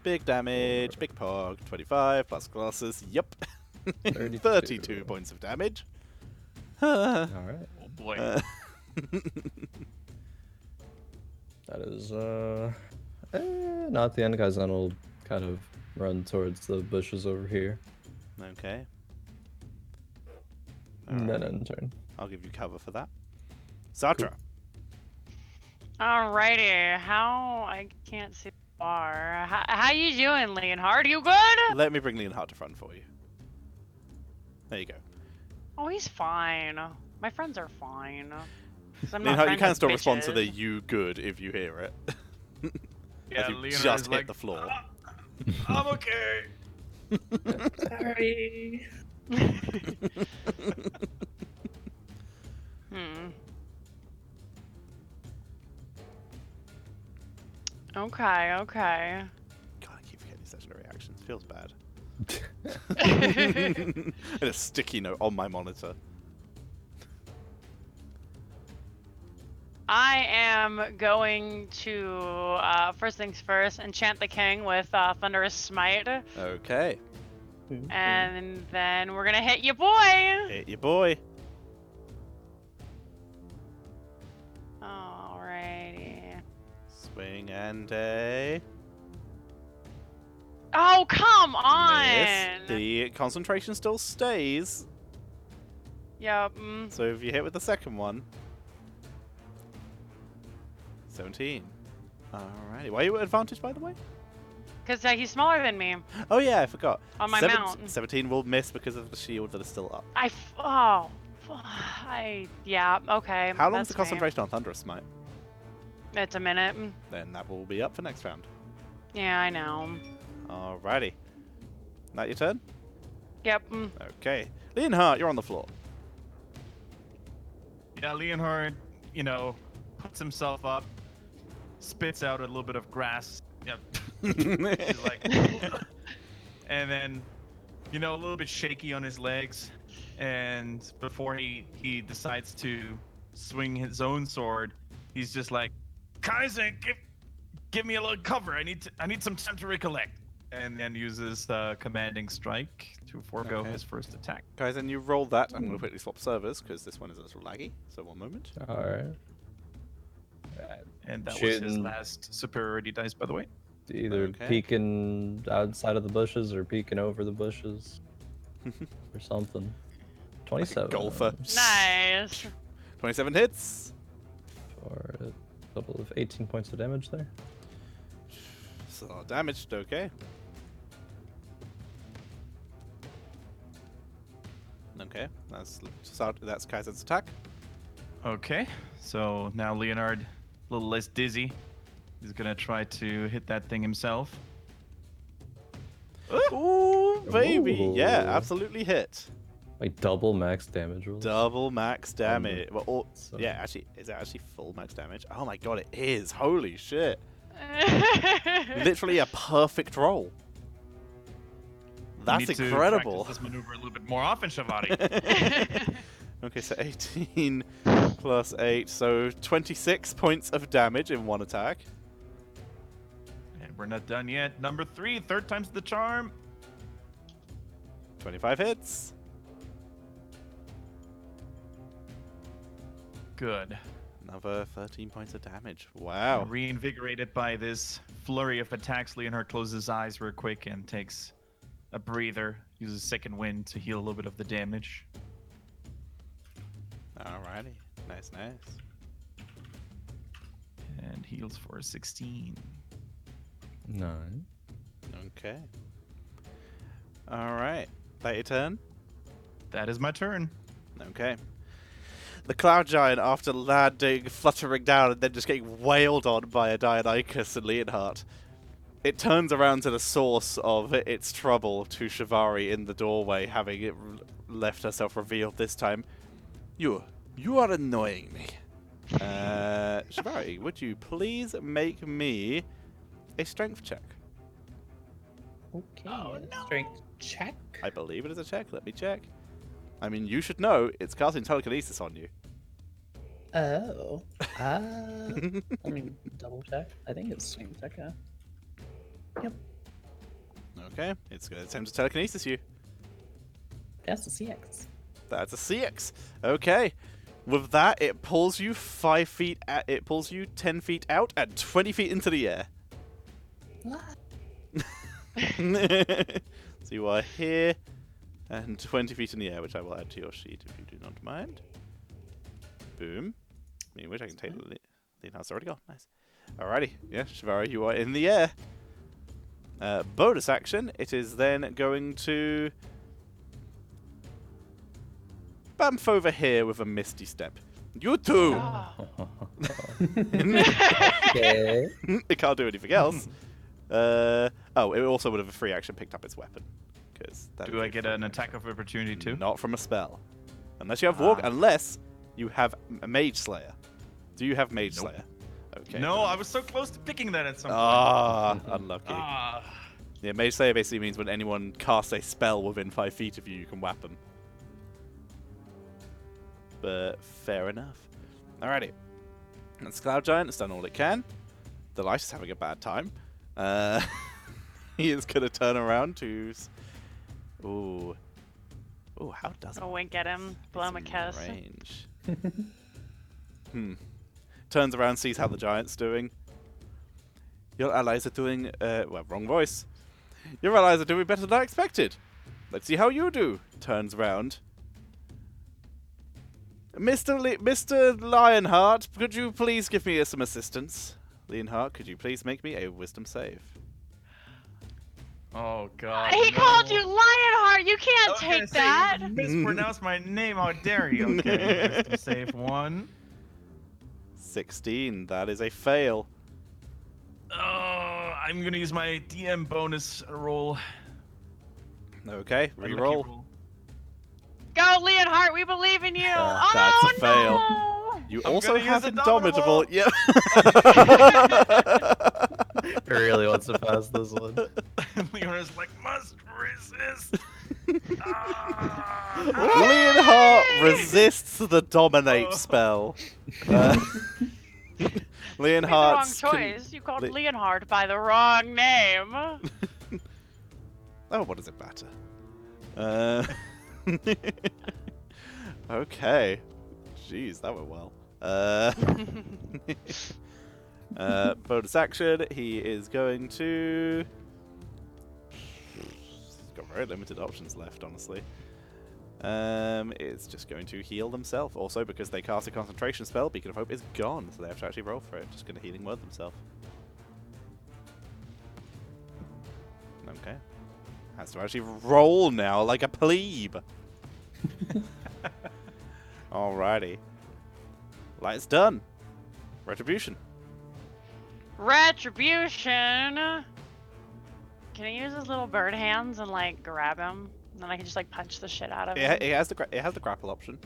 Big damage, big pog. 25 plus glasses. Yep. 32. 32 points of damage. Alright. Oh boy. That is, not the end, guys. Then will kind of run towards the bushes over here. Okay. And then Alright. end turn. I'll give you cover for that. Satra. Alrighty, I can't see far. How you doing, Leonhard? You good? Let me bring Leonhard to front for you. There you go. Oh, he's fine. My friends are fine. 'Cause I'm not Leonhard, you friends can with still respond to the bitches. "you good" if you hear it. Yeah, As you Leonard's just hit like, the floor. I'm okay. Sorry. Hmm. Okay, okay. God, I keep forgetting these legendary actions. Feels bad. And a sticky note on my monitor. I am going to, first things first, enchant the king with Thunderous Smite. Okay. And then we're gonna hit you, boy! Hit your boy. Alrighty. Swing and a Oh, come on! miss. The concentration still stays. Yep. So if you hit with the second one. 17. Alrighty. Why are you at advantage, by the way? Because he's smaller than me Oh yeah, I forgot. on my mount. 17 will miss because of the shield that is still up. Yeah, okay. How long is that's the fine. concentration on Thunderous Smite? It's a minute. Then that will be up for next round. Yeah, I know. Alrighty. That your turn? Yep. Okay. Leonhard, you're on the floor. Yeah, Leonhard, puts himself up, spits out a little bit of grass. Yep. He's like, and then, a little bit shaky on his legs, and before he decides to swing his own sword, he's just like, Kaizen, give me a little cover. I need some time to recollect. And then uses commanding strike to forego Okay. his first attack. Guys, then you roll that. I'm going to quickly swap servers because this one is a little laggy. So one moment. Alright. And that was his Shooting. last superiority dice, by the way. Either Okay. peeking outside of the bushes or peeking over the bushes. Or something. 27. golfer. Nice. 27 hits. For a total of 18 points of damage there. So damaged, okay. Okay, that's Kaizen's attack. Okay, so now Leonhard, a little less dizzy. He's gonna try to hit that thing himself. Ooh, baby. Yeah, Ooh. absolutely hit. Like double max damage rolls. Double max damage. Well, So- yeah, actually, is it actually full max damage? Oh my god, it is. Holy shit. Literally a perfect roll. You That's need to incredible. practice this maneuver a little bit more often, Shavati. Okay, so 18 plus 8, so 26 points of damage in one attack. And we're not done yet. Number 3, third time's the charm. 25 hits. Good. Another 13 points of damage. Wow. Reinvigorated by this flurry of attacks, Leonhard closes his eyes real quick and takes a breather. Uses second wind to heal a little bit of the damage. Alrighty. Nice, nice. And heals for 16. 9. Okay. Alright. That your turn? That is my turn. Okay. The Cloud Giant, after landing, fluttering down, and then just getting wailed on by a Dionychus and Leonhard, it turns around to the source of its trouble to Shivari in the doorway, having it left herself revealed this time. You are annoying me. Shivari, would you please make me a strength check? Okay. Strength check. I believe it is a check. Let me check. I mean, you should know it's casting telekinesis on you. Oh. Let me double check. I think it's strength check. Yeah. Yep. Okay, it's going to attempt to telekinesis you. That's a CX. That's a CX. Okay. With that, it pulls you 5 feet. It pulls you 10 feet out and 20 feet into the air. What? So you are here, and 20 feet in the air, which I will add to your sheet if you do not mind. Boom. In which I can take the Leonhardt's already gone. Nice. Alrighty. Yeah, Shivara, you are in the air. Bonus action. It is then going to bamf over here with a misty step. You too. Okay. It can't do anything else. It also would have a free action picked up its weapon. Do I get an attack of opportunity too? Not from a spell. Unless you have walk. Unless you have a Mage Slayer. Do you have Mage Nope. Slayer? Okay. No, I was so close to picking that at some point. Unlucky. Ah. Yeah, Mage Slayer basically means when anyone casts a spell within 5 feet of you, you can whap them. But fair enough. Alrighty. That's Cloud Giant. It's done all it can. Delight is having a bad time. He is going to turn around to... Ooh. Ooh, how does it? I'll wink at him, blow him a kiss. Range. Turns around, sees how the giant's doing. Your allies are doing... well, wrong voice. Your allies are doing better than I expected. Let's see how you do. Turns around. Mr. Lionheart, could you please give me some assistance? Lionheart, could you please make me a wisdom save? Oh god. He no. called you Lionheart. You I can't was gonna take say, that. you mispronounced my name. How dare you? Okay, wisdom save 1. 16. That is a fail. Oh, I'm gonna use my DM bonus roll. Okay, My lucky reroll. roll. Go, Leonheart. We believe in you. That's Oh, a fail. no. You I'm also gonna have use Indomitable. Indomitable. Yep. I really wants to pass this one. Leonard's like, must resist. Ah. Leonhart resists the Dominate Oh. spell. You made the wrong Leonhart's... choice. You called Le- Leonheart by the wrong name. Oh, what does it matter? Okay. Jeez, that went well. Bonus action. He is going to... He's got very limited options left, honestly. It's just going to heal themselves. Also, because they cast a concentration spell, Beacon of Hope is gone, so they have to actually roll for it. Just going to healing word themselves. Okay. Has to actually roll now like a plebe. Alrighty. Light's done. Retribution. Retribution. Can I use his little bird hands and like grab him? And then I can just like punch the shit out of him. It has the grapple option.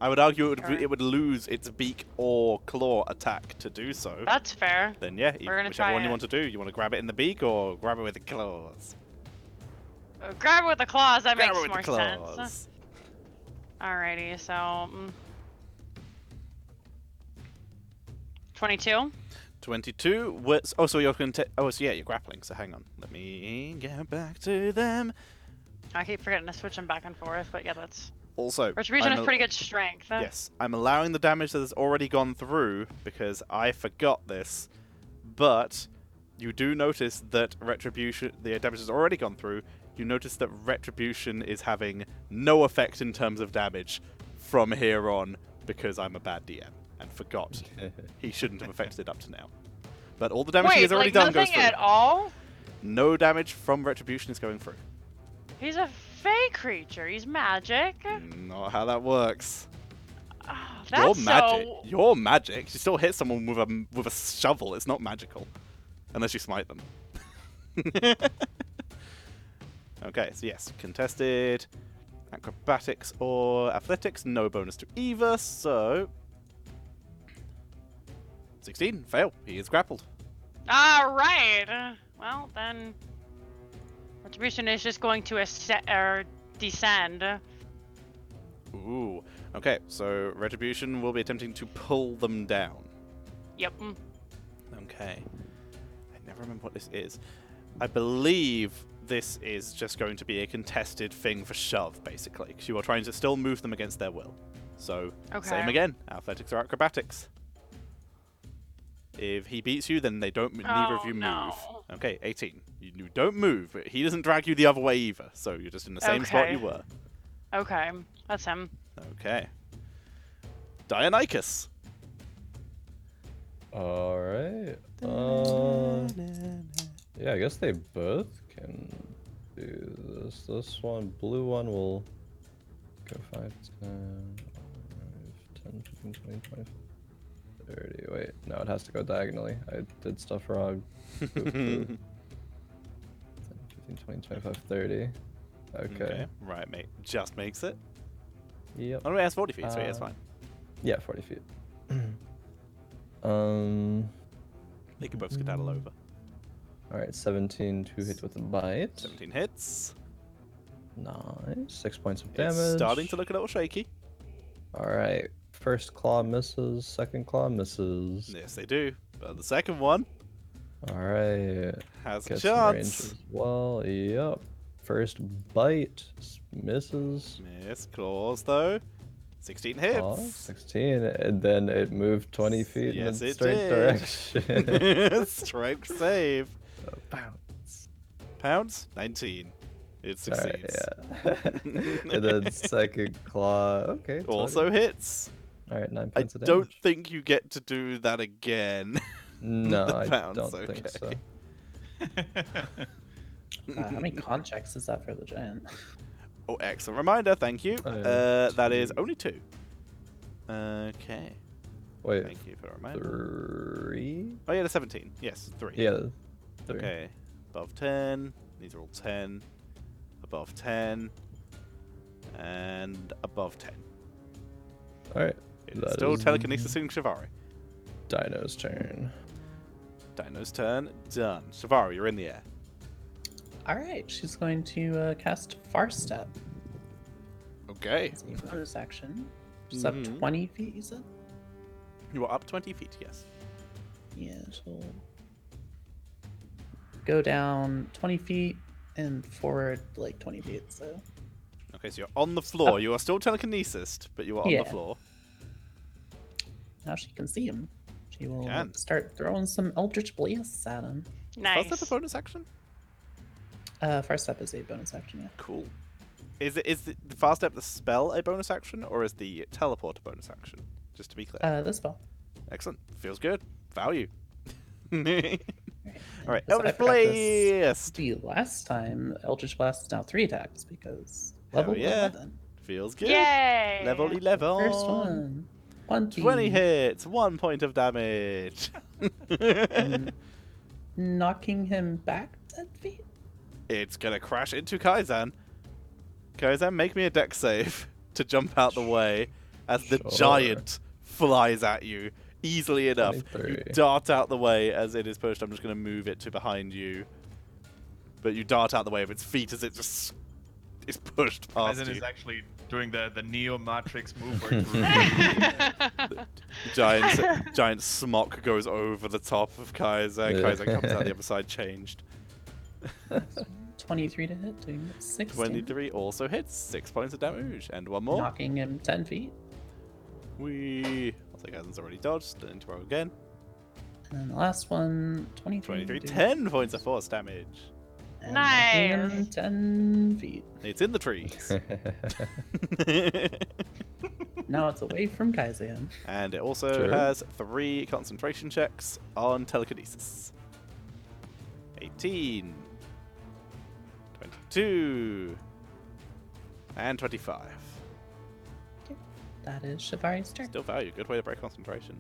I would argue Alright. it would lose its beak or claw attack to do so. That's fair. Then yeah, We're gonna whichever try one you it. want to do. You want to grab it in the beak or grab it with the claws? Grab it with the claws. That Grab makes it with more the sense. claws. Alrighty, so 22. 22. Oh, so you're going to... Oh, so yeah, you're grappling. So hang on. Let me get back to them. I keep forgetting to switch them back and forth, but yeah, that's Also, retribution I'm is pretty good strength. Yes, I'm allowing the damage that has already gone through because I forgot this, but you do notice that retribution, the damage has already gone through. You notice that retribution is having no effect in terms of damage from here on because I'm a bad DM and forgot he shouldn't have affected it up to now. But all the damage he Wait, has already like done goes nothing through. at all? No damage from retribution is going through. He's a fey creature. He's magic. Not how that works. Ah, You're that's magic. so. You're magic. You still hit someone with a shovel. It's not magical, unless you smite them. Okay, so yes, contested, acrobatics or athletics. No bonus to either. So 16, fail. He is grappled. All right. Well then, retribution is just going to descend. Ooh. Okay, so retribution will be attempting to pull them down. Yep. Okay. I never remember what this is. I believe this is just going to be a contested thing for shove, basically, because you are trying to still move them against their will. So, same Okay. again. Athletics or acrobatics. If he beats you, then they don't. Neither of you move. no. Okay, 18. You don't move, but he doesn't drag you the other way either, so you're just in the same spot Okay. you were. Okay, that's him. Okay. Dionychus. All right. Yeah, I guess they both can do this. This one, blue one, will go 5, 10, 10, 15, 20, 25, 30. Wait, no, it has to go diagonally. I did stuff wrong. Boop, boop. 10, 15, 20, 25, 30. Okay. Right, mate. Just makes it. Yep. Oh, no, it has 40 feet, so yeah, it's fine. Yeah, 40 feet. They can both skedaddle over. Alright, 17 to hit with a bite. 17 hits. Nice. 6 points of damage. It's starting to look a little shaky. Alright. First claw misses, second claw misses. Yes, they do. But the second one Alright. has a Gets in range chance. as well. Yep. First bite misses. Miss claws, though. 16 hits. Claw, 16. And then it moved 20 feet Yes, in a it straight did. direction. Strength save. Bounce. Pounds? 19. It succeeds. Alright, yeah. And then second claw. Okay. 20. Also hits. Alright, 9 I points of don't damage. think you get to do that again. No, The I pounds, don't think so. okay. How many con checks is that for the giant? Oh, excellent reminder. Thank you. That is only 2. Okay. Wait, Thank you for the reminder. 3? Oh, yeah, the 17. Yes, 3. Yeah, 3. Okay. Above 10. These are all 10. Above 10. And above 10. Alright, It's That still is- telekinesis Shivari. Dino's turn. Dino's turn. Done. Shivari, you're in the air. All right, she's going to cast Far Step. Okay. It's a bonus action. She's up Mhm. 20 feet, you said? You are up 20 feet, yes. Yeah, she'll go down 20 feet and forward like 20 feet, so. Okay, so you're on the floor. You are still telekinesis, but you are on Yeah. the floor. Now she can see him. She will Can. start throwing some Eldritch Blasts at him. Nice. Nice. Is that a bonus action? Far Step is a bonus action, yeah. Cool. Is the fast step the spell a bonus action, or is the teleport a bonus action? Just to be clear. This spell. Excellent. Feels good. Value. All Alright, right. so I Eldritch forgot this. Blast. The last time, Eldritch Blast is now 3 attacks because Hell level yeah. 11. Feels good. Yay! Level 11. First one. 20 hits. 1 point of damage. And knocking him back 10 feet? It's gonna crash into Kaizan. Kaizan, make me a dex save to jump out the way as the Sure. giant flies at you easily enough. You 23. dart out the way as it is pushed. I'm just gonna move it to behind you, but you dart out the way of its feet as it just is pushed past Aizen you. is actually doing the Neo Matrix move where it's Giant smock goes over the top of Kaizan. Yeah. Kaizan comes out the other side changed. 23 to hit, doing 6 damage. 23 also hits. 6 points of damage. And one more. Knocking him 10 feet. Wee. I'll take Aizen's already dodged. Then to roll again. And then the last one, 23. 23, doing 10 points of force damage. and knocking him Nice. 10 feet. It's in the trees. Now it's away from Kaizan. And it also Sure. has 3 concentration checks on telekinesis. 18. 22. And 25. That is Shivari's turn. Still value. Good way to break concentration.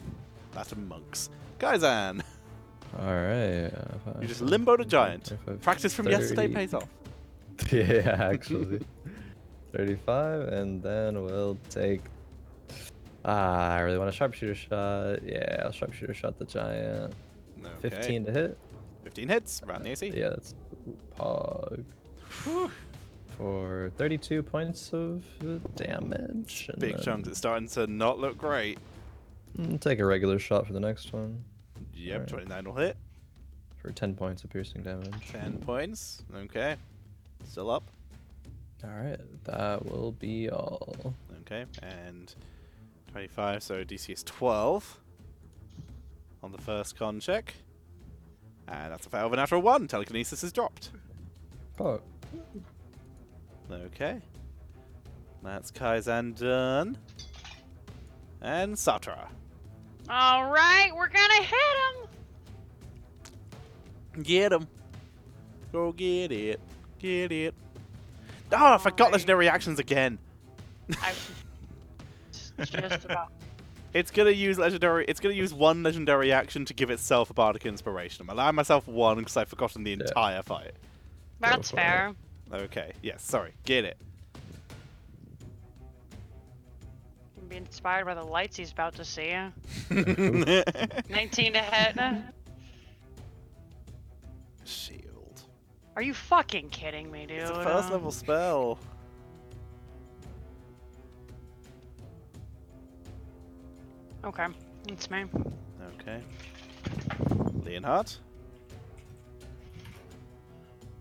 That's a monks. Kaizan! Alright. You just limboed a giant. Practice from yesterday 30. pays off. Yeah, actually. 35, and then we'll take. I really want a sharpshooter shot. Yeah, I'll sharpshooter shot the giant. Okay. 15 to hit. 15 hits. Round the AC. Yeah, that's Pog. Whew. For 32 points of damage. and Big then, chunks. It's starting to not look great. Take a regular shot for the next one. Yep, Alright. 29 will hit. For 10 points of piercing damage. 10 points. Okay. Still up. Alright, that will be all. Okay. And 25, so DC is 12 on the first con check. And that's a fail of a natural 1. Telekinesis is dropped. Oh, Okay. That's Kaizen done. And Satra. All right, we're gonna hit him. Get him. Go get it. Get it. Oh, I forgot Alright. legendary actions again. I just about. It's gonna use legendary. It's gonna use one legendary action to give itself a bardic inspiration. I'm allowing myself one because I've forgotten the entire fight. That's for fair. Okay. Yes. Sorry. Get it. Can be inspired by the lights he's about to see. Shield. 19 to hit. Are you fucking kidding me, dude? It's a first level spell. Okay, it's me. Okay. Leonhardt.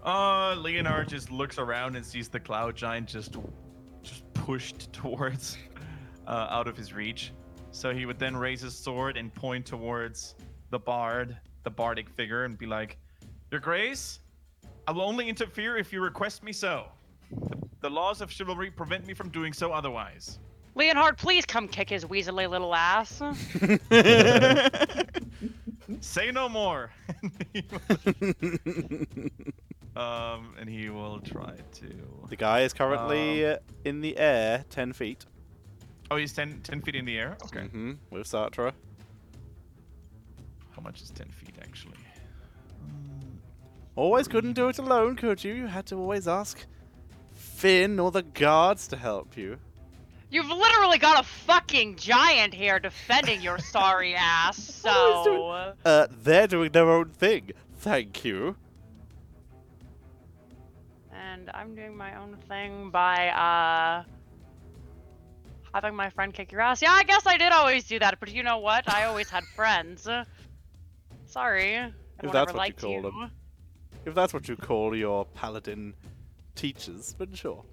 Leonard just looks around and sees the cloud giant just pushed towards out of his reach. So he would then raise his sword and point towards the bard, the bardic figure, and be like, "Your Grace, I will only interfere if you request me so. The laws of chivalry prevent me from doing so otherwise." Leonhard, please come kick his weaselly little ass. Say no more. And he will try to. The guy is currently in the air, 10 feet. Oh, he's 10 feet in the air? Okay. With Satra. How much is 10 feet, actually? Always couldn't do it alone, could you? You had to always ask Finn or the guards to help you. You've literally got a fucking giant here defending your sorry ass, so... They're doing their own thing. Thank you. And I'm doing my own thing by, having my friend kick your ass. Yeah, I guess I did always do that, but you know what? I always had friends. Sorry. I If don't that's ever what you liked call them. If that's what you call your paladin teachers, but sure.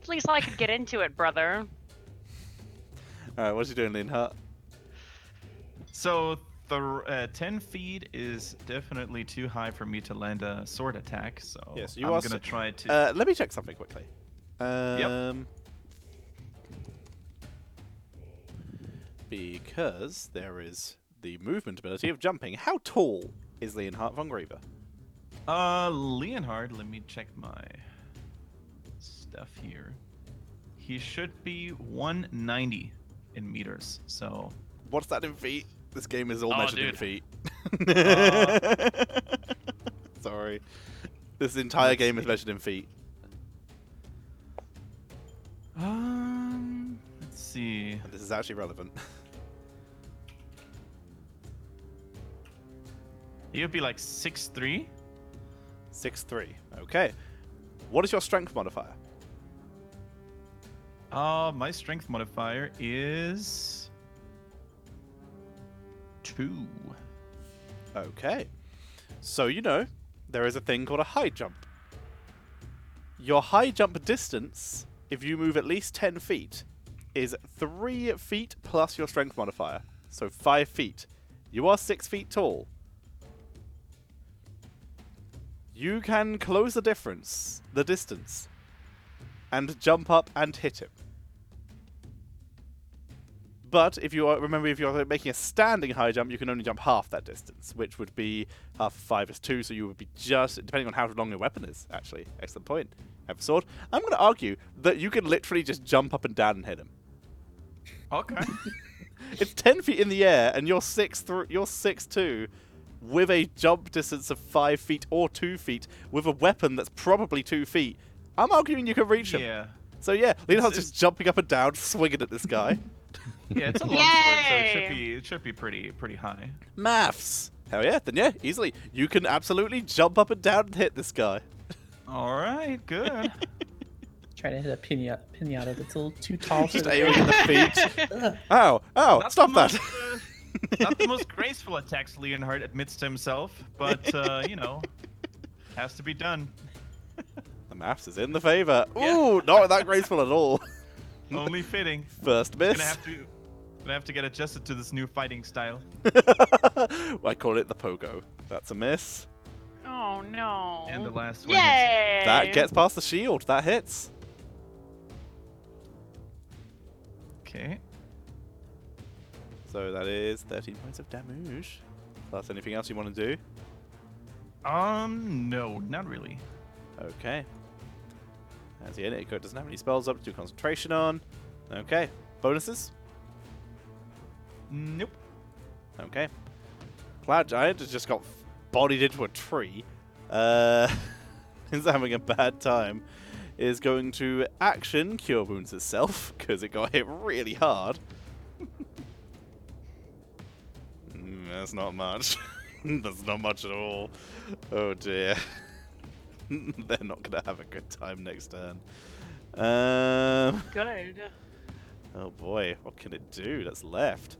At least I could get into it, brother. Alright, what's he doing, Leonhardt? So, the 10 feet is definitely too high for me to land a sword attack, so Yes, you I'm are gonna try to... let me check something quickly. Because there is the movement ability of jumping. How tall is Leonhardt von Griever? Leonhard, let me check my stuff here. He should be 190 in meters, so... What's that in feet? This game is all Oh, measured in dude. feet. Sorry. This entire game is measured in feet. Let's see. And this is actually relevant. He would be like 6'3". 6'3". Okay. What is your strength modifier? My strength modifier is 2. Okay. So, you know, there is a thing called a high jump. Your high jump distance, if you move at least 10 feet, is 3 feet plus your strength modifier. So 5 feet. You are 6 feet tall. You can close the difference, the distance, and jump up and hit him. But if you are, remember, if you're making a standing high jump, you can only jump half that distance, which would be half of 5 is 2, so you would be just, depending on how long your weapon is, actually. Excellent point. Have a sword. I'm going to argue that you can literally just jump up and down and hit him. Okay. It's 10 feet in the air, and you're 6'2", with a jump distance of 5 feet or 2 feet, with a weapon that's probably 2 feet. I'm arguing you can reach him. Yeah. So yeah, Leonhard's It's- just jumping up and down, swinging at this guy. Yeah, it's a long sword, so Yay! it should be pretty high. Maths. Hell yeah, then yeah, easily. You can absolutely jump up and down and hit this guy. All right, good. Trying to hit a pinata that's a little too tall for Just the aiming at the feet. Ugh. Ow, ow, Not stop the that. most, not the most graceful attacks, Leonhard admits to himself, but you know, has to be done. The maths is in the favor. Yeah. Ooh, not that graceful at all. Only fitting. First miss. Gonna have to Gonna have to get adjusted to this new fighting style. I call it the pogo. That's a miss. Oh no. And the last one. Yay! That gets past the shield. That hits. Okay. So that is 13 points of damage. Plus anything else you want to do? No, not really. Okay. As the Ico doesn't have any spells up to do concentration on. Okay. Bonuses? Nope. Okay. Cloud Giant has just got bodied into a tree. Is having a bad time. Is going to action Cure Wounds itself, because it got hit really hard. That's not much. That's not much at all. Oh dear. They're not going to have a good time next turn. Good. Oh boy, what can it do that's left?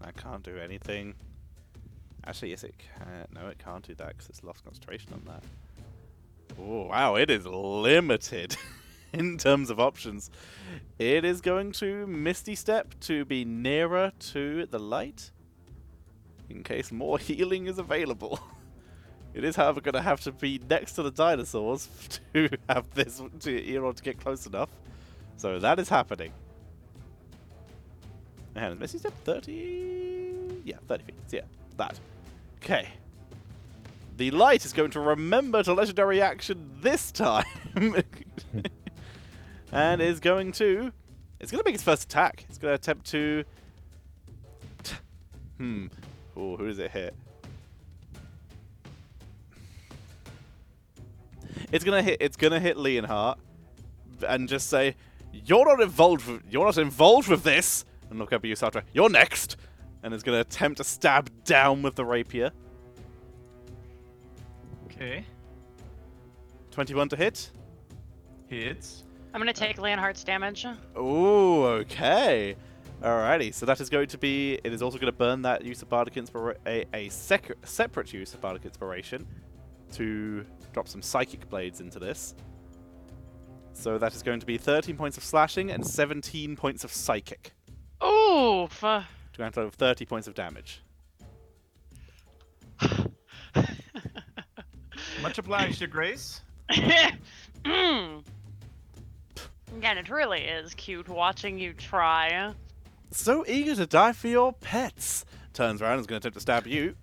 I can't do anything. Actually, yes, it can. No, it can't do that because it's lost concentration on that. Oh, wow, it is limited in terms of options. It is going to Misty Step to be nearer to the light in case more healing is available. It is, however, going to have to be next to the dinosaurs to have this to get close enough. So that is happening. And is Misty Step 30? Yeah, 30 feet. Yeah, that. Okay. The light is going to remember to legendary action this time. And is going to... It's going to make its first attack. It's going to attempt to... Oh, who does it hit? It's gonna hit Leonhart and just say, "You're not involved with this." And look up at you, Satra. "You're next." And it's gonna attempt to stab down with the rapier. Okay. 21 to hit. Hits. I'm gonna take Leonhardt's damage. Ooh, okay. Alrighty, so that is going to be... It is also going to burn that use of Bardic Inspiration... A separate use of Bardic Inspiration to drop some Psychic Blades into this. So that is going to be 13 points of slashing and 17 points of Psychic. Oof! To go into of 30 points of damage. Much obliged, Your Grace. Again, it really is cute watching you try. So eager to die for your pets. Turns around and is going to attempt to stab you.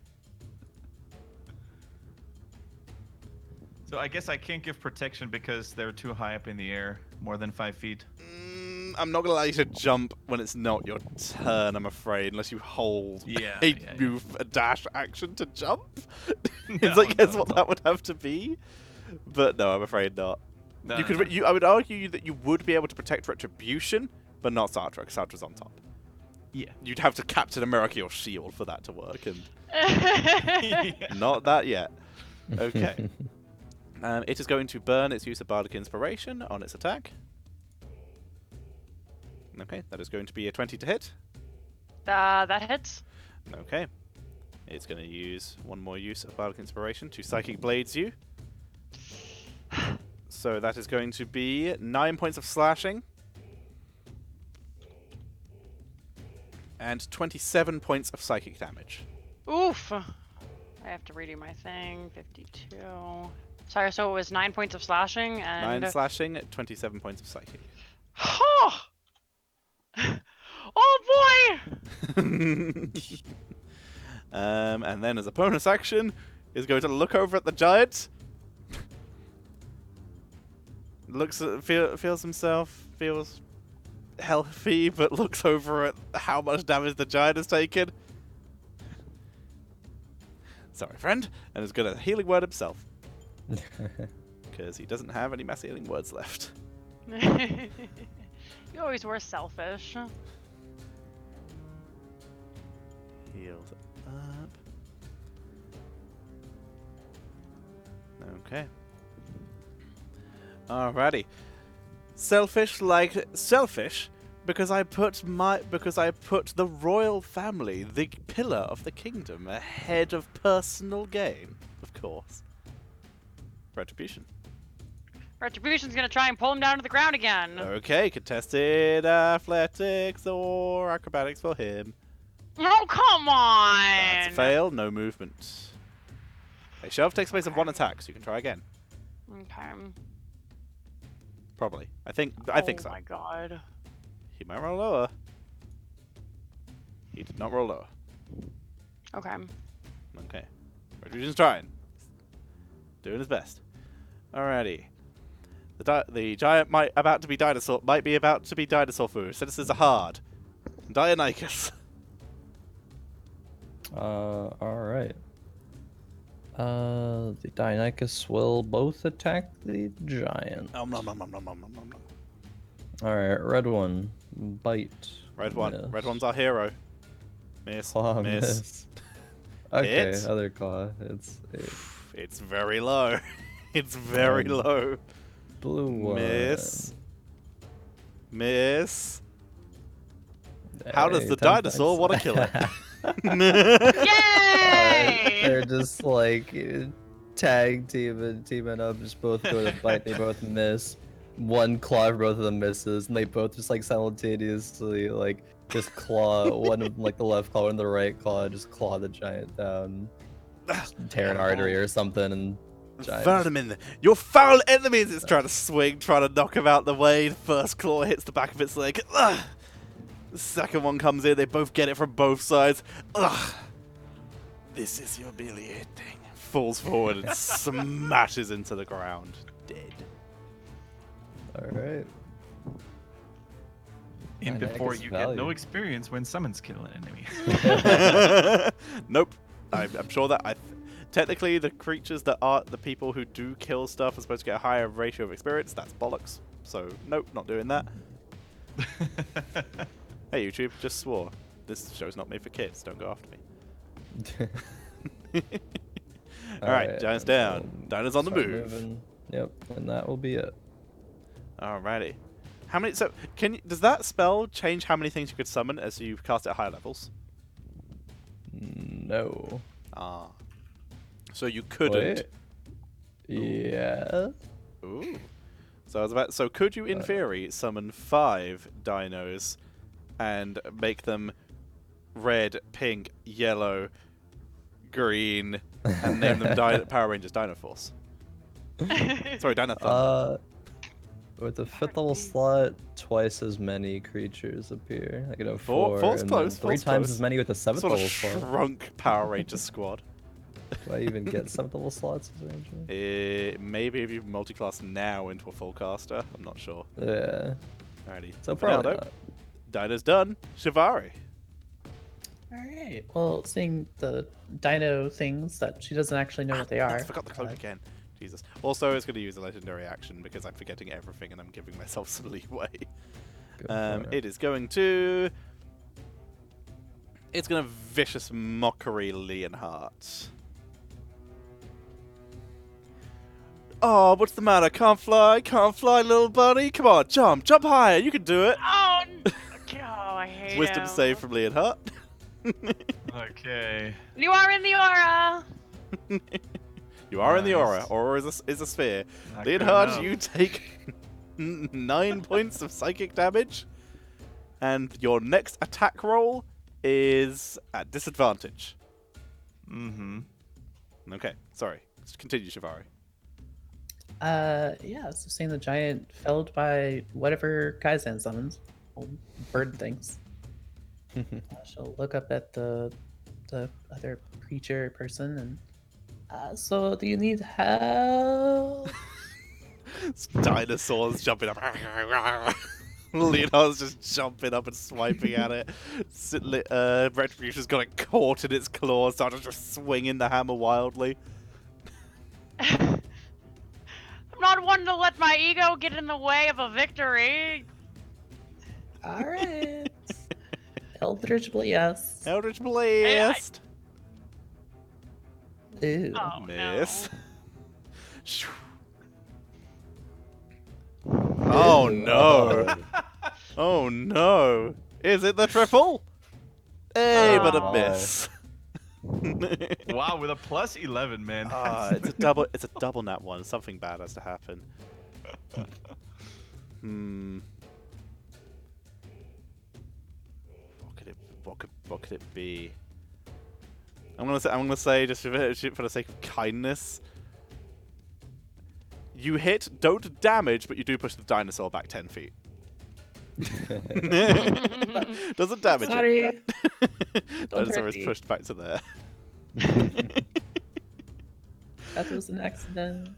So I guess I can't give protection because they're too high up in the air, more than 5 feet. I'm not going to allow you to jump when it's not your turn, I'm afraid, unless you hold a dash action to jump. It's like, guess what that would have to be. But no, I'm afraid not. No, I would argue that you would be able to protect Retribution, but not Satra, because Satra's on top. Yeah. You'd have to Captain America your shield for that to work, and Yeah. not that yet. Okay. It is going to burn its use of Bardic Inspiration on its attack. Okay, that is going to be a 20 to hit. That hits. Okay. It's going to use one more use of Bardic Inspiration to Psychic Blades you. So that is going to be 9 points of slashing. And 27 points of psychic damage. Oof! I have to redo my thing. 52. Sorry, so it was 9 points of slashing and... 9 slashing, 27 points of psychic. Oh! Oh boy! And then as a bonus action, is going to look over at the giant. Feels healthy, but looks over at how much damage the giant has taken. Sorry, friend. And is going to healing word himself. Because he doesn't have any mass healing words left. You always were selfish. Heals up. Okay. Alrighty. Selfish because I put the royal family, the pillar of the kingdom, ahead of personal gain, of course. Retribution. Retribution's gonna try and pull him down to the ground again. Okay, contested athletics or acrobatics for him. Oh, come on! That's a fail, no movement. Okay, shove takes place of 1 attack, so you can try again. Okay. Probably. I think so. Oh my god. He might roll lower. He did not roll lower. Okay. Okay. Retribution's trying. Doing his best. Alrighty. The giant might be about to be dinosaur food. So this is a hard. Deinonychus. Alright. The Deinonychus will both attack the giant. Nom, nom, nom, nom, nom, nom, nom, nom. Alright, red one. Bite. Red one. Miss. Red one's our hero. Miss. Claw, miss. miss. Okay, Hit. other claw. It's It's very low. It's very low. blue one. Miss. Miss. How does Hey, the 10 dinosaur points. want to kill it? Yay! They're just like teaming up, just both go to bite, they both miss. One claw for both of them misses, and they both just like simultaneously like just claw one of like the left claw and the right claw, just claw the giant down, just tear an artery or something, and giant. Vermin, your foul enemies! It's trying to swing, trying to knock him out the way. The first claw hits the back of its leg. Ugh. The second one comes in, they both get it from both sides. Ugh. This is humiliating. Falls forward and smashes into the ground. Dead. All right. In Dynamic before is you get no value. experience when summons kill an enemy. Nope. I'm sure that technically the creatures that are the people who do kill stuff are supposed to get a higher ratio of experience. That's bollocks. So nope, not doing that. Hey YouTube, just swore. This show's not made for kids. Don't go after me. Alright, giant's down. Dino's on the Start move. moving. Yep, and that will be it. Alrighty. How many? So does that spell change how many things you could summon as you cast it at higher levels? No. Ah. So you couldn't. Wait. Yeah. Ooh. So could you, in theory, summon 5 dinos and make them red, pink, yellow, green, and name them Power Rangers Dino Force? Sorry, Dino Thunder. With the 5th level slot, twice as many creatures appear. I could have Four- 4, four's and close, then 3 four's times close. as many with the 7th Sort level of slot. shrunk Power Ranger squad. Do I even get 7th level slots as a ranger? Maybe if you multi-class now into a full caster. I'm not sure. Yeah. Alrighty. So For now, probably though, not. Dino's done. Shivari. Alright. Well, seeing the dino things that she doesn't actually know what they are. I forgot the cloak again. Jesus. Also, it's going to use a legendary action because I'm forgetting everything and I'm giving myself some leeway. Go for It is going to... It's going to Vicious Mockery Leonhardt. Oh, what's the matter? Can't fly, little buddy? Come on, jump higher. You can do it. Oh, I hate Wisdom him. save from Leonhardt. Okay. You are in the aura. You are in the aura. Nice. Aura is a sphere. Not good Leonhardt, enough. you take 9 points of psychic damage, and your next attack roll is at disadvantage. Mm-hmm. Okay, sorry. Continue, Shivari. Yeah, so seeing the giant felled by whatever Kaizen summons. Old bird things. She'll look up at the other creature person and so do you need help? Dinosaurs jumping up. Leonhardt's just jumping up and swiping at it. Retribution's got it caught in its claws, started just swinging the hammer wildly. I'm not one to let my ego get in the way of a victory. Alright. Eldritch Blast. Eldritch Blast! Ooh. Oh, Miss. Oh no! Oh no! Is it the triple? Hey, but a Oh. miss. Wow, with a plus 11, man. It's a double. It's a double nat one. Something bad has to happen. Hmm. What could it be? I'm gonna say just for the sake of kindness. You hit, don't damage, but you do push the dinosaur back 10 feet. Doesn't damage Sorry. it. Don't Dinosaur hurt is me. pushed back to there. That was an accident.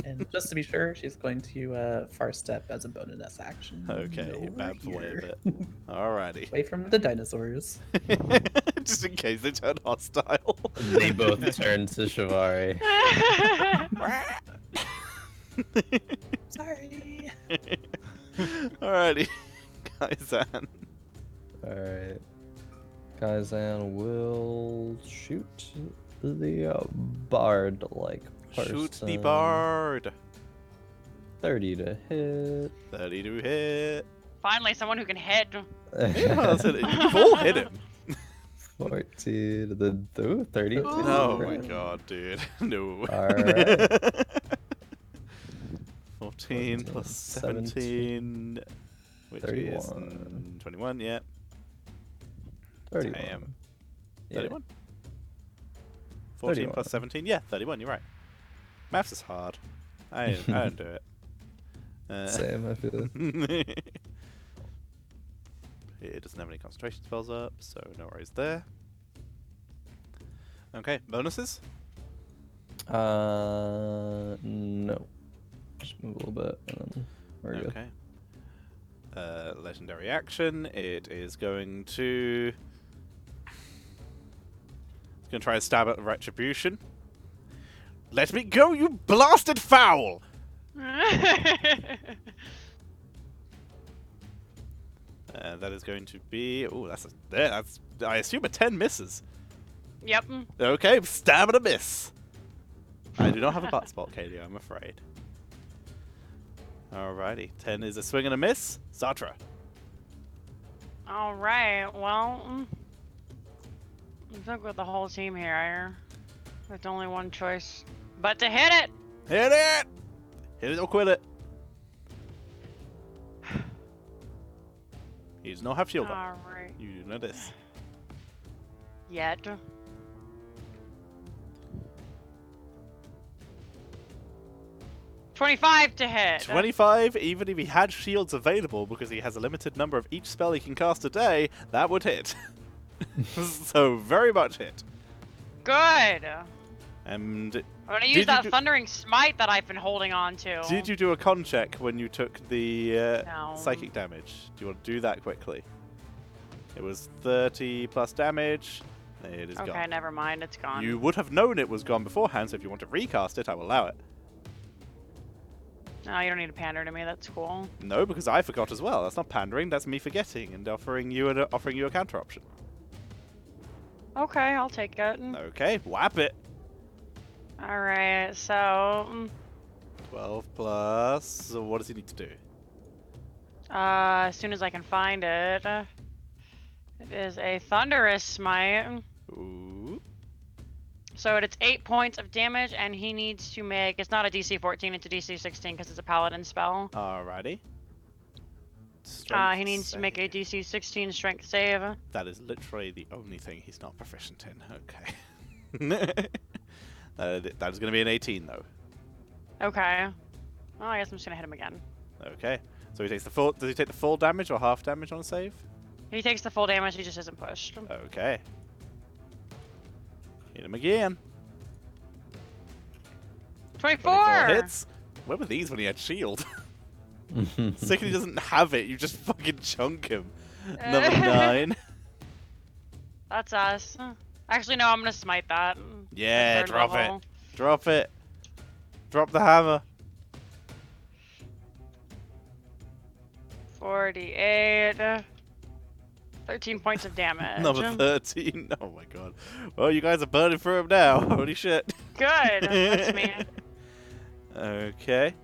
And just to be sure, she's going to far step as a bonus action. Okay, over Babs away a here. bit. Alrighty. Away from the dinosaurs. Just in case they turn hostile. They both turn to Shivari. Sorry. Alrighty. Kaizan. Alright. Kaizan will shoot the bard-like person. Shoot the bard. 30 to hit. 30 to hit. Finally, someone who can hit. Yeah, you've all hit him. 14 to the 30. Oh my god, dude. No. Alright. 14 plus 17. Which is 31. 21, yeah. 31. Damn. Yeah. 31? 14 31. plus 17? Yeah, 31, you're right. Maths is hard. I don't do it. Same, I feel it. It doesn't have any concentration spells up, so no worries there. Okay, bonuses? No. Just move a little bit and then we're good. Okay. Legendary action. It is going to... It's going to try to stab at Retribution. Let me go, you blasted fowl! That is going to be... Oh, that's I assume a 10 misses. Yep. Okay, stab and a miss. I do not have a butt spot, Katie, I'm afraid. Alrighty, 10 is a swing and a miss. Satra. All right. Well, I think with the whole team here, there's only one choice, but to hit it. Hit it! Hit it or quit it. He does not have shield up. All right. You do know this. Yet. $25 to hit. 25, even if he had shields available, because he has a limited number of each spell he can cast a day, that would hit. So, very much hit. Good. And I'm gonna Did use you that do- Thundering Smite that I've been holding on to. did you do a con check when you took the No. psychic damage? Do you want to do that quickly? It was 30 plus damage. It is Okay, gone. never mind. It's gone. You would have known it was gone beforehand, so if you want to recast it, I will allow it. No, you don't need to pander to me. That's cool. No, because I forgot as well. That's not pandering. That's me forgetting and offering you a counter option. Okay, I'll take it. Okay, whap it. All right. So, 12 plus. So what does he need to do? as soon as I can find it, it is a Thunderous Smite. Ooh. So it's 8 points of damage, and he needs to make. It's not a DC 14. It's a DC 16 because it's a Paladin spell. Alrighty. He Strength needs to make a save. DC 16 Strength save. That is literally the only thing he's not proficient in. Okay. That is going to be an 18 though. Okay. Well, I guess I'm just gonna hit him again. Okay. So he takes the full. Does he take the full damage or half damage on a save? He takes the full damage. He just isn't pushed. Okay. Hit him again. 24. hits. Where were these when he had shield? Second he doesn't have it, you just fucking chunk him. Number 9. That's us. Actually, no. I'm gonna smite that. Yeah, Third drop level. it. Drop it. Drop the hammer. 48. 13 points of damage. Number 13. Oh my god. Well, you guys are burning through him now. Holy shit. Good. That's me. Okay.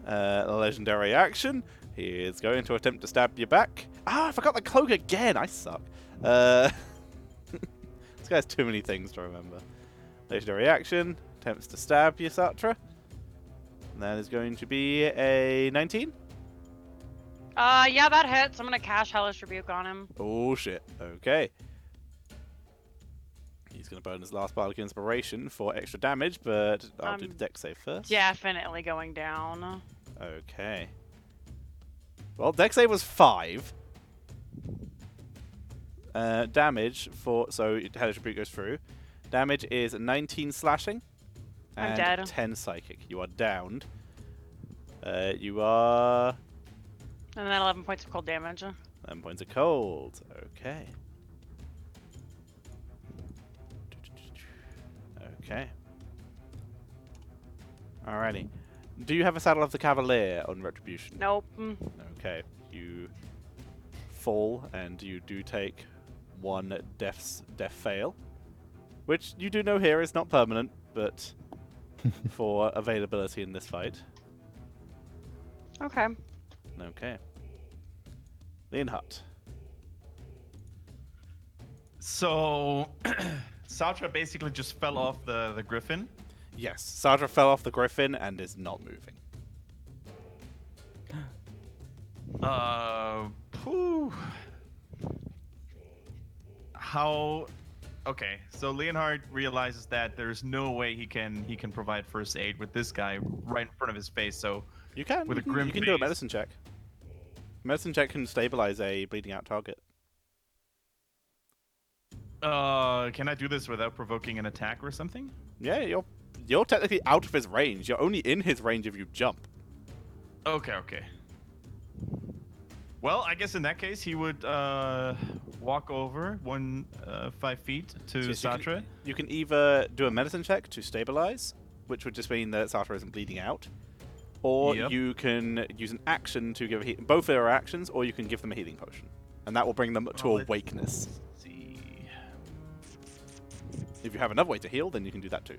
Legendary action. He is going to attempt to stab you back. Ah, I forgot the cloak again. I suck. This guy has too many things to remember. Legendary action. Attempts to stab you, Satra. That is going to be a 19. Yeah, that hits. I'm gonna cash Hellish Rebuke on him. Oh shit. Okay. He's going to burn his last Bardic Inspiration for extra damage, but I'll do the dex save first. Definitely going down. Okay. Well, dex save was 5. Damage for... So, Hellish Rebuke goes through. Damage is 19 slashing. I'm And dead. 10 psychic. You are downed. You are... And then 11 points of cold damage. 11 points of cold. Okay. Okay. Alrighty. Do you have a Saddle of the Cavalier on Retribution? Nope. Okay. You fall and you do take 1 death fail. Which you do know here is not permanent, but for availability in this fight. Okay. Okay. Leonhardt. So, Satra basically just fell off the griffin. Yes, Sadra fell off the griffin and is not moving. Phew. How? Okay, so Leonhard realizes that there's no way he can provide first aid with this guy right in front of his face. So You can. With you a can, grim you can do a face. medicine check. Medicine check can stabilize a bleeding out target. can I do this without provoking an attack or something? Yeah, you're technically out of his range. You're only in his range if you jump. Okay, okay. Well, I guess in that case he would walk over 5 feet to So Satra. you can either do a medicine check to stabilize, which would just mean that Satra isn't bleeding out, or Yep. you can use an action to give a both are actions, or you can give them a healing potion, and that will bring them to Well, a let's wakeness. see. If you have another way to heal, then you can do that too.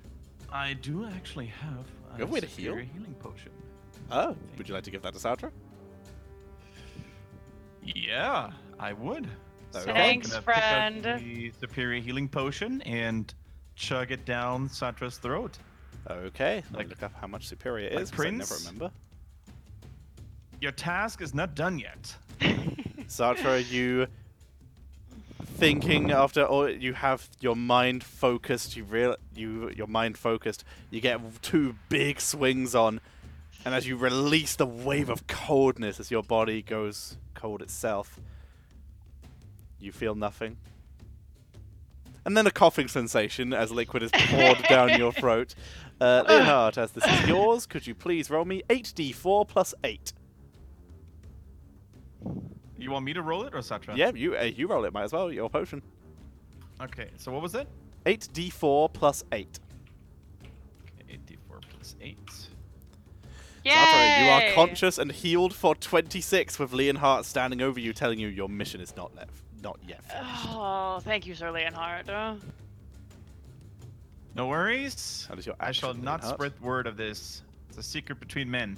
I do actually have You have a way to superior heal? healing potion. Oh, would you like to give that to Satra? Yeah, I would. Okay. So I'm Thanks, gonna pick up friend. the superior healing potion and chug it down Satra's throat. Okay, let me Like- look up how much superior it like is, 'cause I never Prince? remember. Your task is not done yet. Satra, you thinking after all, you have your mind focused. Your mind focused. You get 2 big swings on, and as you release the wave of coldness as your body goes cold itself, you feel nothing. And then a coughing sensation as liquid is poured down your throat. Leonhard, as this is yours, could you please roll me 8d4 plus 8? You want me to roll it or Satra? Yeah, you roll it, might as well, your potion. Okay, so what was it? 8d4 plus 8. Okay, 8d4 plus 8. Yay! Satra, you are conscious and healed for 26 with Leonhardt standing over you telling you your mission is not yet finished. Oh, thank you, Sir Leonhardt. No worries. That is your I shall action, not Leonhardt. spread word of this. It's a secret between men.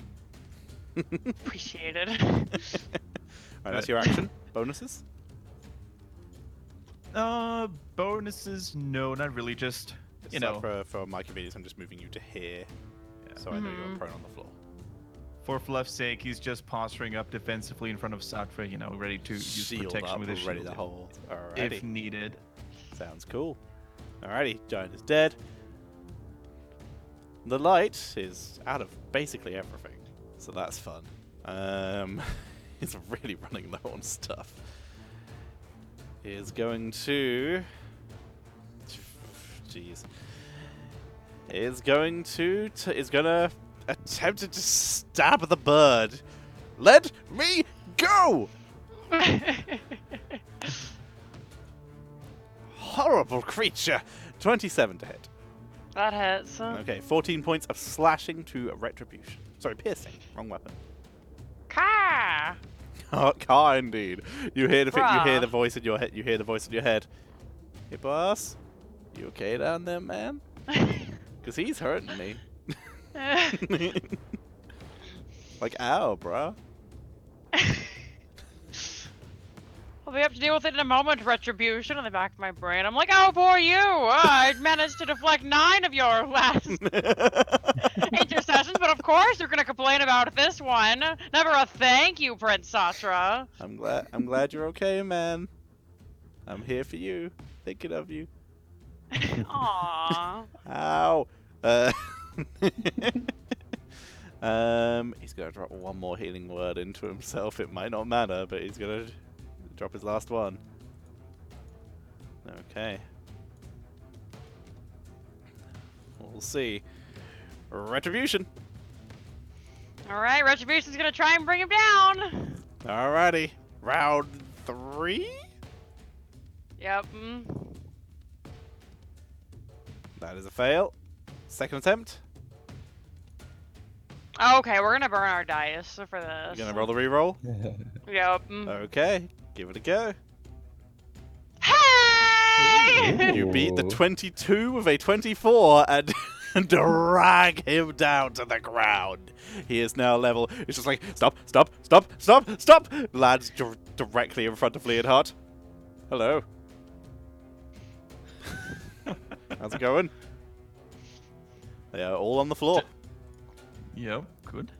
Appreciated. Right, that's your action. Bonuses? Bonuses? No, not really. Just, you know, for my convenience, I'm just moving you to here, so I know you're prone on the floor. for fluff's sake, he's just posturing up defensively in front of Satra, you know, ready to use Shield protection up, with his ready shield to hold. if Alrighty, needed. sounds cool. Alrighty, giant is dead. The light is out of basically everything, so that's fun. He's really running low on stuff. He is going to... Jeez. Is going to... is gonna attempt to stab the bird. Let me go! Horrible creature! 27 to hit. That hits. Okay, 14 points of slashing to retribution. Sorry, piercing. Wrong weapon. Car! Car indeed. You hear the Bruh. voice in your head. You hear the voice in your head. Hey, boss, you okay down there, man? Cause he's hurting me. Like, ow, bro. I'll be have to deal with it in a moment. Retribution in the back of my brain. I'm like, oh, poor you. I managed managed to deflect 9 of your last intercessions, but of course you're gonna complain about this one. Never a thank you, Prince Satra. I'm glad you're okay, man. I'm here for you. Thinking of you. Aww. Ow. He's gonna drop one more healing word into himself. It might not matter, but he's gonna drop his last one. Okay. We'll see. Retribution. Alright, Retribution's gonna try and bring him down. Alrighty. Round 3? Yep. That is a fail. Second attempt. Okay, we're gonna burn our dice for this. You gonna roll the reroll? Yep. Okay. Give it a go. Hey! You beat the Ooh. 22 with a 24 and drag him down to the ground. He is now level. It's just like, stop, stop, stop, stop, stop! Lands directly in front of Leonhardt. Hello. How's it going? They are all on the floor. Yep, good.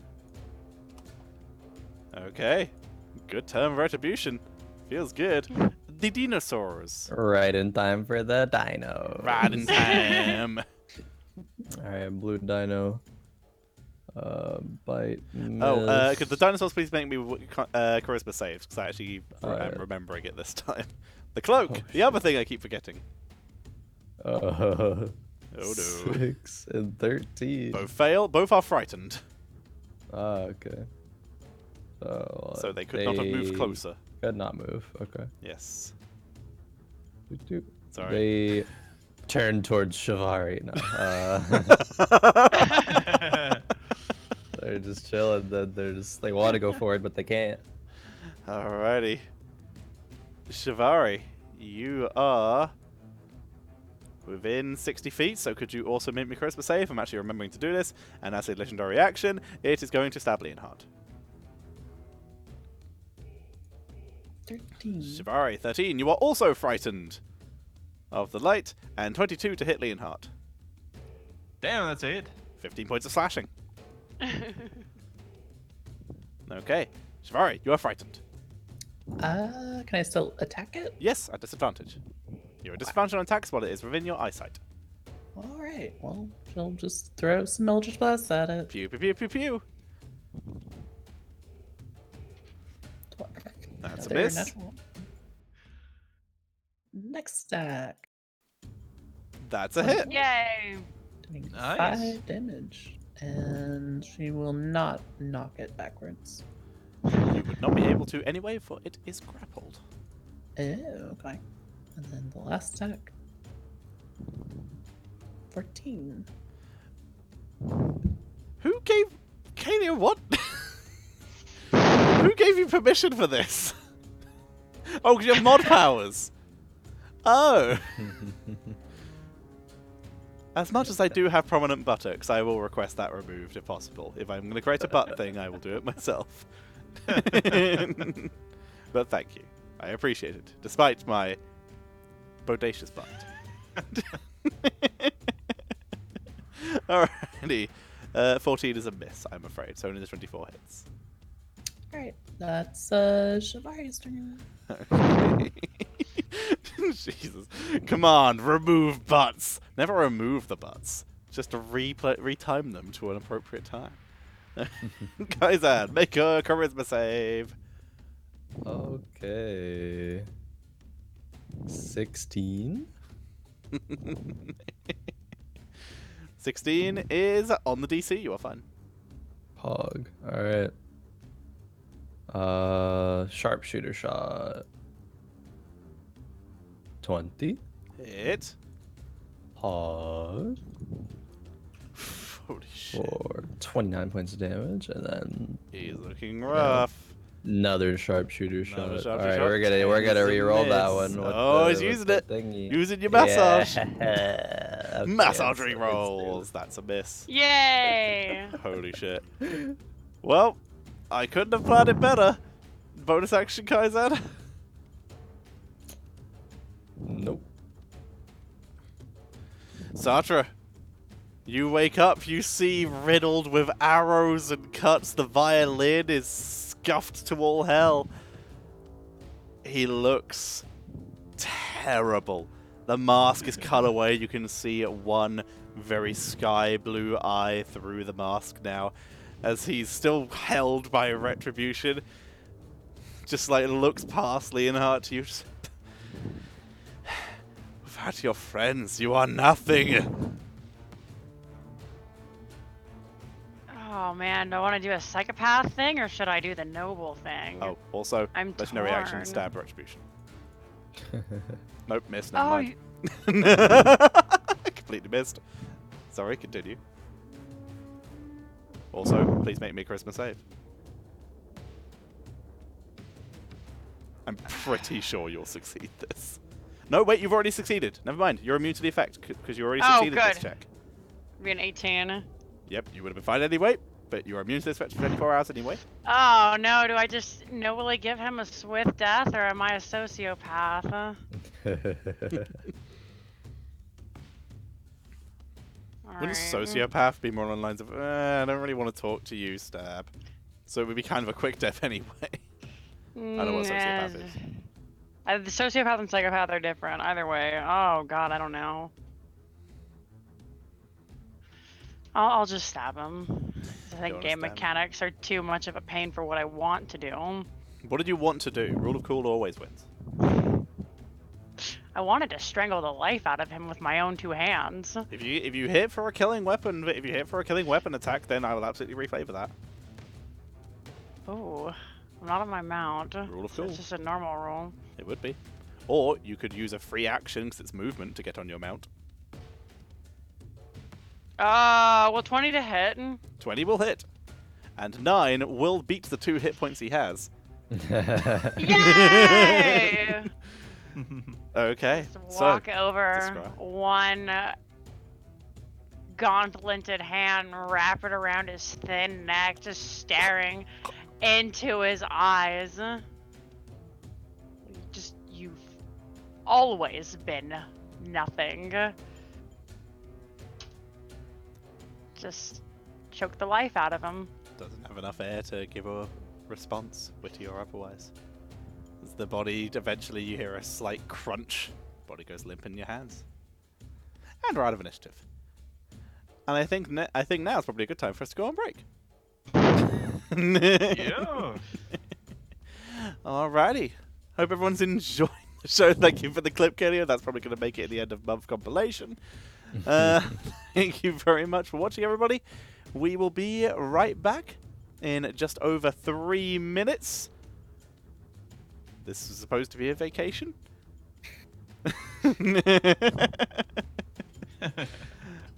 Okay. Good turn of retribution. Feels good. The dinosaurs. Right in time for the dino. Right in time. Alright, blue dino. Bite. Oh, Miss. could the dinosaurs please make me charisma saves? Because I actually am Alright. remembering it this time. The cloak. The other thing I keep forgetting. Oh no. 6 and 13. Both fail. Both are frightened. Ah, okay. So they could not have moved closer. Could not move. Okay. Yes. Doot, doot. Sorry. They turn towards Shivari now. They're just chilling. They're just they want to go forward, but they can't. Alrighty. Shivari, you are within 60 feet, so could you also make me charisma save? I'm actually remembering to do this, and as a legendary action, it is going to stab Leonhardt. 13. Shivari, 13. You are also frightened of the light, and 22 to hit Leonhardt. Damn, that's it. 15 points of slashing. Okay. Shivari, you are frightened. Can I still attack it? Yes, at disadvantage. You're at disadvantage on attacks while it is within your eyesight. Alright, well, she'll just throw some Eldritch Blast at it. Pew, pew, pew, pew, pew. That's a Another miss. natural. Next stack. That's a hit. Yay! Doing Nice. 5 damage. And she will not knock it backwards. You would not be able to anyway, for it is grappled. Oh, okay. And then the last attack. 14. Who gave Kalia what? Who gave you permission for this? Oh, because you have mod powers. Oh. As much as I do have prominent buttocks, I will request that removed if possible. If I'm going to create a butt thing, I will do it myself. But thank you. I appreciate it, despite my bodacious butt. Alrighty. 14 is a miss, I'm afraid. So only the 24 hits. Alright, that's Shivari's turn. Okay. Jesus. Come on, remove butts. Never remove the butts. Just to retime them to an appropriate time. Kaizan, make a charisma save. Okay. 16. 16 is on the DC. You are fine. Pog. Alright. Sharpshooter shot. 20. Hit. Pog. Holy shit. For 29 points of damage, and then He's looking rough. another sharpshooter Another shot. sharpshooter Alright, shot. we're gonna It's a reroll that miss. one. with Oh, the- he's with using the it. thingy. Using your massage. Yeah. Okay, Massage it's- rolls. That's a miss. Yay! Holy shit. Well, I couldn't have planned it better. Bonus action, Kaizan. Nope. Sartre, you wake up, you see riddled with arrows and cuts, the violin is scuffed to all hell. He looks terrible. The mask is cut away, you can see one very sky blue eye through the mask now, as he's still held by retribution. Just like looks past Leonhardt to you. Without your friends, you are nothing. Oh man, do I want to do a psychopath thing or should I do the noble thing? Oh, also, I'm legendary action, torn. stab retribution. Nope, missed. Never Oh, mind. Completely missed. Sorry, continue. Also, please make me a Christmas save. I'm pretty sure you'll succeed this. No, wait, you've already succeeded. Never mind. You're immune to the effect because you already Oh, succeeded this good. check. be an 18. Yep, you would have been fine anyway, but you're immune to this effect for 24 hours anyway. Oh no, do I just nobly give him a swift death or am I a sociopath? Wouldn't sociopath be more along the lines of, I don't really want to talk to you, stab. So it would be kind of a quick death anyway. I know what sociopath is. The sociopath and psychopath are different either way. Oh god, I don't know. I'll just stab him. I think wanna game stab him? mechanics are too much of a pain for what I want to do. What did you want to do? Rule of cool always wins. I wanted to strangle the life out of him with my own two hands. If you hit for a killing weapon, attack, then I will absolutely reflavor that. Ooh, I'm not on my mount. Rule of So cool. it's just a normal roll. It would be. Or you could use a free action because it's movement to get on your mount. Well, 20 to hit. 20 will hit. And 9 will beat the 2 hit points he has. Yay! Okay. Just So, walk over describe. one gauntleted hand, wrap it around his thin neck, just staring into his eyes. You've always been nothing. Just choke the life out of him. doesn't have enough air to give a response, witty or otherwise. As the body, eventually you hear a slight crunch. Body goes limp in your hands. And we're out of initiative. And I think now is probably a good time for us to go on break. Yeah. Alrighty. Hope everyone's enjoying the show. Thank you for the clip, Kenny. That's probably going to make it at the end of month compilation. Thank you very much for watching, everybody. We will be right back in just over 3 minutes. This is supposed to be a vacation.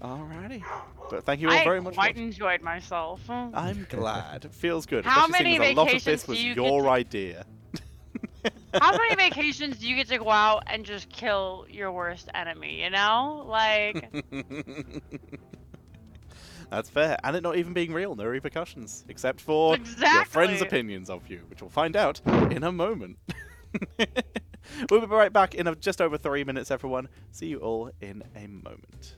Alrighty. But thank you all very much I for quite watching. enjoyed myself. I'm glad. It feels good. How especially many seeing as a lot of vacations this was do you get your to- idea. How many vacations do you get to go out and just kill your worst enemy, you know? Like, That's fair. And it not even being real, no repercussions. Except for your friends' Exactly. opinions of you, which we'll find out in a moment. We'll be right back in just over 3 minutes, everyone. See you all in a moment.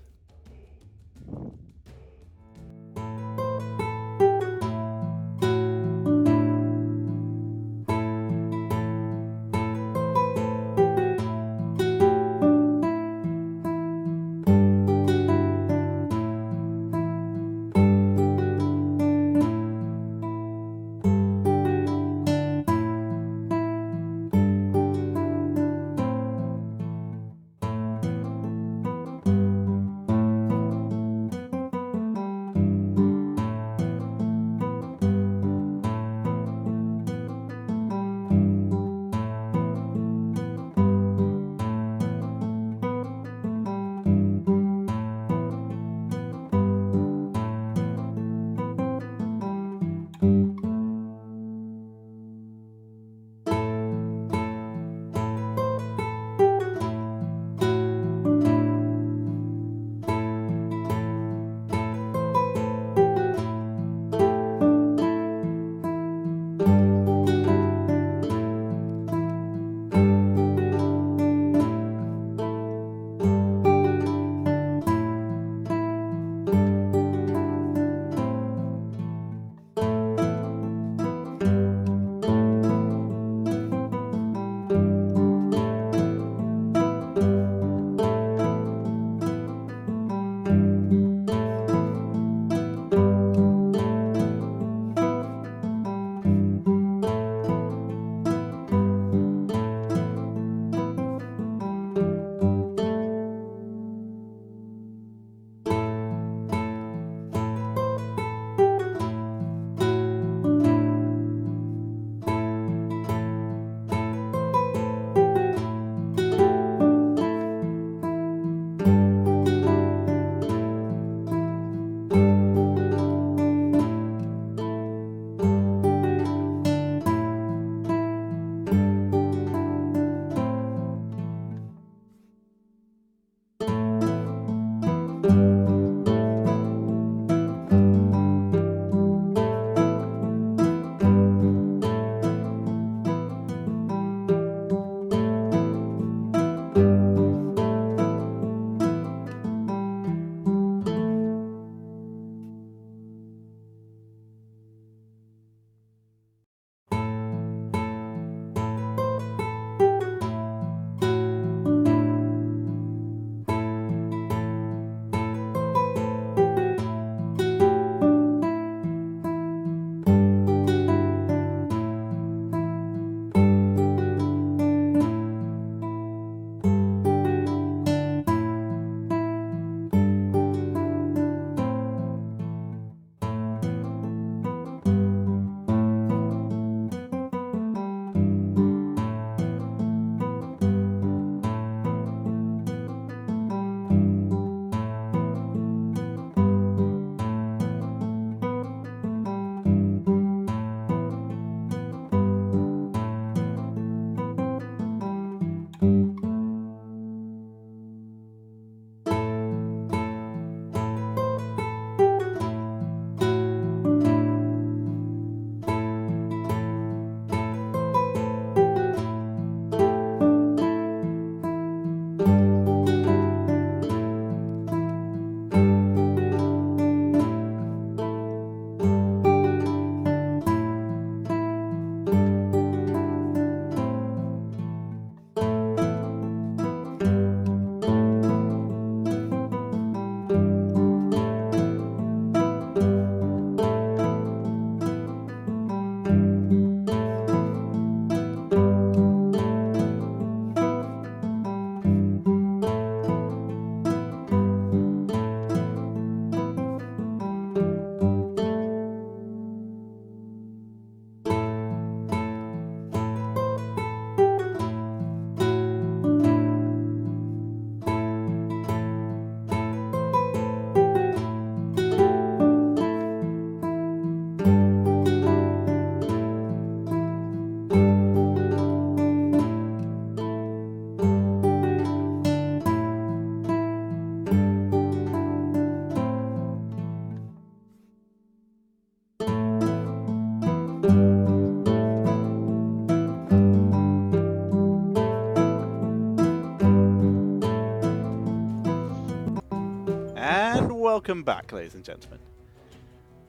And welcome back, ladies and gentlemen.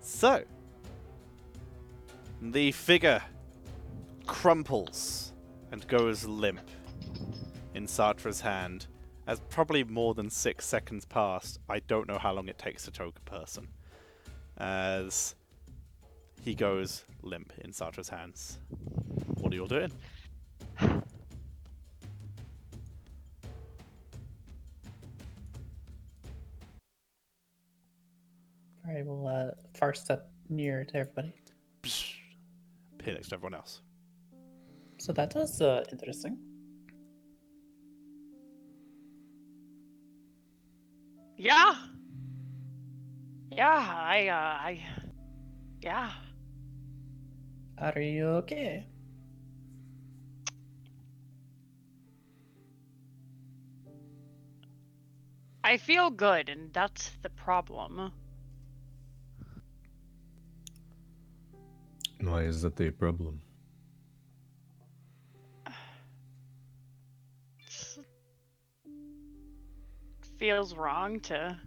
So, the figure crumples and goes limp in Sartra's hand as probably more than 6 seconds pass. I don't know how long it takes to choke a person. As he goes limp in Sartra's hands. What are you all doing? All right, we'll far step near to everybody. Psh, Appear next to everyone else. So that was interesting. Yeah. Yeah. Are you okay? I feel good, and that's the problem. Why is that a problem? Feels wrong to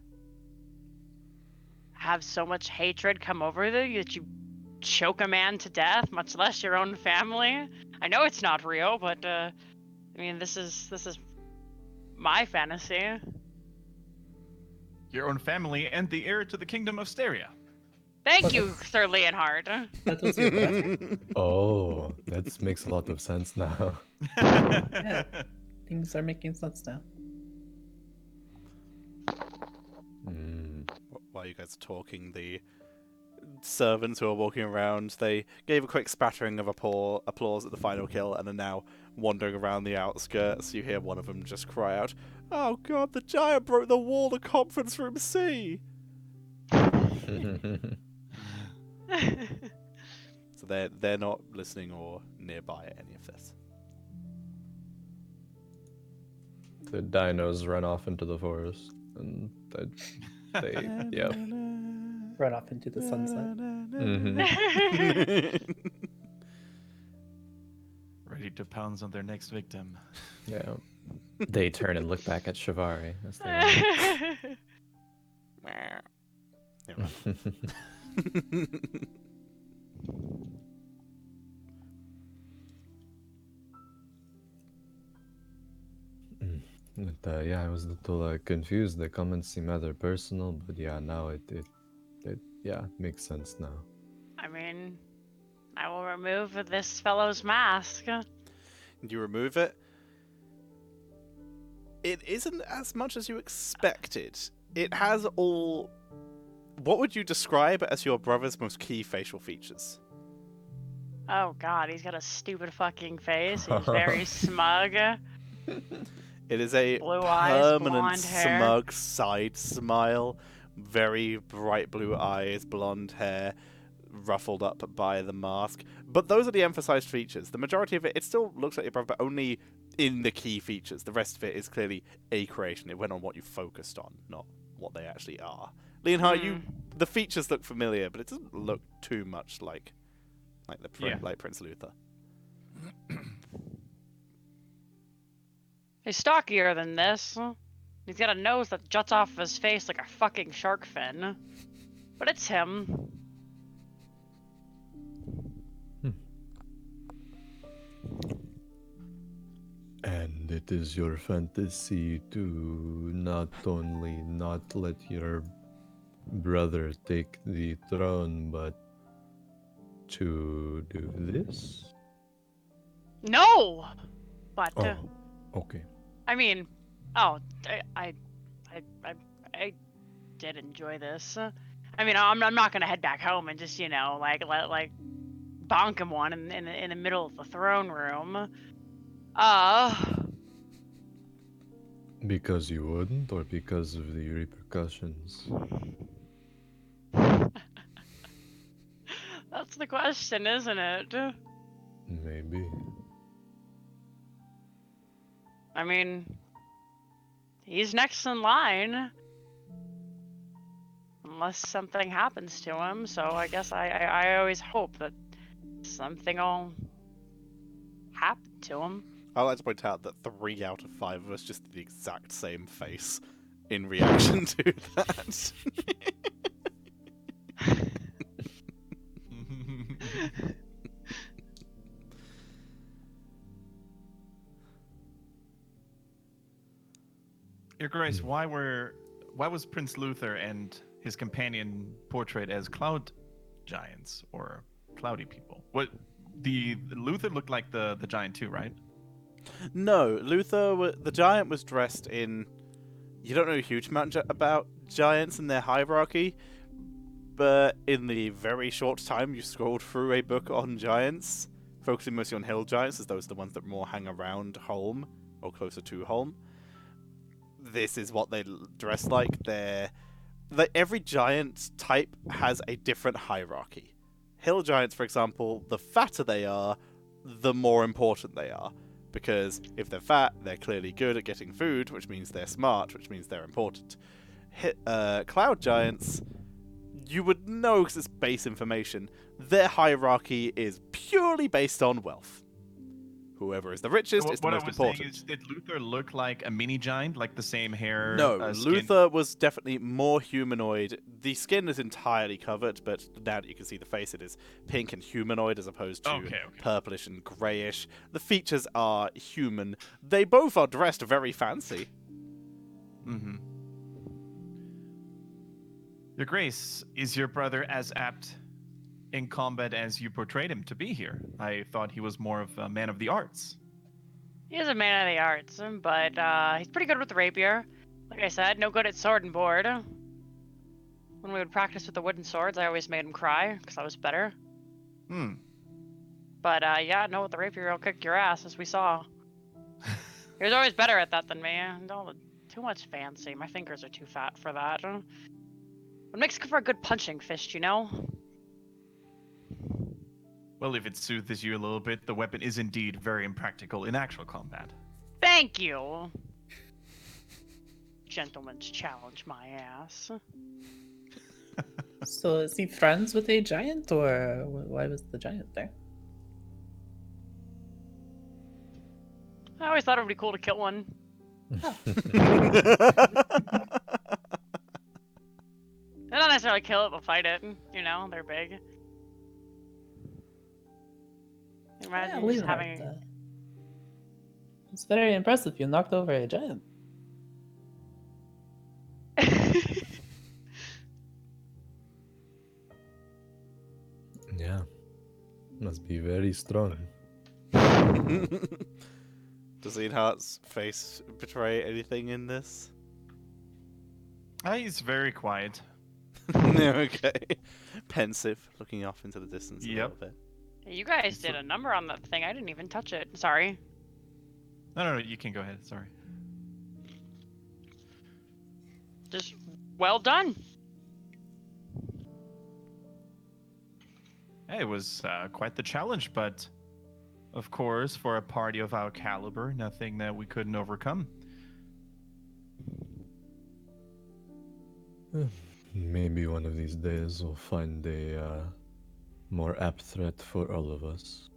have so much hatred come over you that you choke a man to death, much less your own family. I know it's not real, but I mean, this is my fantasy. Your own family and the heir to the kingdom of Steria. Thank you, Sir Leonhard. That was your brother? Oh, that makes a lot of sense now. Things are making sense now. While you guys are talking, the servants who are walking around, they gave a quick spattering of applause at the final kill and are now wandering around the outskirts. You hear one of them just cry out, "Oh god, the giant broke the wall to conference room C!" So they're not listening or nearby at any of this. The dinos run off into the forest, and they yep. Run off into the sunset. Ready to pounce on their next victim. Yeah. They turn and look back at Shivari as they yeah, I was a little confused. The comments seem rather personal, but yeah, now it makes sense now. I mean, I will remove this fellow's mask. You remove it. It isn't as much as you expected. It has all... What would you describe as your brother's most key facial features? Oh god, he's got a stupid fucking face. He's very smug. It is a Blue eyes, permanent blonde hair. smug side smile, very bright blue eyes, blonde hair, ruffled up by the mask. But those are the emphasized features. The majority of it still looks like your brother, but only in the key features. The rest of it is clearly a creation. It went on what you focused on, not what they actually are. Leonhard, the features look familiar, but it doesn't look too much like Prince Luther. He's stockier than this. He's got a nose that juts off of his face like a fucking shark fin. But it's him. And it is your fantasy to not only not let your brother take the throne, but to do this? No! But, Oh, okay. I mean, I did enjoy this. I mean, I'm not gonna head back home and just, like bonk him one in the middle of the throne room. Because you wouldn't, or because of the repercussions? That's the question, isn't it? Maybe. I mean, he's next in line. Unless something happens to him, so I guess I always hope that something will happen to him. I'd like to point out that 3 out of 5 of us just did the exact same face in reaction to that. Your Grace, why was Prince Luther and his companion portrayed as cloud giants or cloudy people? What the Luther looked like the giant too, right? No, the giant was dressed in. You don't know a huge amount about giants and their hierarchy, but in the very short time you scrolled through a book on giants, focusing mostly on hill giants, as those are the ones that more hang around Holm or closer to Holm. This is what they dress like. Every giant type has a different hierarchy. Hill giants, for example, the fatter they are, the more important they are. Because if they're fat, they're clearly good at getting food, which means they're smart, which means they're important. Cloud giants, you would know because it's base information. Their hierarchy is purely based on wealth. Whoever is the richest is the most important. Saying is, did Luther look like a mini giant, like the same hair? No, skin? Luther was definitely more humanoid. The skin is entirely covered, but now that you can see the face, it is pink and humanoid as opposed to purplish and greyish. The features are human. They both are dressed very fancy. Mm-hmm. Your Grace, is your brother as apt in combat as you portrayed him to be here? I thought he was more of a man of the arts. He is a man of the arts, but he's pretty good with the rapier. Like I said, no good at sword and board. When we would practice with the wooden swords, I always made him cry, because I was better. But yeah, no, with the rapier, he'll kick your ass, as we saw. He was always better at that than me. Too much fancy. My fingers are too fat for that. It makes for a good punching fist, you know? Well, if it soothes you a little bit, the weapon is indeed very impractical in actual combat. Thank you! Gentleman's challenge my ass. So is he friends with a giant, or why was the giant there? I always thought it would be cool to kill one. Not necessarily kill it, but fight it. You know, they're big. Imagine just having. It's very impressive. You knocked over a giant. Yeah. Must be very strong. Does Leonhardt's face betray anything in this? He's very quiet. Okay. Pensive, looking off into the distance a little bit. You guys did a number on that thing. I didn't even touch it. Sorry. No, you can go ahead. Sorry. Just well done. Hey, it was quite the challenge, but of course, for a party of our caliber, nothing that we couldn't overcome. Maybe one of these days we'll find a more apt threat for all of us.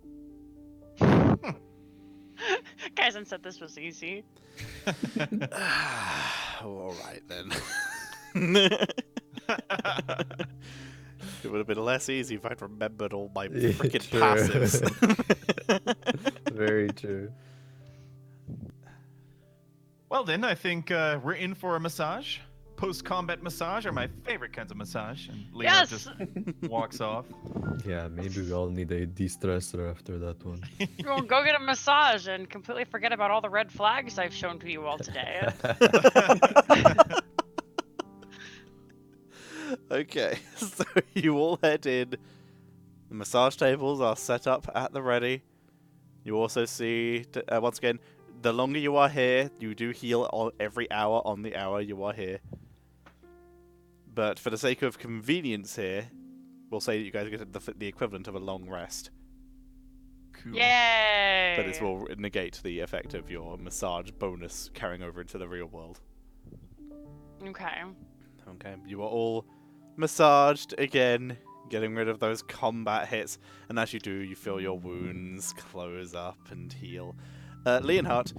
Kaizen said this was easy. Alright then. It would have been less easy if I'd remembered all my freaking passives. Very true. Well then, I think we're in for a massage. Post-combat massage are my favorite kinds of massage. And Lena just walks off. Yeah, maybe we all need a de-stressor after that one. Well, go get a massage and completely forget about all the red flags I've shown to you all today. Okay, so you all head in. The massage tables are set up at the ready. You also see, once again, the longer you are here, you do heal every hour on the hour you are here. But for the sake of convenience here, we'll say that you guys get the equivalent of a long rest. Cool. Yay! But this will negate the effect of your massage bonus carrying over into the real world. Okay. Okay, you are all massaged again, getting rid of those combat hits, and as you do, you feel your wounds close up and heal. Leonhardt,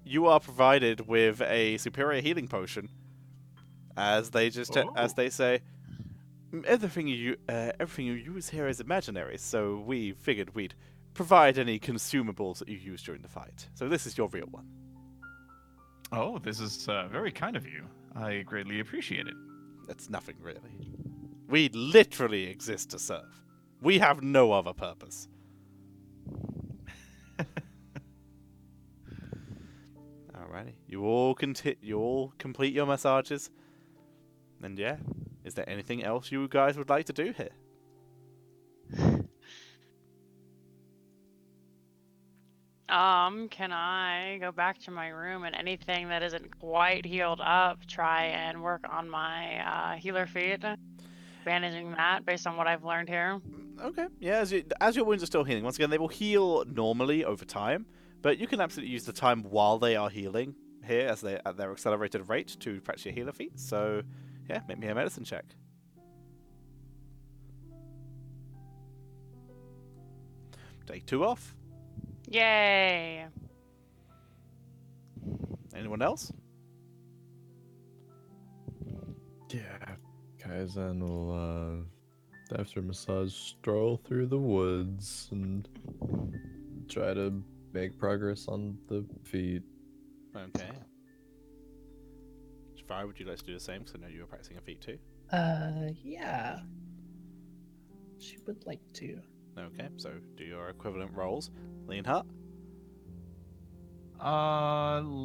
you are provided with a superior healing potion, as they just as Oh. they say, everything you use here is imaginary. So we figured we'd provide any consumables that you use during the fight. So this is your real one. Oh, this is very kind of you. I greatly appreciate it. That's nothing really. We literally exist to serve. We have no other purpose. Alrighty, you all complete your massages, and yeah, is there anything else you guys would like to do here? Can I go back to my room and anything that isn't quite healed up, try and work on my healer feat, bandaging that based on what I've learned here? Okay, yeah, as your wounds are still healing, once again, they will heal normally over time, but you can absolutely use the time while they are healing here as they at their accelerated rate to practice your healer feat. So, yeah, make me a medicine check. Take 2 off. Yay! Anyone else? Yeah, Kaizen will, after massage, stroll through the woods and try to make progress on the feet. Okay. Shafari, would you like to do the same? Because I know you were practicing a feat too. Yeah. She would like to. Okay, so do your equivalent rolls. Leonhart?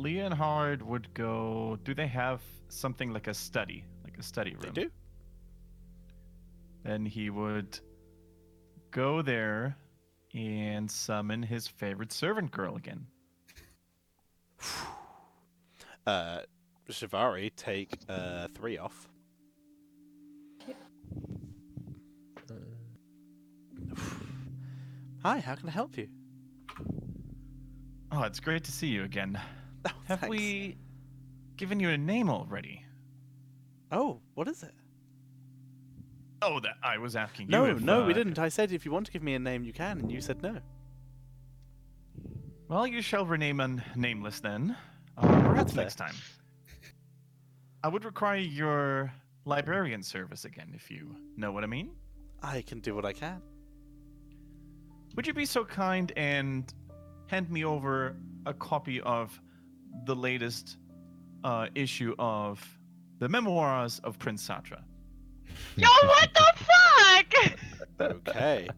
Leonhard would go. Do they have something like a study room? They do. Then he would go there and summon his favorite servant girl again. Shivari, take 3 off. Hi, how can I help you? Oh, it's great to see you again. Oh, Have thanks. we given you a name already? Oh, what is it? Oh, that I was asking you. No, if, no, we didn't. I said if you want to give me a name, you can, and you said no. Well, you shall rename nameless then. Perhaps fair. next time. I would require your librarian service again, if you know what I mean. I can do what I can. Would you be so kind and hand me over a copy of the latest issue of the Memoirs of Prince Satra? Yo, what the fuck? Okay.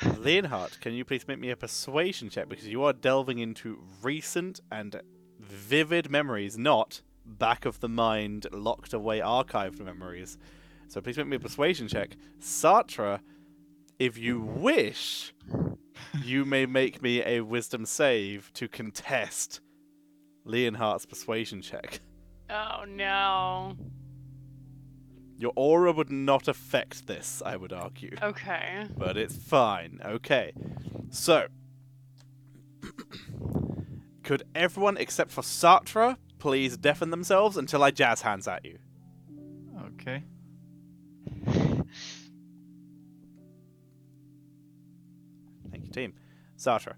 Leonhart, can you please make me a persuasion check because you are delving into recent and vivid memories, not back of the mind, locked away archived memories. So please make me a persuasion check. Satra, if you wish, you may make me a wisdom save to contest Leonhart's persuasion check. Oh no. Your aura would not affect this, I would argue. Okay. But it's fine. Okay. So, could everyone except for Satra please deafen themselves until I jazz hands at you? Okay. Thank you, team. Satra,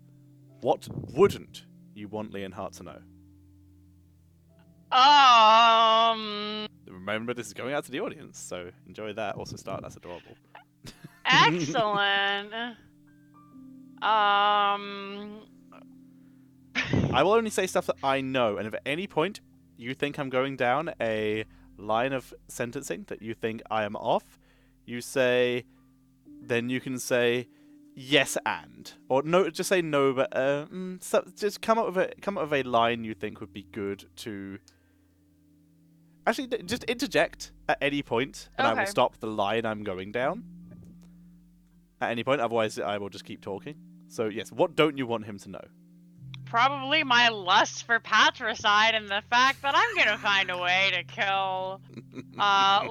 what wouldn't you want Leonhart to know? Remember, this is going out to the audience, so enjoy that. Also, Start, that's adorable. Excellent. I will only say stuff that I know, and if at any point you think I'm going down a line of sentencing that you think I am off, you say, then you can say yes and, or no, just say no, but so just come up with a line you think would be good to. Actually, just interject at any point, and I will Okay. stop the line I'm going down. At any point, otherwise I will just keep talking. So yes, what don't you want him to know? Probably my lust for patricide and the fact that I'm gonna find a way to kill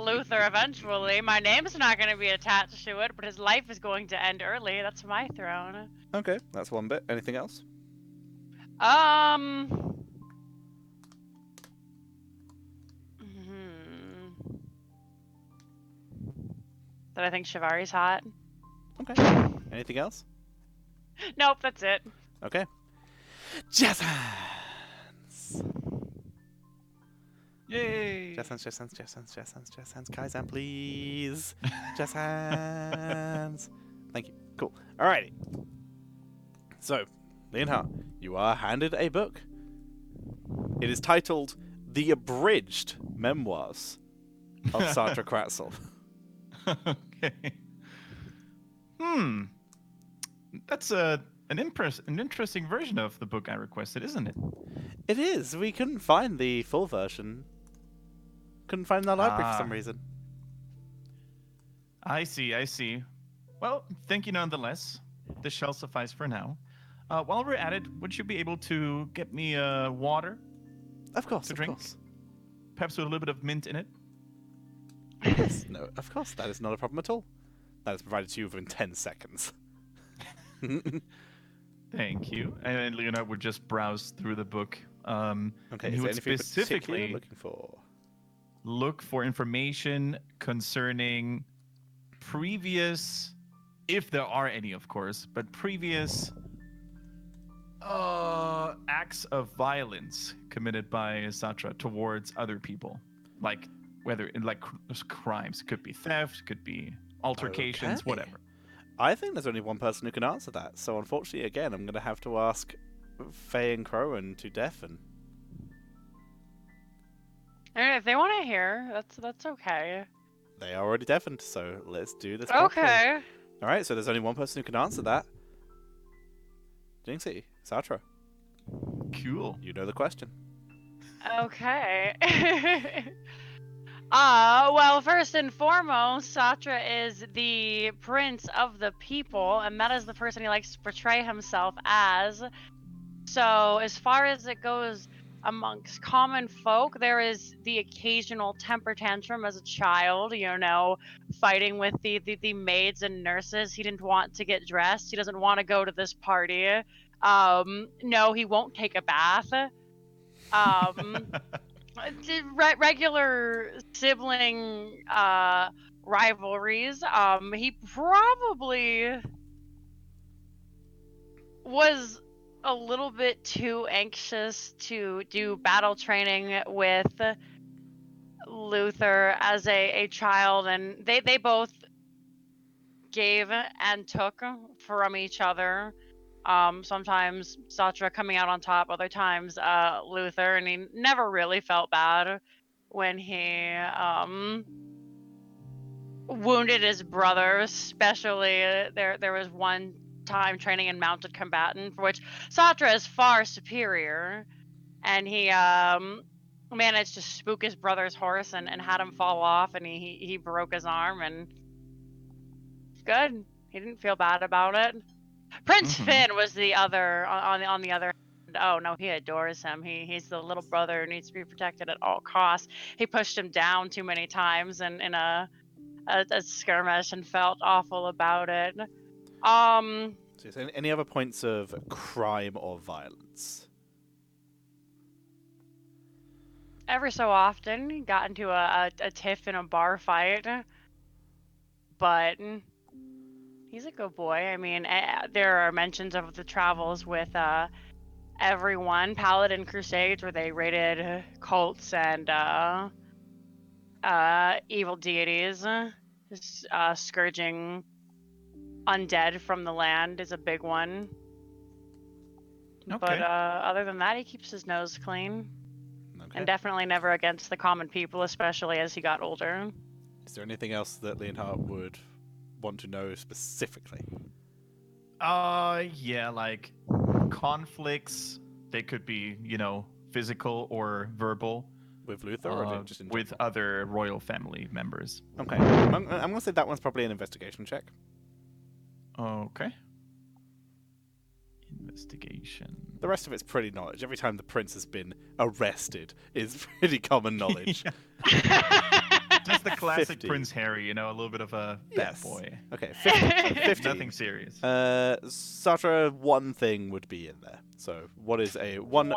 Luther eventually. My name's not gonna be attached to it, but his life is going to end early. That's my throne. Okay, that's one bit. Anything else? That I think Shivari's hot. Okay. Anything else? Nope, that's it. Okay. Jazz hands. Yay! Jazz hands, jazz hands, jazz hands, jazz hands, jazz hands. Kaizen, please. Jazz hands. Thank you. Cool. Alrighty. So, Leonhard, you are handed a book. It is titled The Abridged Memoirs of Sartre Kratzel. Okay. That's an interesting version of the book I requested, isn't it? It is. We couldn't find the full version. Couldn't find it in the library for some Ah. reason. I see. Well, thank you nonetheless. This shall suffice for now. While we're at it, would you be able to get me water, Of course, To of drink? course. perhaps with a little bit of mint in it? Yes, no, of course. That is not a problem at all. That is provided to you within 10 seconds. Thank you. And Leonard would just browse through the book. Okay, and is he there would anything particular specifically you're looking for? look for information concerning previous, if there are any, of course, but previous acts of violence committed by Sartre towards other people, like whether in crimes, could be theft, could be altercations, Okay. whatever. I think there's only one person who can answer that, so unfortunately, again, I'm going to have to ask Faye and Crowan to deafen. If they want to hear, that's okay. They are already deafened, so let's do this properly. Okay. Alright, so there's only one person who can answer that. Jinxie, Sartre, Cool. you know the question. Okay. Well, first and foremost, Sartre is the prince of the people, and that is the person he likes to portray himself as. So, as far as it goes amongst common folk, there is the occasional temper tantrum as a child, fighting with the maids and nurses. He didn't want to get dressed. He doesn't want to go to this party. No, he won't take a bath. Regular sibling rivalries. He probably was a little bit too anxious to do battle training with Luther as a child, and they both gave and took from each other. Sometimes Sartre coming out on top, other times Luther, and he never really felt bad when he wounded his brother. Especially there was one time training in mounted combatant for which Sartre is far superior, and he managed to spook his brother's horse and had him fall off, and he broke his arm, and good. He didn't feel bad about it. Prince Finn was the other on the other hand. Oh no, he adores him. He's the little brother who needs to be protected at all costs. He pushed him down too many times in a skirmish and felt awful about it. So is there any other points of crime or violence? Every so often, he got into a tiff in a bar fight, but he's a good boy. I mean, there are mentions of the travels with everyone, Paladin Crusades, where they raided cults and evil deities. Scourging undead from the land is a big one. Okay. But other than that, he keeps his nose clean. Okay. And definitely never against the common people, especially as he got older. Is there anything else that Leonhard would want to know specifically? Yeah, like conflicts. They could be, physical or verbal. With Luther or just in with general? other royal family members. Okay. I'm going to say that one's probably an investigation check. Okay. Investigation. The rest of it's pretty knowledge. Every time the prince has been arrested is pretty common knowledge. Just the classic 50. Prince Harry, a little bit of a Yes. bad boy. Okay, 50. Nothing serious. Sartre, one thing would be in there. So, what is a One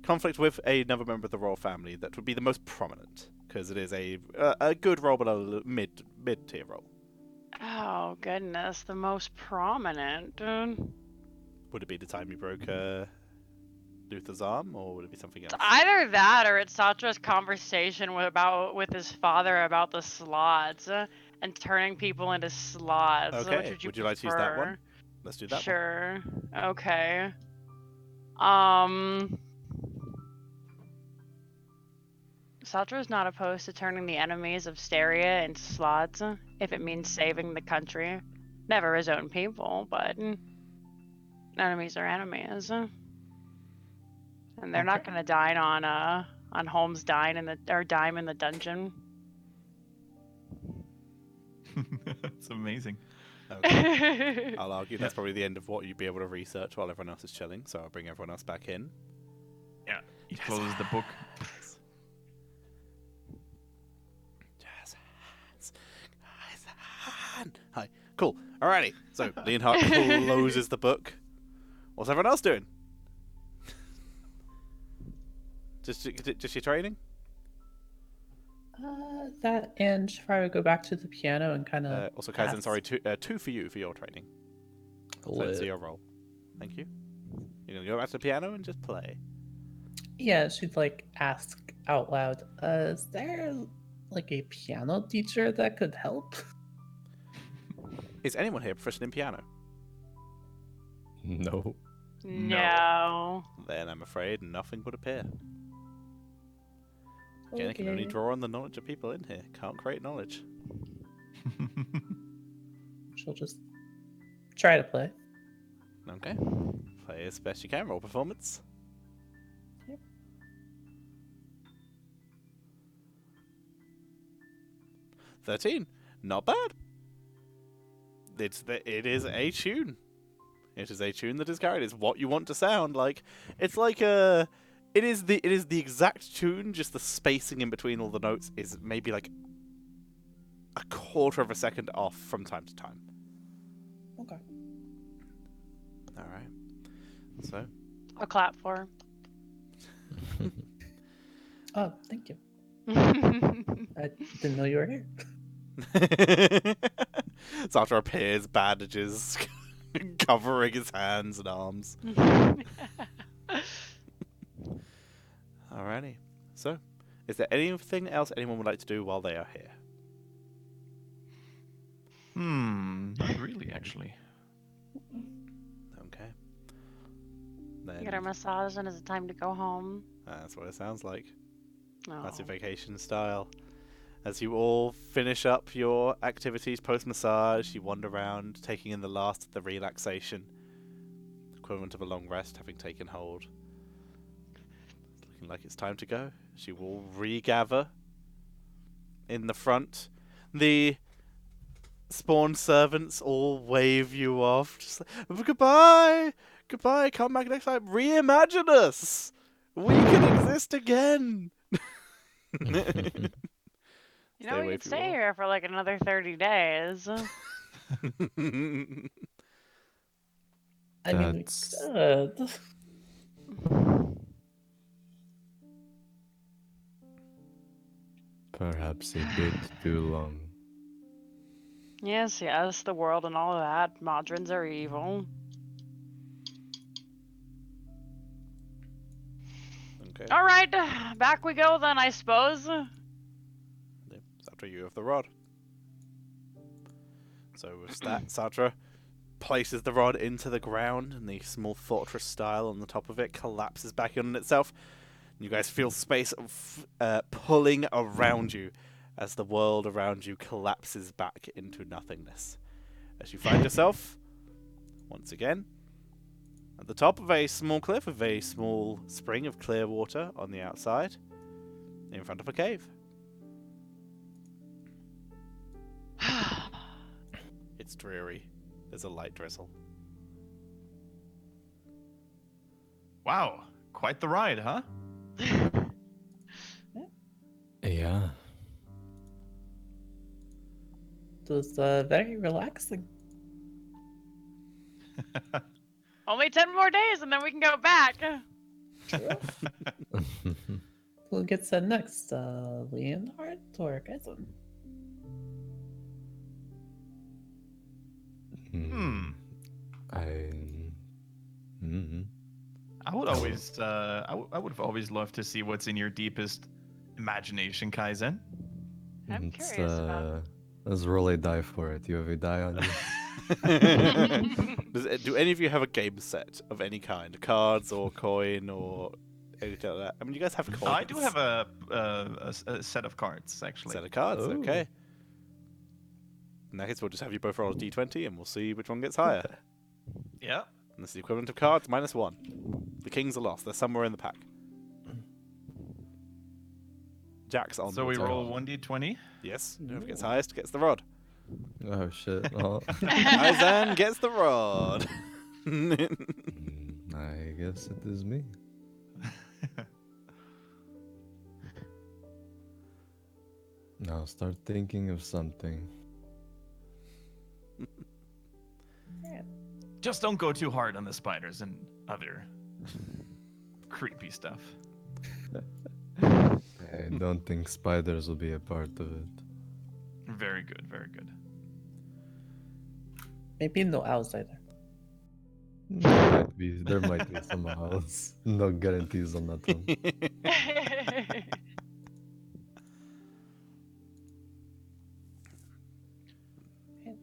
conflict with another member of the royal family that would be the most prominent? Because it is a good role, but a mid tier role. Oh goodness, the most prominent. Would it be the time you broke Luther's arm, or would it be something else? It's either that or it's Satra's conversation with his father about the slots and turning people into slots. Okay, Which would you like to use that one? prefer? Let's do that one. Sure. Okay. Satra's not opposed to turning the enemies of Steria into slots if it means saving the country. Never his own people, but enemies are enemies. And they're not gonna dine on Holmes dine in the or dime in the dungeon. That's amazing. Okay. I'll argue that's probably the end of what you'd be able to research while everyone else is chilling, so I'll bring everyone else back in. Yeah, he closes the book. Hi. Cool. Alrighty. So Leonhardt closes the book. What's everyone else doing? Just your training? That and Shafari would go back to the piano and kind of. Also, Kaizen, sorry, two for you for your training. So it's Lit. your role. Thank you. You're gonna go back to the piano and just play. Yeah, she'd like ask out loud, is there like a piano teacher that could help? Is anyone here proficient in piano? No. No. Then I'm afraid nothing would appear. Again, I can only Okay. draw on the knowledge of people in here. Can't create knowledge. She'll just try to play. Okay. Play as best you can. Roll performance. Yep. 13. Not bad. It is a tune. It is a tune that is carried. It's what you want to sound like. It's like a. It is the exact tune. Just the spacing in between all the notes is maybe like a quarter of a second off from time to time. Okay. All right. So. I'll clap for Oh, thank you. her. I didn't know you were here. Sartre appears, bandages covering his hands and arms. Alrighty. So, is there anything else anyone would like to do while they are here? Not really, actually. Okay. Get our Then massage and it's time to go home. that's what it sounds like. That's your Oh. vacation style. As you all finish up your activities post-massage, you wander around, taking in the last of the relaxation. Equivalent of a long rest having taken hold. It's looking like it's time to go. As you all regather in the front. The spawn servants all wave you off. Just like, goodbye! Goodbye, come back next time. Reimagine us! We can exist again! You know, Stay we away could if you stay will. here for like another 30 days. I mean, we That's- could. Perhaps a bit too long. Yes, the world and all of that. Modrons are evil. Okay. All right, back we go then, I suppose. It's after you have the rod. So with that, Satra places the rod into the ground, and the small fortress style on the top of it collapses back in on itself. You guys feel space pulling around you as the world around you collapses back into nothingness. As you find yourself, once again, at the top of a small cliff with a small spring of clear water on the outside, in front of a cave. It's dreary. There's a light drizzle. Wow, quite the ride, huh? Yeah. It was very relaxing. Only 10 more days and then we can go back. Who gets that next? Leonhardt or Kaizen? I. Mm. I would always, I would have always loved to see what's in your deepest imagination, Kaizen. I'm It's, curious about. Let's roll a die for it. You have a die on you. Do any of you have a game set of any kind? Cards or coin or anything like that? I mean, you guys have coins. I do have a set of cards, actually. Set of cards, Ooh. okay. In that case, we'll just have you both roll a d20 and we'll see which one gets higher. Yeah. And this is the equivalent of cards -1. The kings are lost. They're somewhere in the pack. Jack's on. So we the table. roll 1d20. Yes. Whoever gets highest gets the rod. Oh shit. Oh. Kaizen gets the rod. I guess it is me. Now start thinking of something. Just don't go too hard on the spiders and other creepy stuff. I don't think spiders will be a part of it. Very good, very good. Maybe no owls either. There might be some else. No guarantees on that one.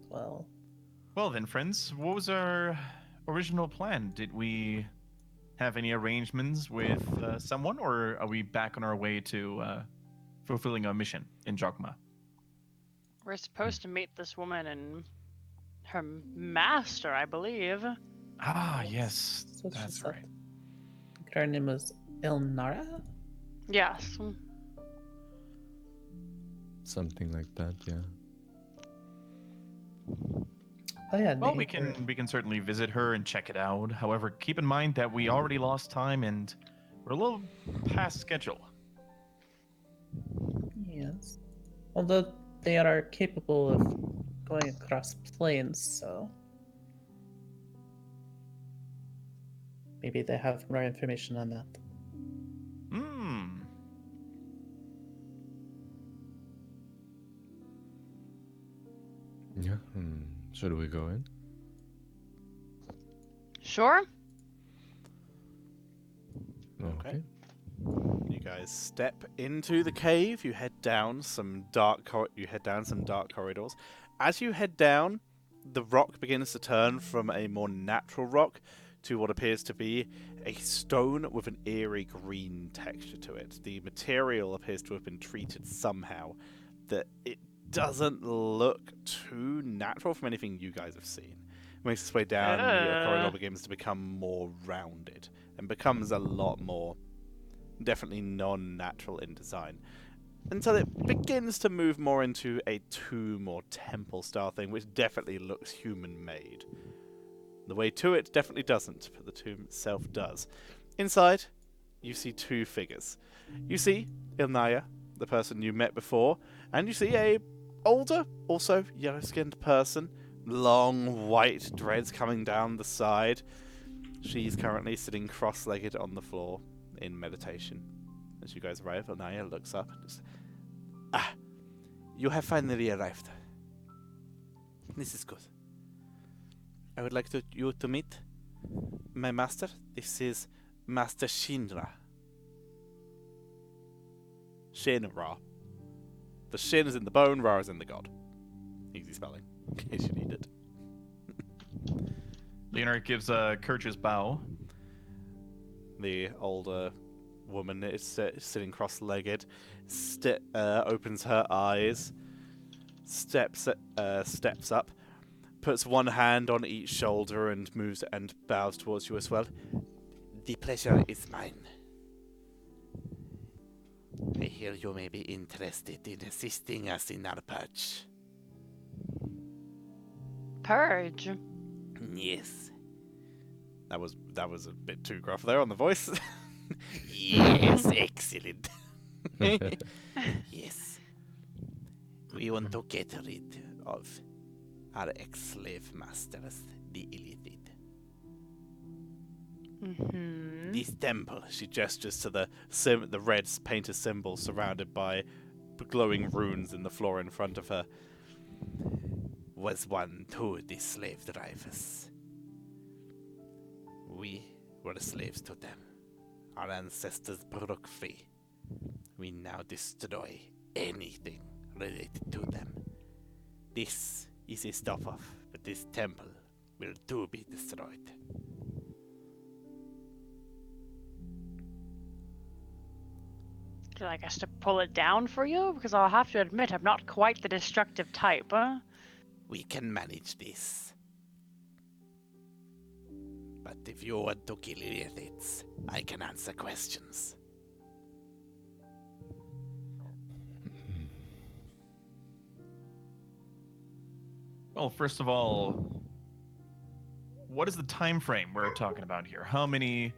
Well, Well then, friends, what was our original plan? Did we have any arrangements with someone, or are we back on our way to fulfilling our mission in Jogma? We're supposed to meet this woman and her master, I believe. Ah, yes, so she that's said right. her name was Ilnara? Yes. Something like that, yeah. Oh yeah. Well, they we can certainly visit her and check it out. However, keep in mind that we already lost time and we're a little past schedule. Yes. Although they are capable of going across planes, so maybe they have more information on that. Hmm. Yeah. Should we go in? Sure. Okay. You guys step into the cave. You head down some dark corridors. As you head down, the rock begins to turn from a more natural rock to what appears to be a stone with an eerie green texture to it. The material appears to have been treated somehow that it doesn't look too natural from anything you guys have seen. It makes its way down, the corridor begins to become more rounded and becomes a lot more definitely non-natural in design, until it begins to move more into a tomb or temple style thing, which definitely looks human-made. The way to it definitely doesn't, but the tomb itself does. Inside, you see two figures. You see Ilnaya, the person you met before, and you see a older, also yellow-skinned person, long white dreads coming down the side. She's currently sitting cross-legged on the floor in meditation. As you guys arrive, Ilnaya looks up and just, you have finally arrived. This is good. I would like you to meet my master. This is Master Shinra. Shinra. The Shin is in the bone, Ra is in the god. Easy spelling, in case you need it. Leonard gives a courteous bow. The older woman is sitting cross-legged, opens her eyes, steps up, puts one hand on each shoulder and moves and bows towards you as well. The pleasure is mine. I hear you may be interested in assisting us in our purge. Purge. Yes. That was a bit too gruff there on the voice. Yes, excellent. Yes. We want to get rid of our ex-slave masters, the Illithid. Mm-hmm. This temple, she gestures to the red painted symbol surrounded by glowing runes in the floor in front of her, was one to the slave drivers. We were slaves to them. Our ancestors broke free. We now destroy anything related to them. This is a stop off, but this temple will too be destroyed. Would you like us to pull it down for you? Because I'll have to admit, I'm not quite the destructive type, huh? We can manage this. But if you want to kill Illithids, I can answer questions. Well, first of all, what is the time frame we're talking about here? How many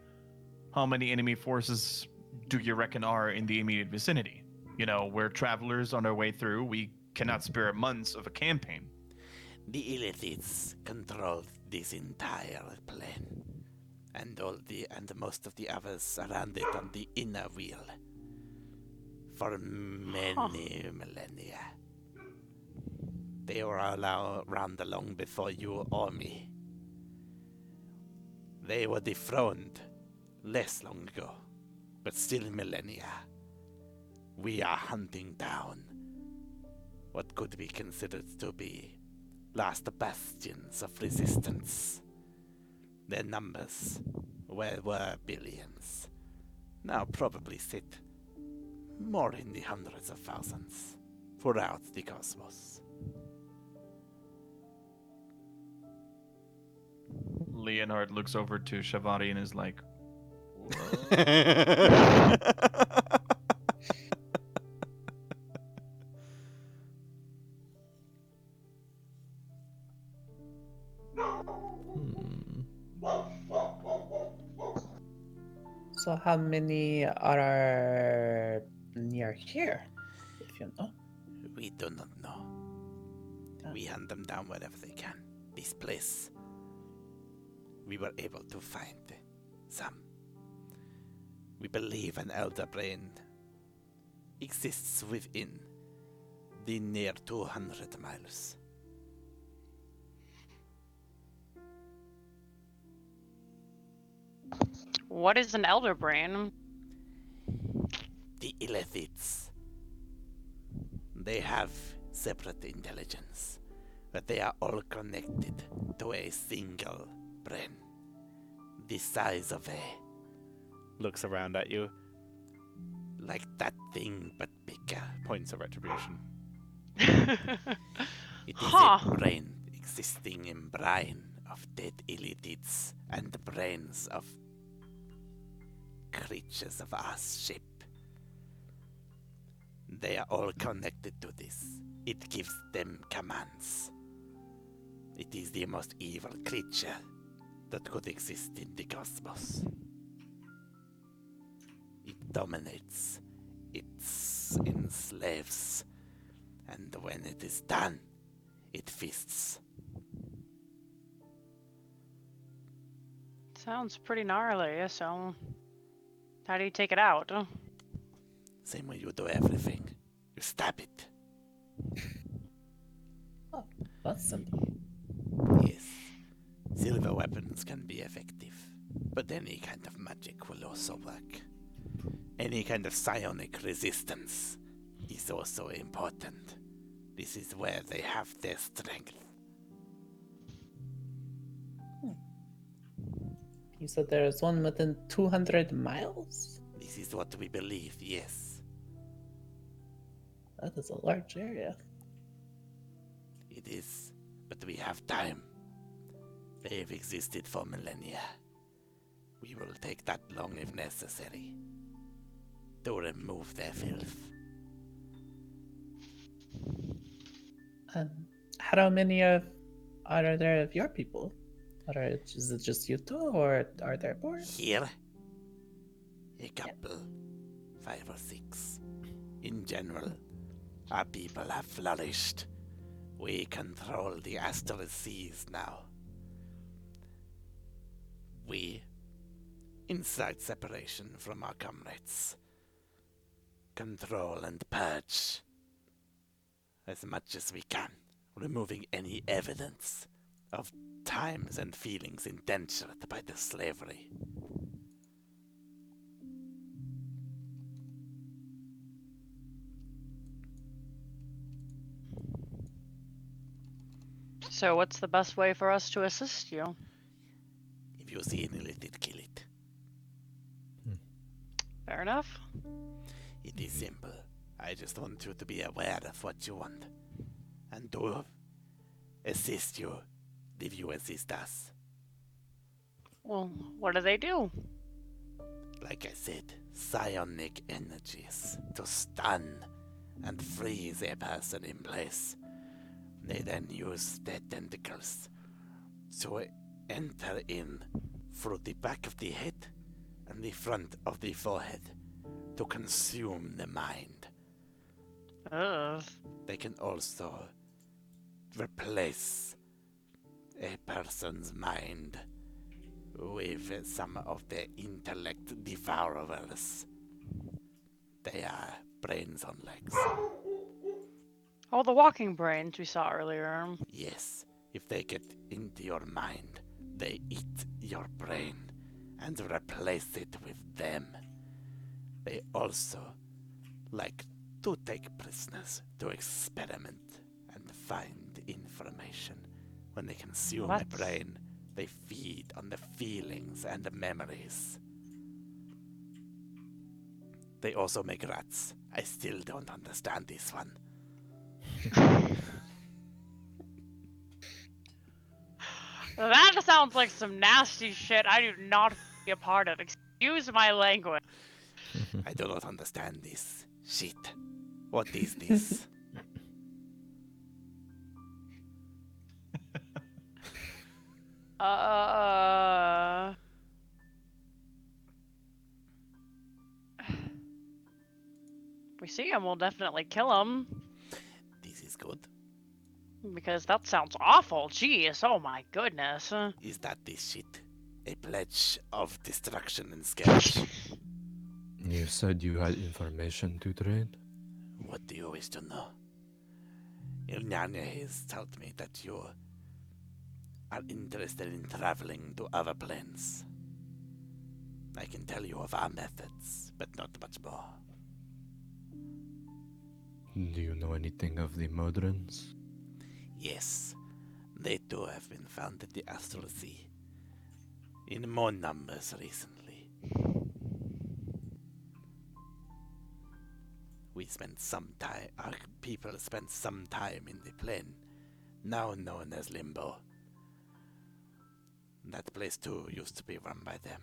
enemy forces do you reckon are in the immediate vicinity? You know, we're travelers on our way through. We cannot spare months of a campaign. The Illithids control this entire plane, and most of the others around it on the inner wheel for many millennia. They were around long before you or me. They were dethroned less long ago, but still millennia. We are hunting down what could be considered to be last bastions of resistance. Their numbers were billions. Now probably sit more in the hundreds of thousands throughout the cosmos. Leonhard looks over to Shavari and is like, So how many are near here, if you know? We do not know. We hunt them down wherever they can. This place, we were able to find some. We believe an elder brain exists within the near 200 miles. What is an elder brain? The Illithids. They have separate intelligence, but they are all connected to a single brain. The size of a... Looks around at you. Like that thing, but bigger. Points of retribution. It is a brain existing in brine of dead Illithids and the brains of creatures of our shape. They are all connected to this. It gives them commands. It is the most evil creature that could exist in the cosmos. It dominates. It enslaves. And when it is done, it feasts. Sounds pretty gnarly, so how do you take it out? Same way you do everything. You stab it. Oh, that's simple. Yes. Silver weapons can be effective, but any kind of magic will also work. Any kind of psionic resistance is also important. This is where they have their strength. You said there's one within 200 miles? This is what we believe, yes. That is a large area. It is, but we have time. They've existed for millennia. We will take that long if necessary to remove their filth. How many are there of your people? Is it just you two, or are there more? Here, a couple, 5 or 6. In general, our people have flourished. We control the astral seas now. We, inside separation from our comrades, control and purge as much as we can, removing any evidence of times and feelings indentured by the slavery. So, what's the best way for us to assist you? If you see any, let it kill it. Fair enough. It is simple. I just want you to be aware of what you want. And to assist you, if you assist us. Well, what do they do? Like I said, psionic energies to stun and freeze a person in place. They then use their tentacles to enter in through the back of the head and the front of the forehead to consume the mind. Ugh. They can also replace a person's mind with some of their intellect devourers. They are brains on legs. Oh, the walking brains we saw earlier. Yes, if they get into your mind, they eat your brain and replace it with them. They also like to take prisoners to experiment and find information. When they consume a What? brain, they feed on the feelings and the memories. They also make rats. I still don't understand this one. That sounds like some nasty shit I do not be a part of. Excuse my language. I do not understand this shit. What is this? If we see him, we'll definitely kill him. This is good. Because that sounds awful. Jeez, oh my goodness. Is that this shit? A pledge of destruction and scourge? You said you had information to trade? What do you wish to know? Ilnyanya has told me that you are interested in traveling to other planes. I can tell you of our methods, but not much more. Do you know anything of the Modrons? Yes, they too have been found at the Astral Sea. In more numbers recently. Our people spent some time in the plane, now known as Limbo. That place too used to be run by them.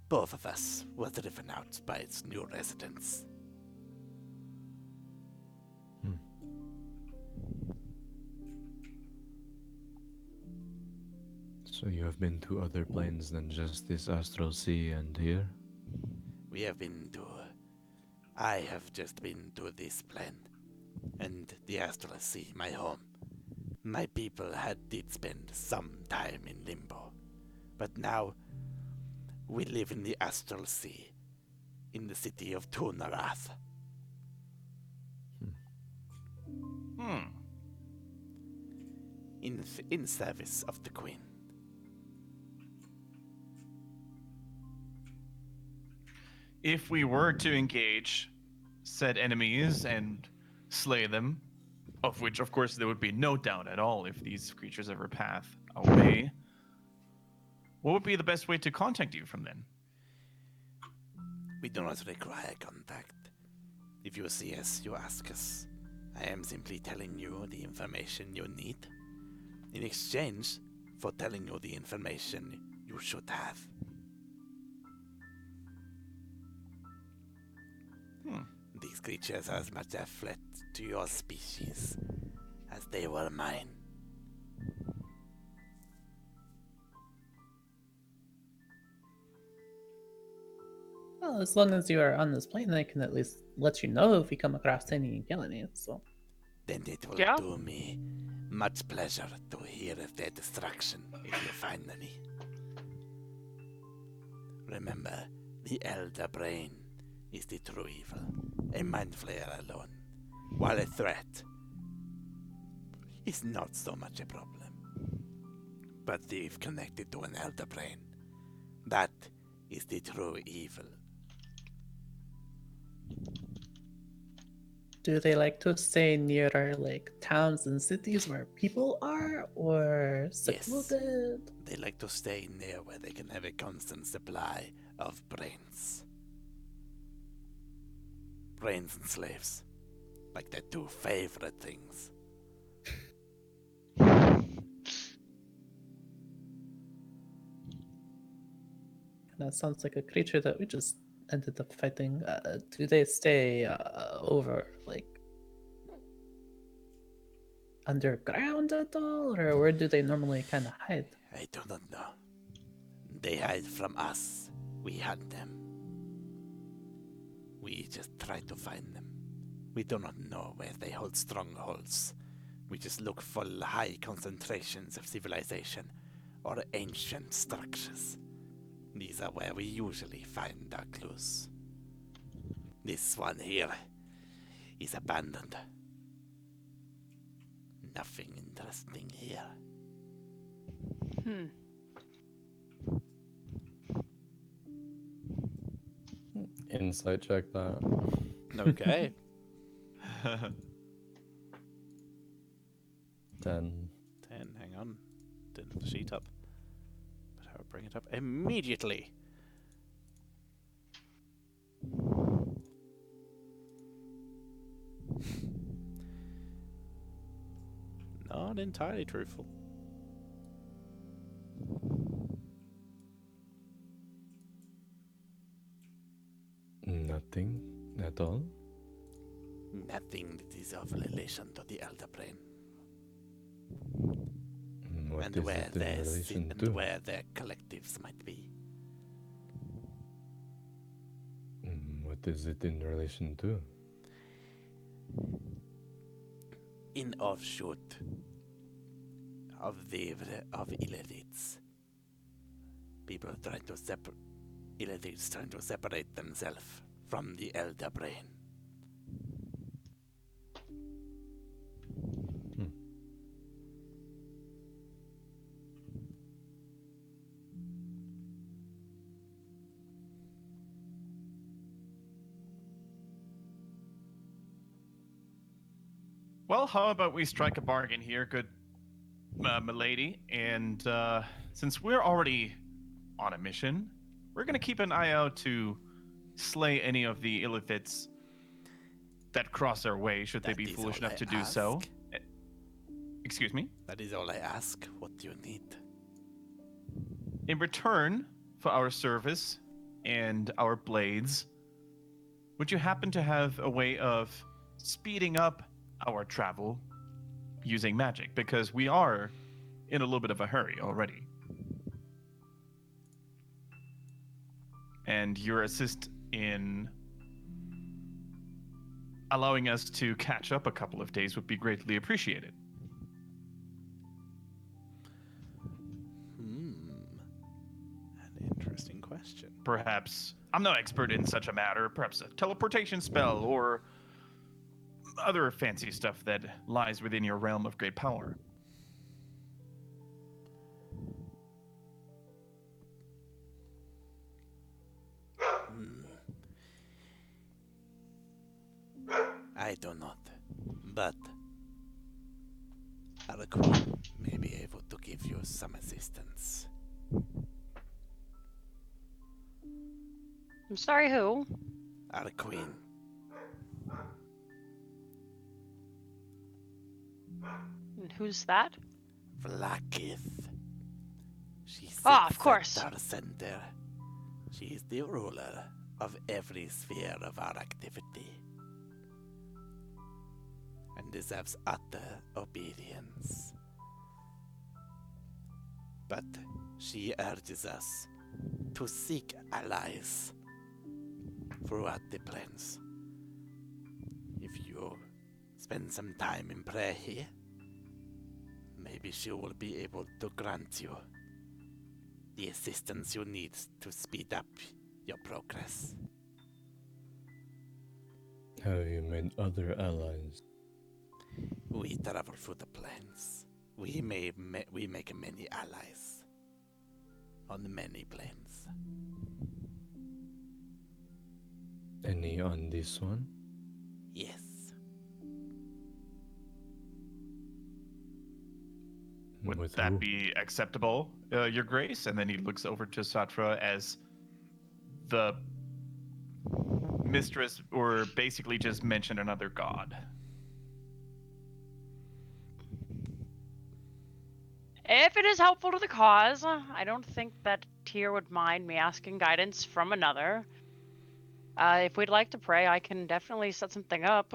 Both of us were driven out by its new residents. So you have been to other planes than just this Astral Sea and here? I have just been to this plane, and the Astral Sea, my home. My people did spend some time in Limbo, but now we live in the Astral Sea, in the city of Tunarath. In service of the Queen. If we were to engage said enemies and slay them, of which, of course, there would be no doubt at all if these creatures ever path away, what would be the best way to contact you from then? We do not require contact. If you see us, you ask us. I am simply telling you the information you need, in exchange for telling you the information you should have. These creatures are as much a threat to your species as they were mine. Well, as long as you are on this plane, I can at least let you know if we come across any Gillinees, so. Then it will Yeah. do me much pleasure to hear of their destruction if you find any. Remember, the Elder Brain is the true evil, a mind flayer alone, while a threat is not so much a problem. But if connected to an Elder Brain, that is the true evil. Do they like to stay near like towns and cities where people are, or secluded? They like to stay near where they can have a constant supply of brains. Brains and slaves. Like their two favorite things. That sounds like a creature that we just ended up fighting. Do they stay over like underground at all, or where do they normally kind of hide? I do not know. They hide from us. We hunt them. We just try to find them. We do not know where they hold strongholds. We just look for high concentrations of civilization or ancient structures. These are where we usually find our clues. This one here is abandoned. Nothing interesting here. Insight check that. Okay. 10. 10, hang on. Didn't have the sheet up. But I will bring it up immediately. Not entirely truthful. Nothing at all. Nothing that is of relation to the Elder Brain. What And is where it in their relation and to? where their collectives might be. What is it in relation to? In offshoot of the of Illithids. People trying to separate Illithids trying to separate themselves from the Elder Brain. Well, how about we strike a bargain here, good milady? And since we're already on a mission, we're gonna keep an eye out to slay any of the Illithids that cross our way, should they That be is foolish all enough I to do so. ask. Excuse me? That is all I ask. What do you need? In return for our service and our blades, would you happen to have a way of speeding up our travel using magic? Because we are in a little bit of a hurry already. And your assist in allowing us to catch up a couple of days would be greatly appreciated. An interesting question. Perhaps, I'm no expert in such a matter, perhaps a teleportation spell or other fancy stuff that lies within your realm of great power. I do not. But our queen may be able to give you some assistance. I'm sorry, who? Our queen. And who's that? Vlaakith. She sits Of course. at our center. She is the ruler of every sphere of our activity. And deserves utter obedience. But she urges us to seek allies throughout the plains. If you spend some time in prayer here, maybe she will be able to grant you the assistance you need to speed up your progress. Have you made other allies? We travel through the plains. We make many allies on many planes. Any on this one? Yes, Would With that who? be acceptable, Your Grace? And then he looks over to Satra as the mistress, or basically just mentioned another god. If it is helpful to the cause, I don't think that Tyr would mind me asking guidance from another. If we'd like to pray, I can definitely set something up.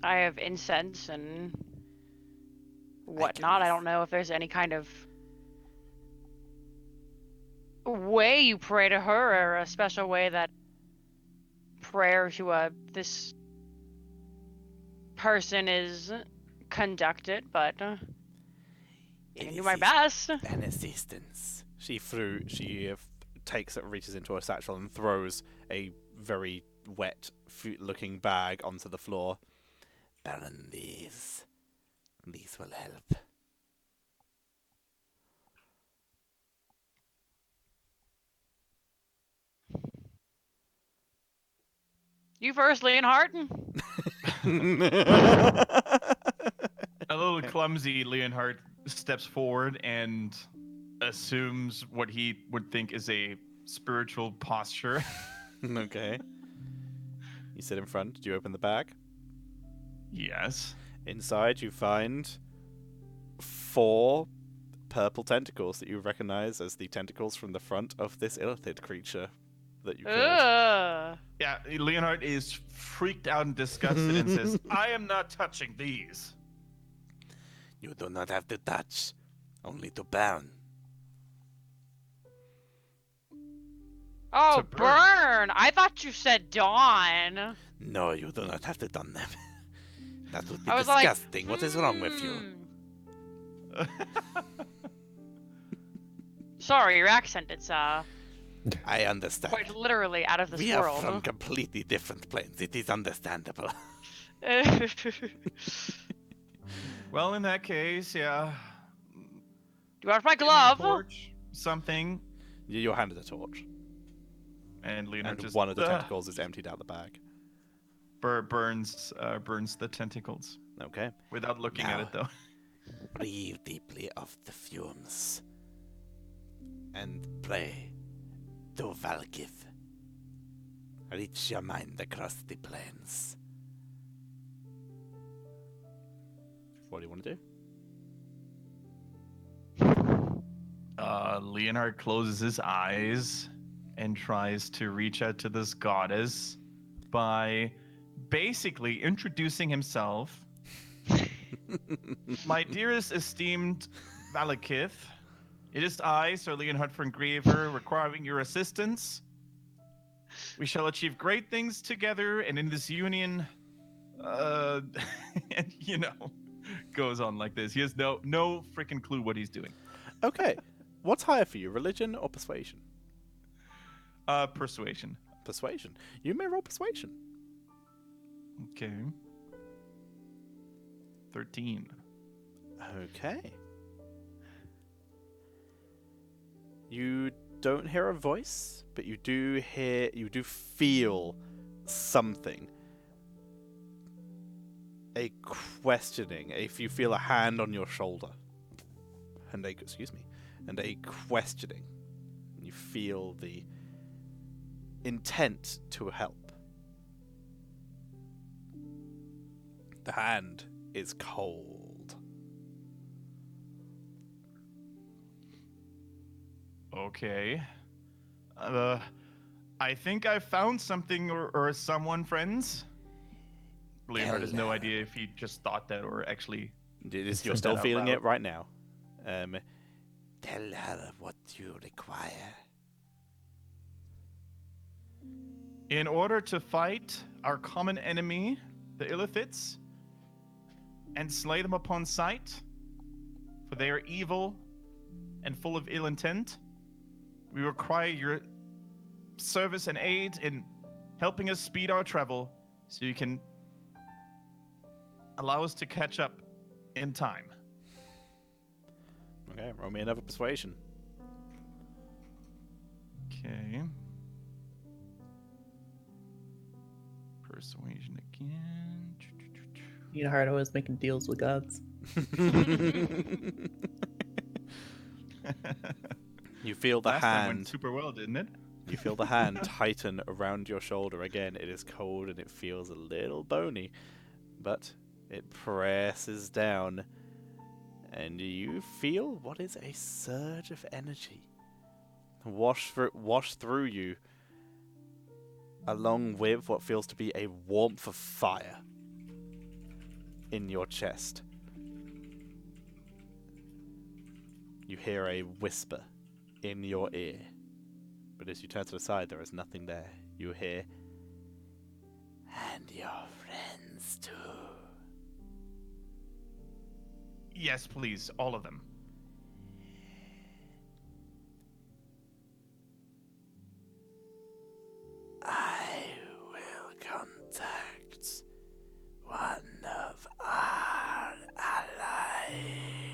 I have incense and whatnot. I don't know if there's any kind of way you pray to her, or a special way that prayer to this person is conducted, but I can do my best. An assistance. She takes it, reaches into her satchel and throws a very wet, looking bag onto the floor. Baron, these will help. You first, Leonhardt. A little clumsy, Leonhardt steps forward and assumes what he would think is a spiritual posture. Okay. You sit in front. Do you open the bag? Yes. Inside, you find 4 purple tentacles that you recognize as the tentacles from the front of this illithid creature that you killed. Ugh. Yeah, Leonhardt is freaked out and disgusted and says, I am not touching these. You do not have to touch, only to burn. Oh, To burn. burn! I thought you said dawn. No, you do not have to done them. That would be I was like, disgusting. What is wrong with you? Sorry, your accent, it's I understand. quite literally out of this We are world. from completely different planes. It is understandable. Well, in that case, yeah. Do you want my give me a glove? torch, something. You're handed a torch, And Leonhardt and just one of the tentacles is emptied out the bag. burns the tentacles Okay. without looking at Now. it, though. Breathe deeply of the fumes. And pray to Valkith. Reach your mind across the plains. What do you want to do? Leonhardt closes his eyes and tries to reach out to this goddess by basically introducing himself. My dearest esteemed Valakith, it is I, Sir Leonhardt von Griever, requiring your assistance. We shall achieve great things together, and in this union, and goes on like this. He has no freaking clue what he's doing. Okay. What's higher for you, religion or persuasion? Persuasion. Persuasion. You may roll persuasion. Okay. 13. Okay. You don't hear a voice, but you do feel something. A questioning. If you feel a hand on your shoulder. And a questioning. You feel the intent to help. The hand is cold. Okay. I think I found something or someone, friends. Leonhardt has no Hello. idea if he just thought that or actually. You're said still that out feeling loud. it right now. Tell her what you require. In order to fight our common enemy, the Illithids, and slay them upon sight, for they are evil and full of ill intent, we require your service and aid in helping us speed our travel so you can allow us to catch up in time. Okay, roll me another persuasion. Okay. Persuasion again. Leonhard always making deals with gods. You feel the Last time went hand. super well, didn't it? You feel the hand tighten around your shoulder again. It is cold and it feels a little bony, but it presses down, and you feel what is a surge of energy wash through you, along with what feels to be a warmth of fire in your chest. You hear a whisper in your ear. But as you turn to the side, there is nothing there. You hear, and your friends too. Yes, please, all of them. I will contact one of our allies.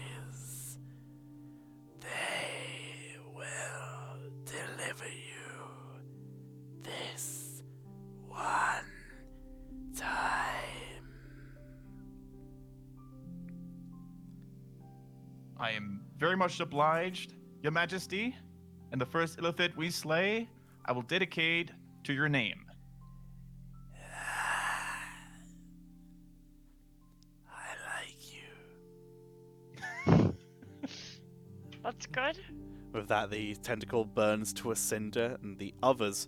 They will deliver you this one time. I am very much obliged, Your Majesty, and the first illithid we slay, I will dedicate to your name. I like you. That's good. With that, the tentacle burns to a cinder, and the others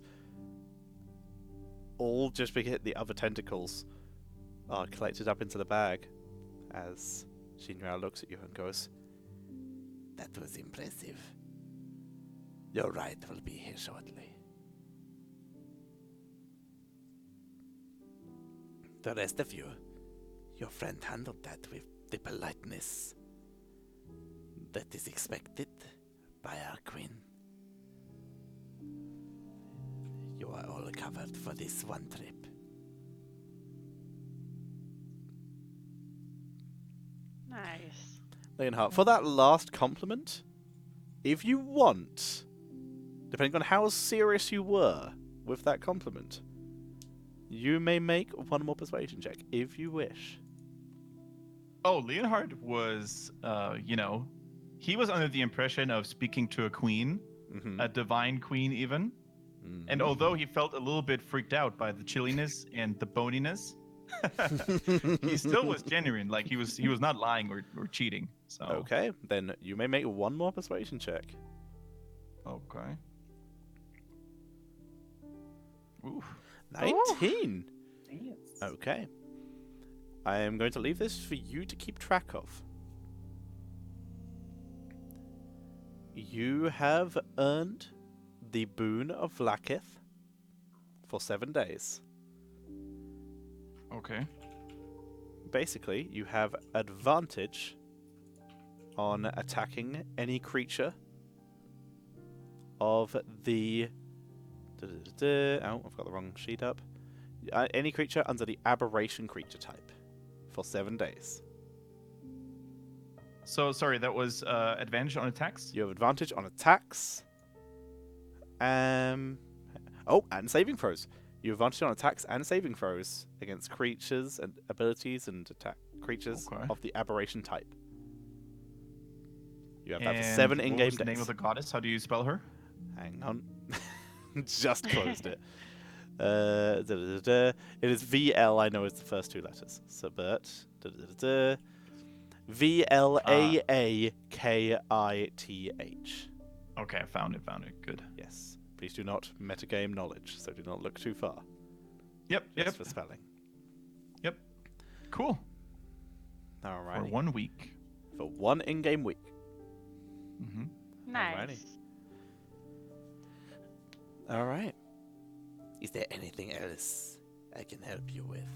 all just begin. The other tentacles are collected up into the bag as Shinra looks at you and goes, "That was impressive. Your right will be here shortly. The rest of you, your friend handled that with the politeness that is expected by our queen. You are all covered for this one trip." Nice. Leonhardt, for that last compliment, if you want, depending on how serious you were with that compliment, you may make one more persuasion check if you wish. Oh, Leonhard was, he was under the impression of speaking to a queen, Mm-hmm. a divine queen even. And although he felt a little bit freaked out by the chilliness and the boniness, he still was genuine. Like he was not lying or cheating. So Okay, then you may make one more persuasion check. Okay. Oof. 19. Yes. Okay. I am going to leave this for you to keep track of. You have earned the boon of Lakith for 7 days. Okay. Basically, you have advantage on attacking any creature of the... Oh, I've got the wrong sheet up. Any creature under the aberration creature type for 7 days. So sorry, that was advantage on attacks. You have advantage on attacks. And saving throws. You have advantage on attacks and saving throws against creatures and abilities and attack creatures Okay. of the aberration type. You have that for And 7 what in-game was the days. name of the goddess? How do you spell her? Hang on. Just closed it. It is VL, I know is the first 2 letters. Subvert. VLAAKITH. Okay, I found it. Good. Yes. Please do not metagame knowledge, so do not look too far. Yep. Just for spelling. Cool. Alright. For 1 week. For 1 in-game week. Mm-hmm. Nice. Alright. Is there anything else I can help you with?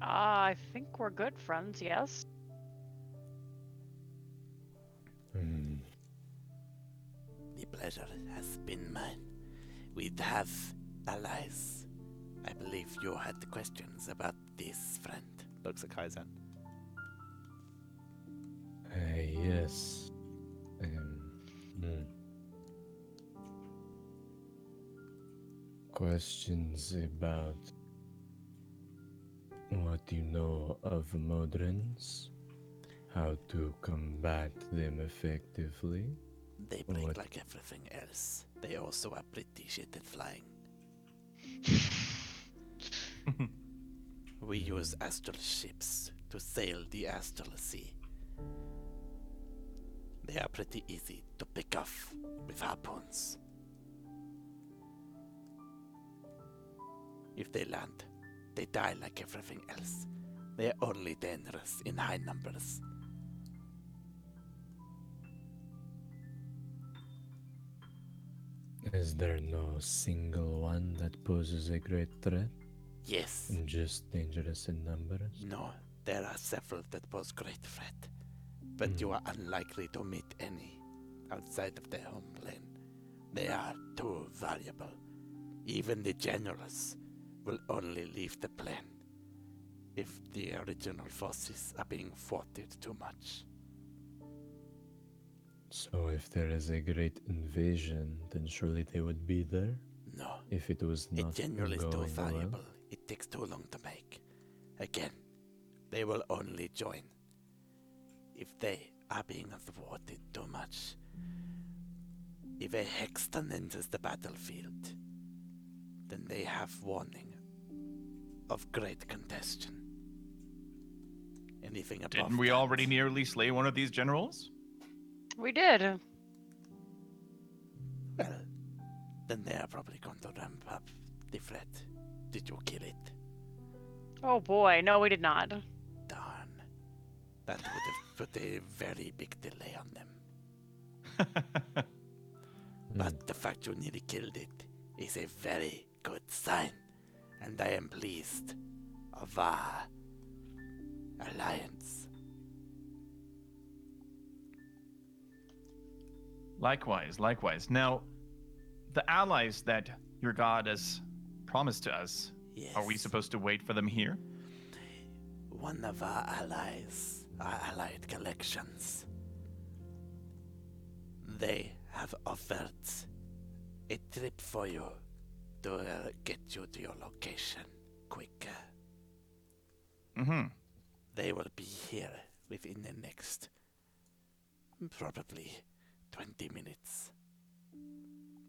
I think we're good friends, yes? Hmm. The pleasure has been mine. We have allies. I believe you had questions about this friend. Looks at Kaizen. Yes. Questions about What do you know of Modrons? How to combat them effectively? They break What? like everything else. They also are pretty shit at flying. We use astral ships to sail the astral sea. They are pretty easy to pick off with harpoons. If they land, they die like everything else. They are only dangerous in high numbers. Is there no single one that poses a great threat Yes. and just dangerous in numbers? No, there are several that pose great threat, but you are unlikely to meet any outside of their homeland. They are too valuable. Even the generals will only leave the plane if the original forces are being thwarted too much. So if there is a great invasion, then surely they would be there? No, If it was a not general is too going valuable. well? It takes too long to make. Again, they will only join if they are being thwarted too much. If a Hexton enters the battlefield, then they have warning of great congestion. Anything above Didn't we that- already nearly slay one of these generals? We did. Well, then they are probably going to ramp up the threat. Did you kill it? Oh boy, no, we did not. Darn. That would have put a very big delay on them. But the fact you nearly killed it is a very good sign. And I am pleased of our alliance. Likewise, likewise. Now, the allies that your god has promised to us, Yes. are we supposed to wait for them here? One of our allies, our allied collections, they have offered a trip for you to get you to your location quicker. Mm-hmm. They will be here within the next probably 20 minutes.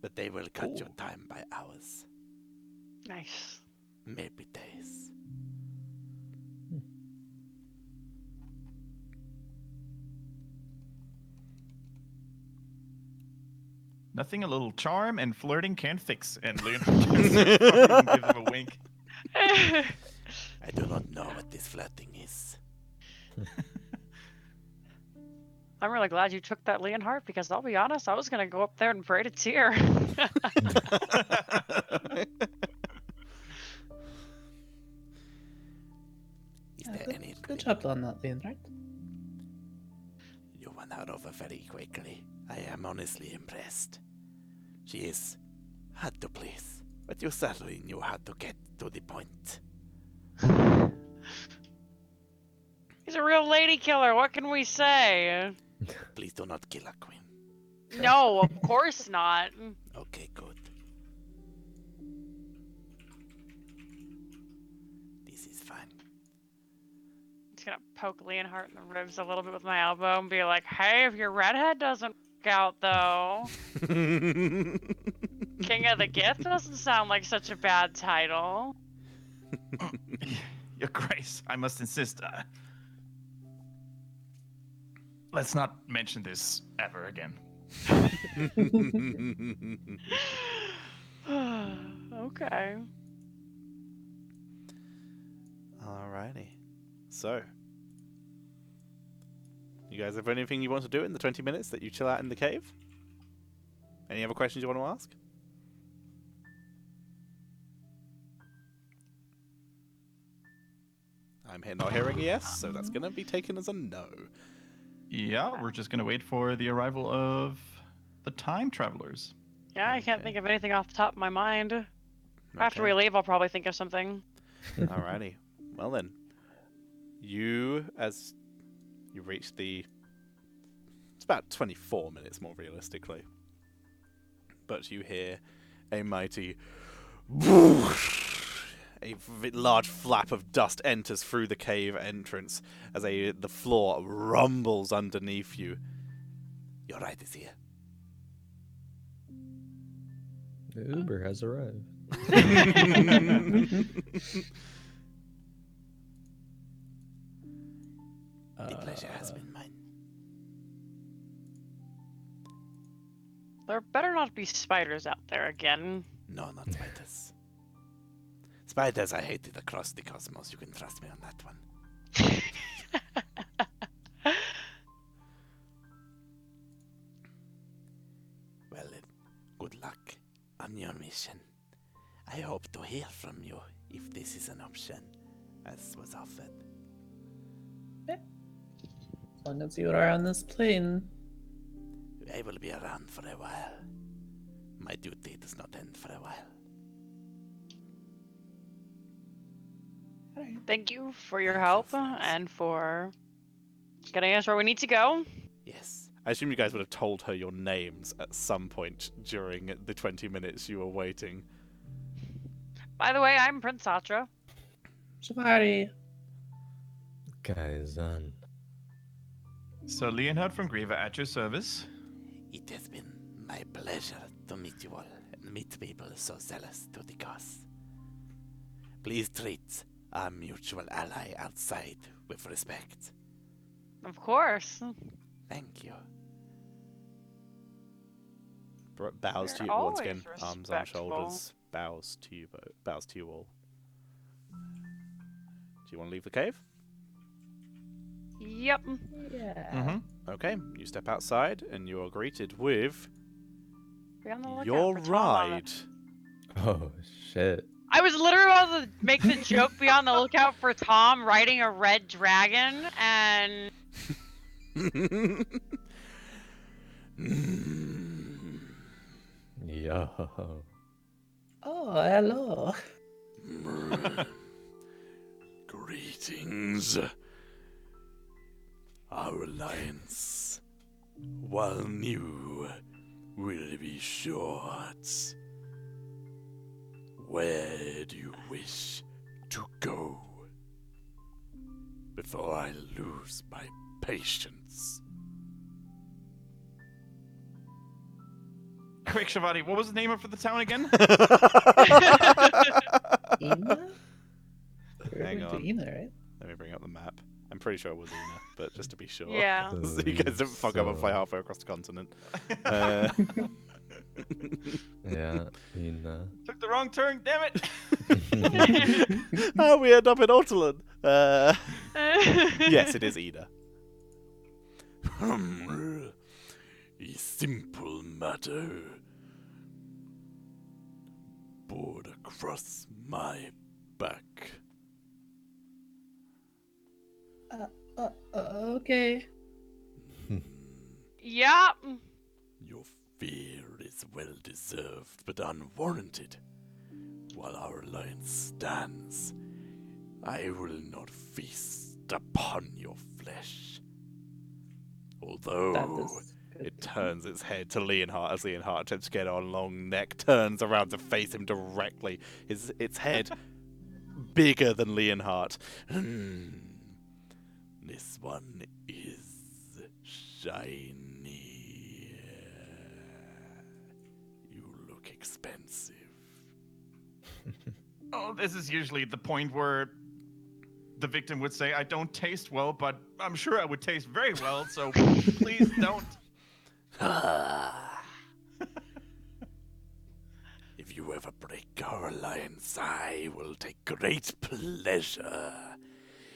But they will cut your time by hours, Nice. maybe days. Nothing a little charm and flirting can't fix. And Leonard just gives him a wink. I do not know what this flirting is. I'm really glad you took that Leonhardt because I'll be honest, I was gonna go up there and braid a tear. Is Yeah, there good, any? good job on that, Leonard. You won her over very quickly. I am honestly impressed. She is hard to please, but you certainly knew how to get to the point. He's a real lady killer. What can we say? Please do not kill a queen. No, of course not. Okay, good. This is fine. Just gonna poke Leonhardt in the ribs a little bit with my elbow and be like, "Hey, if your redhead doesn't work out, though, King of the Gift doesn't sound like such a bad title." Your Grace, I must insist. Let's not mention this ever again. Okay. Alrighty. So, you guys have anything you want to do in the 20 minutes that you chill out in the cave? Any other questions you want to ask? I'm here not hearing a yes, so that's going to be taken as a no. Yeah, we're just gonna wait for the arrival of the time travelers. Yeah, I can't Okay. think of anything off the top of my mind. After we Okay. leave, I'll probably think of something. Alrighty. Well then, as you reach it's about 24 minutes more realistically, but you hear a mighty large flap of dust enters through the cave entrance as the floor rumbles underneath you. Your ride is here. The Uber has arrived. The pleasure has been mine. There better not be spiders out there again. No, not spiders. Spiders I hated across the cosmos. You can trust me on that one. Well, good luck on your mission. I hope to hear from you if this is an option, as was offered. As long as you are on this plane. I will be around for a while. My duty does not end for a while. Thank you for your help and for getting us where we need to go. Yes. I assume you guys would have told her your names at some point during the 20 minutes you were waiting. By the way, I'm Prince Satra. Shibari. Kaizan. So Leonhard from Grieva at your service. It has been my pleasure to meet you all and meet people so zealous to the cause. Please treat our mutual ally outside with respect. Of course. Thank you. Bows to you You're once again. always Arms on respectful. shoulders. Bows to you. Bows to you all. Do you want to leave the cave? Yep. Yeah. Mm-hmm. Okay. You step outside and you are greeted with Be on the lookout your for Tom on ride. it. Oh shit. I was literally about to make the joke, be on the lookout for Tom riding a red dragon, and Yo. Oh, hello. Greetings. Our alliance, while new, will be short. Where do you wish to go? Before I lose my patience. Quick, Shavati, what was the name of the town again? Ina? We're Hang going to on. Ina, right? Let me bring up the map. I'm pretty sure it was Ina, but just to be sure. yeah. So you guys don't fuck up and fly halfway across the continent. Uh, Yeah, Ina. Took the wrong turn, damn it! oh, we end up in Ortolan. Yes, it is Ida. A simple matter. Board across my back. Okay. Yeah. Your fear is well deserved, but unwarranted. While our alliance stands, I will not feast upon your flesh. That Although is good. it turns its head to Leonhart as Leonhart attempts to get on long neck, turns around to face him directly. Its head bigger than Leonhart. This one is shiny. You look expensive. Oh, this is usually the point where the victim would say, I don't taste well, but I'm sure I would taste very well, so please don't. If you ever break our alliance, I will take great pleasure.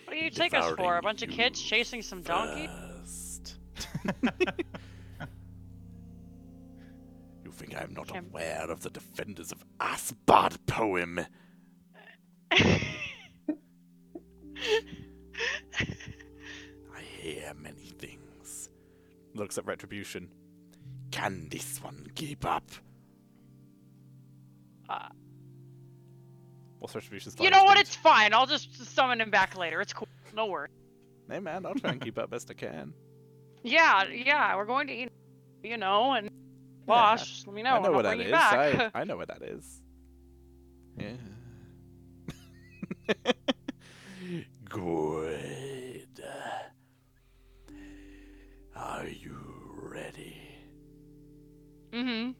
What do you take us for? A bunch of kids chasing some donkey? First. You think I'm not Can't- aware of the Defenders of Asbad poem? I hear many things. Looks at Retribution. Can this one keep up? What's Retribution's You know what? speed? It's fine. I'll just summon him back later. It's cool. No worries. Hey man, I'll try and keep up best I can. Yeah. We're going to eat, and boss, just let me know. I know and where I'll that bring is. you back. I know where that is. Yeah. Good. Are you ready? Mm-hmm.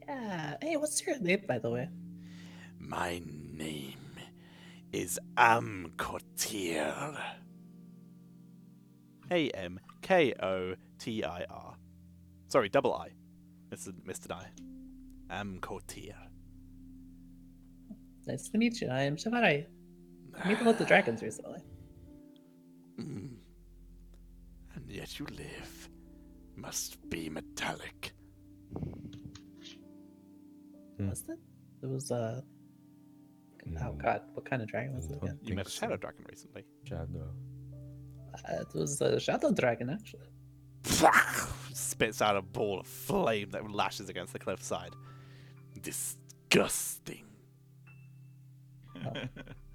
Yeah. Hey, what's your name, by the way? My name is Amkotir. Amkotir. Sorry, double I. Mr. I. Amkotir. Nice to meet you. I am Shivarai. I meet with the dragons recently. Mm. And yet you live. Must be metallic. Was it? It was oh god, what kind of dragon was it again? You met a shadow dragon recently. Shadow. It was a shadow dragon, actually. Spits out a ball of flame that lashes against the cliffside. Disgusting.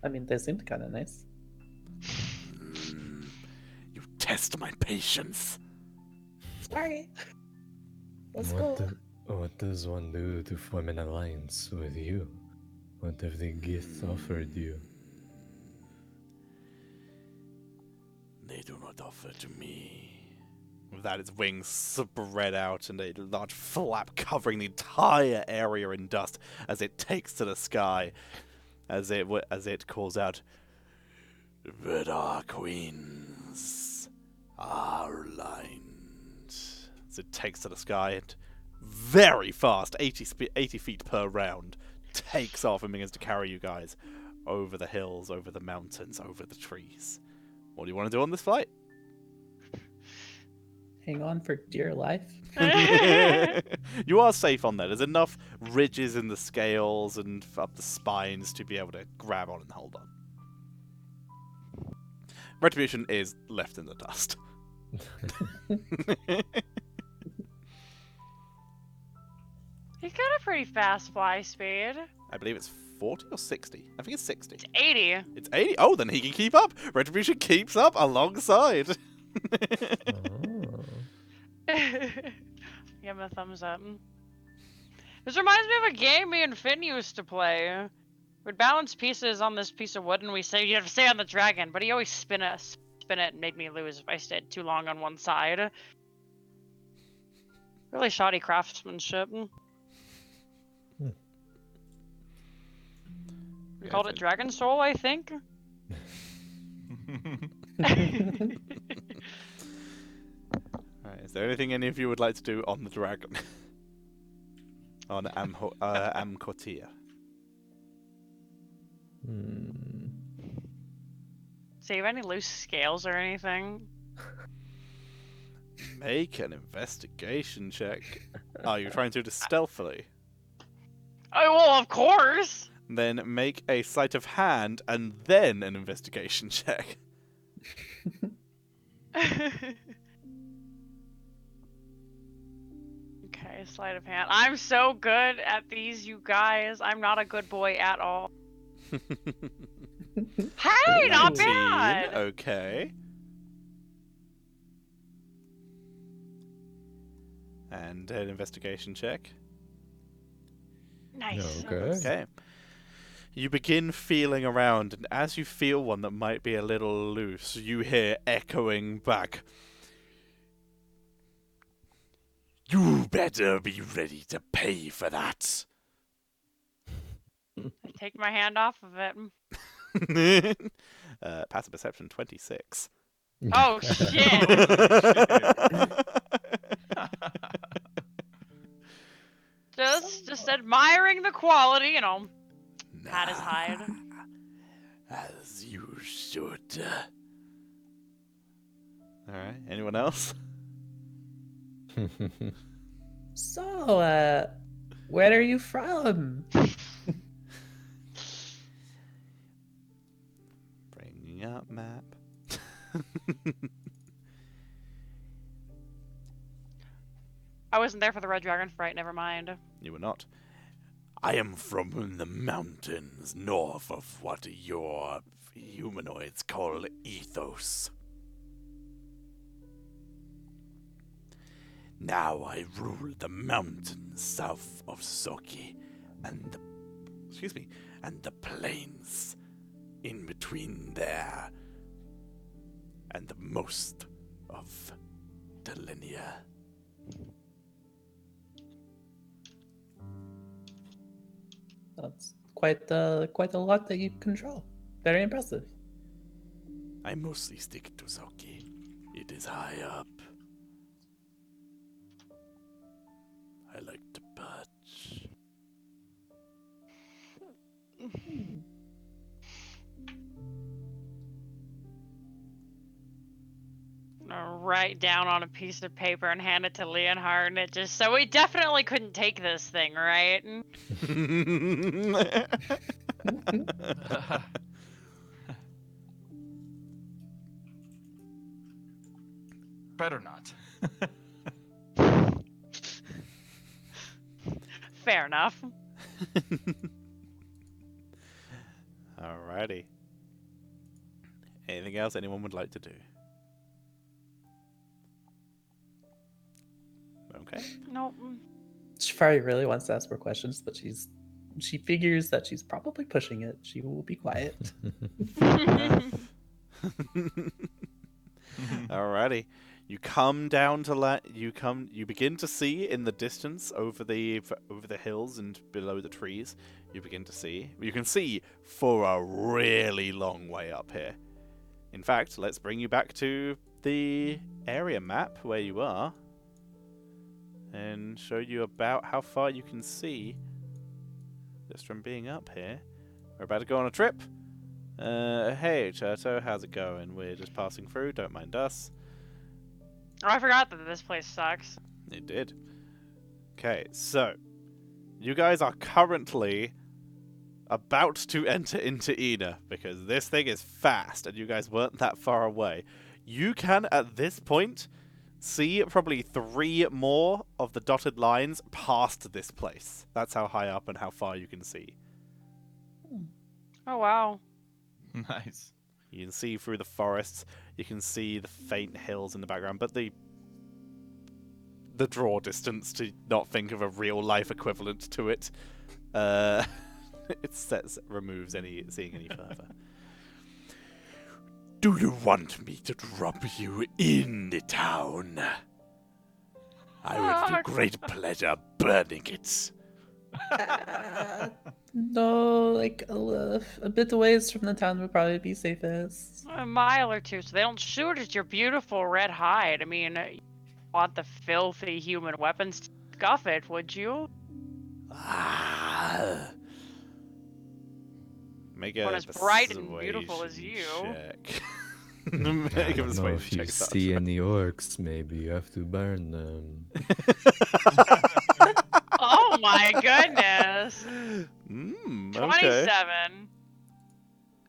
I mean, they seemed kind of nice. You test my patience. Sorry. Let's What, go. what does one do to form an alliance with you? What have the Gith offered you? They do not offer to me. With that, its wings spread out and a large flap covering the entire area in dust as it takes to the sky, as it calls out, "But our queens are aligned." As it takes to the sky and very fast, 80 feet per round, takes off and begins to carry you guys over the hills, over the mountains, over the trees. What do you want to do on this flight? Hang on for dear life. You are safe on there. There's enough ridges in the scales and up the spines to be able to grab on and hold on. Retribution is left in the dust. He's got a pretty fast fly speed. I believe it's 40 or 60. I think it's 60. It's 80. It's 80. Oh, then he can keep up. Retribution keeps up alongside. Oh. Give him a thumbs up. This reminds me of a game me and Finn used to play. We'd balance pieces on this piece of wood, and we say you have to stay on the dragon, but he always spin it and made me lose if I stayed too long on one side. Really shoddy craftsmanship. We called it Dragon Soul, I think. Alright, is there anything any of you would like to do on the dragon? On Amkotir. So you have any loose scales or anything? Make an investigation check. Oh, you're trying to do this stealthily. Oh, well, of course! Then make a sleight of hand and then an investigation check. Okay, sleight of hand. I'm so good at these, you guys. I'm not a good boy at all. Hey, not 19, bad! okay. And an investigation check. Nice. Okay. Okay. You begin feeling around, and as you feel one that might be a little loose, you hear echoing back, "You better be ready to pay for that." I take my hand off of it. Passive perception 26. Oh, shit! Just admiring the quality, you know. Pat his hide. As you should. Alright, anyone else? So, where are you from? Bringing up map. I wasn't there for the Red Dragon fight, never mind. You were not. I am from the mountains north of what your humanoids call Ethos. Now I rule the mountains south of Soki and the plains in between there and the most of Delinia. That's quite a lot that you control. Very impressive. I mostly stick to Zoki. It is high up. I like to perch. Write down on a piece of paper and hand it to Leonhard, and it just so we definitely couldn't take this thing, right? Better not. Fair enough. Alrighty. Anything else anyone would like to do? Okay. Nope. Shafari really wants to ask more questions, but she figures that she's probably pushing it. She will be quiet. Alrighty. You come down to you begin to see in the distance over the hills and below the trees. You begin to see. You can see for a really long way up here. In fact, let's bring you back to the area map where you are and show you about how far you can see just from being up here. We're about to go on a trip. Hey, Cherto, how's it going? We're just passing through, don't mind us. Oh, I forgot that this place sucks. It did. Okay, so you guys are currently about to enter into Ina because this thing is fast and you guys weren't that far away. You can, at this point, see probably 3 more of the dotted lines past this place. That's how high up and how far you can see. Oh, wow. Nice. You can see through the forests. You can see the faint hills in the background, but the draw distance to not think of a real life equivalent to it, removes seeing any further. Do you want me to drop you in the town? I would with great pleasure burning it. No, like a bit ways from the town would probably be safest. A mile or two, so they don't shoot at your beautiful red hide. I mean, you want the filthy human weapons to scuff it, would you? Make a One as bright and persuasion beautiful as you. check. I Make a don't know persuasion if you check, see Sasha. any orcs, maybe you have to burn them. Oh my goodness. Okay. 27.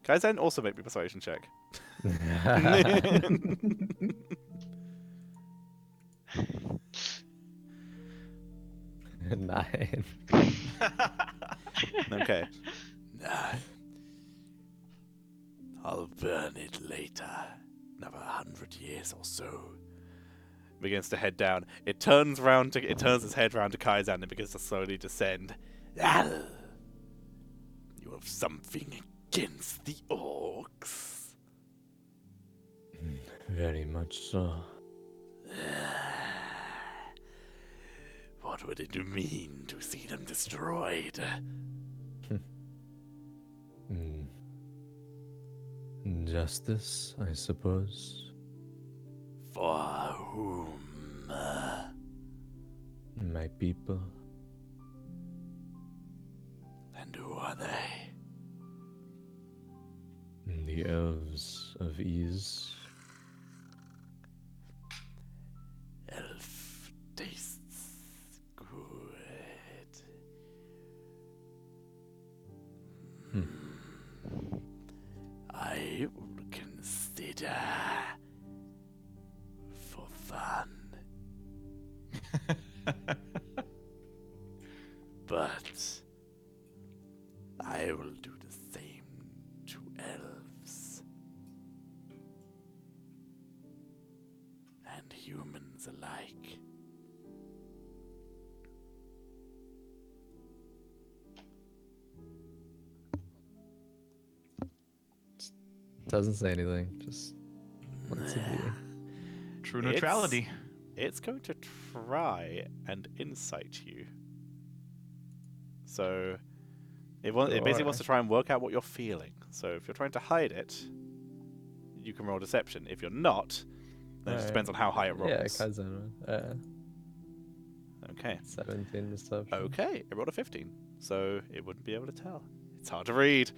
Kaizen, also make me a persuasion check. 9. Okay. I'll burn it later. Another 100 years or so. Begins to head down. It turns its head round to Kaizen and begins to slowly descend. You have something against the orcs. Very much so. What would it mean to see them destroyed? Justice, I suppose. For whom? My people. And who are they? The elves of Ease. Elf tastes good. I would consider for fun. But I will do the same to elves and humans alike. Doesn't say anything. Just lets it be. True It's- neutrality. It's going to try and insight you. So it basically wants to try and work out what you're feeling. So if you're trying to hide it, you can roll deception. If you're not, then it just Alright. depends on how high it rolls. Yeah, Kaizen. Okay. 17 deception. Okay, it rolled a 15, so it wouldn't be able to tell. It's hard to read.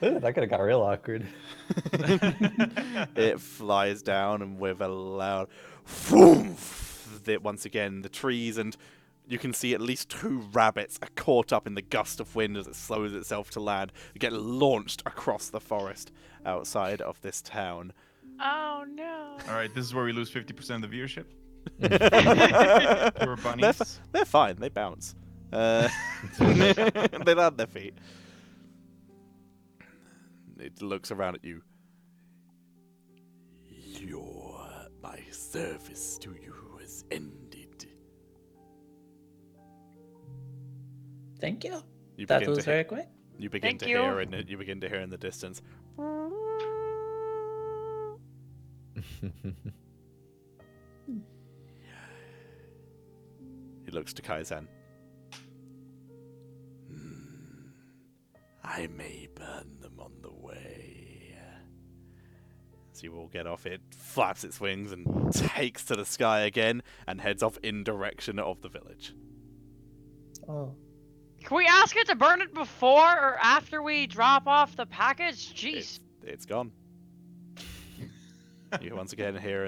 Ooh, that could have got real awkward. It flies down and with a loud whoomph, once again the trees, and you can see at least 2 rabbits are caught up in the gust of wind as it slows itself to land, get launched across the forest outside of this town. Oh no. All right, this is where we lose 50% of the viewership. they're, Poor bunnies. they're fine, they bounce. They land on their feet. It looks around at you. My service to you has ended. Thank you. You That begin was to very quick. You begin Thank to you. hear in you begin to hear in the distance. He looks to Kaizen. I may burn them on the way. As you all get off, it flaps its wings and takes to the sky again and heads off in direction of the village. Oh, Can we ask it to burn it before or after we drop off the package? Jeez. It's gone. You once again hear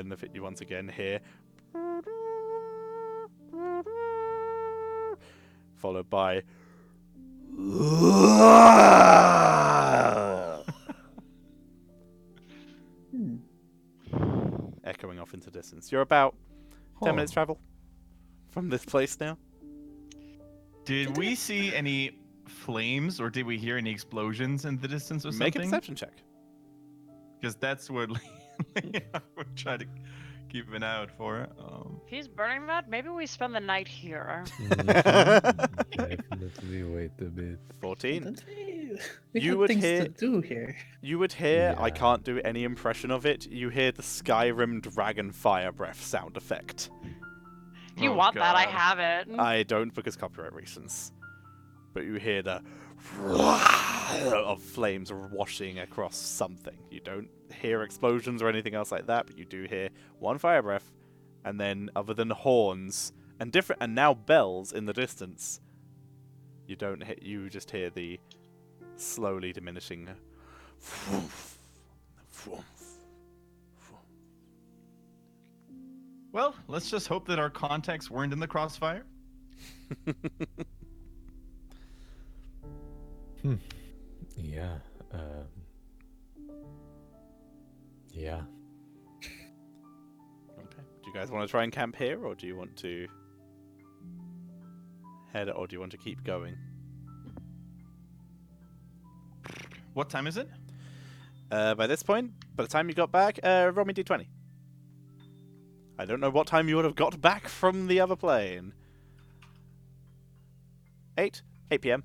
followed by echoing off into distance. You're about 10 minutes travel from this place now. Did we see any flames or did we hear any explosions in the distance or something? Make a perception check. Because that's what I would try to keep an eye out for. If he's burning that, maybe we spend the night here. Definitely wait a bit. 14. we You have would things hear- to do here. You would hear, I Yeah. can't do any impression of it, you hear the Skyrim dragon fire breath sound effect. If you Oh, want that, I God. have it. I don't because copyright reasons. But you hear the of flames washing across something. You don't hear explosions or anything else like that, but you do hear one fire breath, and then other than horns and now bells in the distance, you don't hit. You just hear the slowly diminishing. Well, let's just hope that our contacts weren't in the crossfire. Yeah. Yeah. Okay. Do you guys want to try and camp here, or do you want to head, or do you want to keep going? What time is it? By this point, by the time you got back, roll me d20. I don't know what time you would have got back from the other plane. 8 p.m.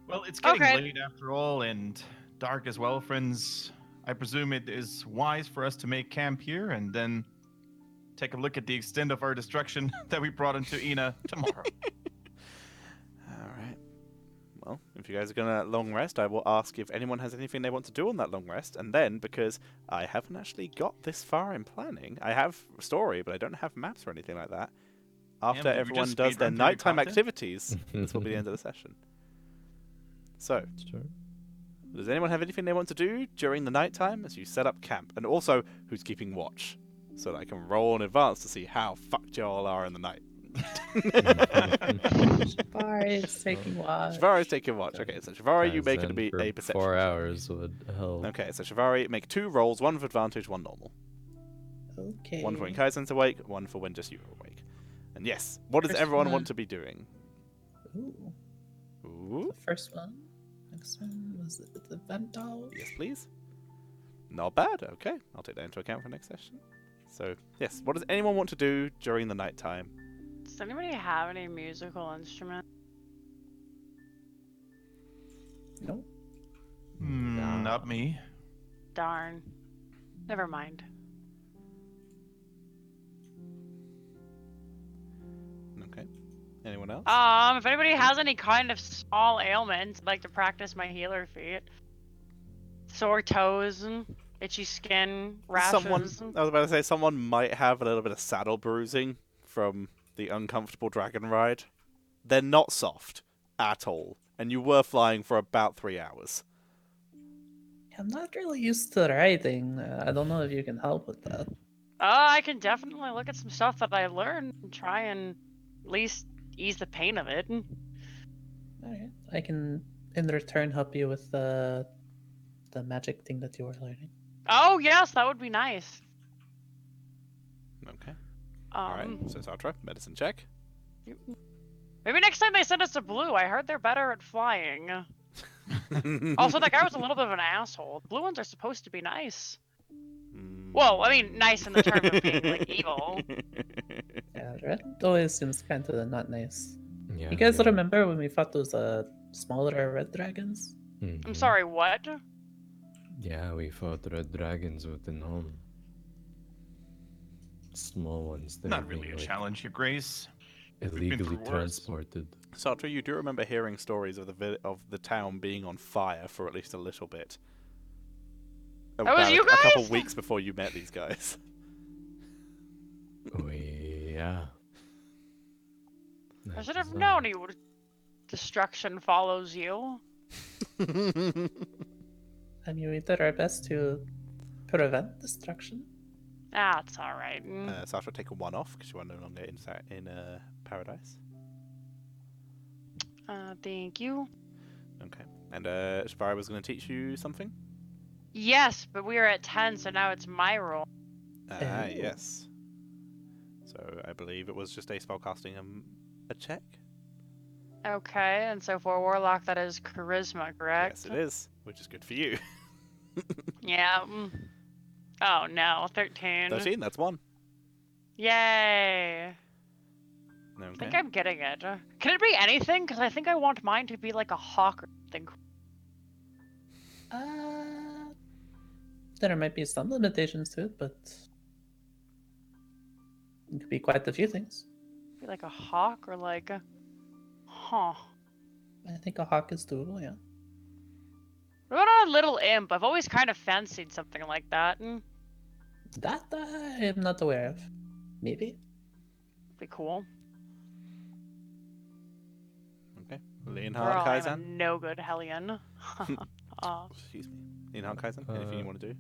Well, it's getting Okay. late after all, and dark as well, friends. I presume it is wise for us to make camp here and then take a look at the extent of our destruction that we brought into Ina tomorrow. Alright. Well, if you guys are going to long rest, I will ask if anyone has anything they want to do on that long rest. And then, because I haven't actually got this far in planning, I have a story, but I don't have maps or anything like that. After but we everyone just does their speedrun through the nighttime content. activities, this will be the end of the session. So, Sure. does anyone have anything they want to do during the nighttime as you set up camp? And also, who's keeping watch? So that I can roll in advance to see how fucked y'all are in the night. Shibari is taking watch. Shivari's taking watch. Okay, so Shivari, you make it to Kaizen be for a perception. 4 check. hours would help. Okay, so Shivari, make 2 rolls, 1 for advantage, 1 normal. Okay. 1 for when Kaizen's awake, 1 for when just you are awake. And yes, what does First everyone one. want to be doing? Ooh, Ooh, the first one. Next one was the Ventals. yes please. Not bad, okay. I'll take that into account for next session. So, yes, what does anyone want to do during the nighttime? Does anybody have any musical instrument? Nope. Not me. Darn. Never mind. Okay. Anyone else? If anybody has any kind of small ailments, I'd like to practice my healer feat. Sore toes, itchy skin, rashes. I was about to say, someone might have a little bit of saddle bruising from the uncomfortable dragon ride. They're not soft at all, and you were flying for about 3 hours. I'm not really used to riding. I don't know if you can help with that. I can definitely look at some stuff that I learned and try and at least ease the pain of it. Alright. I can, in return, help you with the magic thing that you were learning. Oh, yes, that would be nice. Okay. Alright, so Sartre, medicine check. Maybe next time they send us to Blue. I heard they're better at flying. Also, that guy was a little bit of an asshole. Blue ones are supposed to be nice. Well, I mean, nice in the term of being, like, evil. Yeah, red always seems kind of not nice. Yeah, You guys yeah. remember when we fought those smaller red dragons? I'm Mhm. sorry, what? Yeah, we fought red dragons within home. Small ones that Not are really being, a like, challenge, Your Grace. been illegally through worse. transported. Sartre, you do remember hearing stories of the town being on fire for at least a little bit. was About you a couple guys? weeks before you met these guys. Yeah. I That should have was, known you would. Destruction follows you. And we did our best to prevent destruction. That's alright. Sartre, take a 1 off because you are no longer in paradise. Thank you. Okay. And Shvari was going to teach you something? Yes, but we are at 10, so now it's my roll. Ah, Oh. yes. So I believe it was just a spellcasting a check? Okay, and so for Warlock, that is Charisma, correct? Yes, it is, which is good for you. Yeah. Oh no, 13. 13, that's 1. Yay. I think Okay. I'm getting it. Can it be anything? Because I think I want mine to be like a hawk or something. There might be some limitations to it, but it could be quite a few things. Be like a hawk or like a... Huh. I think a hawk is doable, yeah. What about a little imp? I've always kind of fancied something like that. That I am not aware of. Maybe. Be cool. Okay. Girl, Leonhard I'm a Kaizen? no good hellion. Excuse me. Leonhard Kaizen, anything you want to do?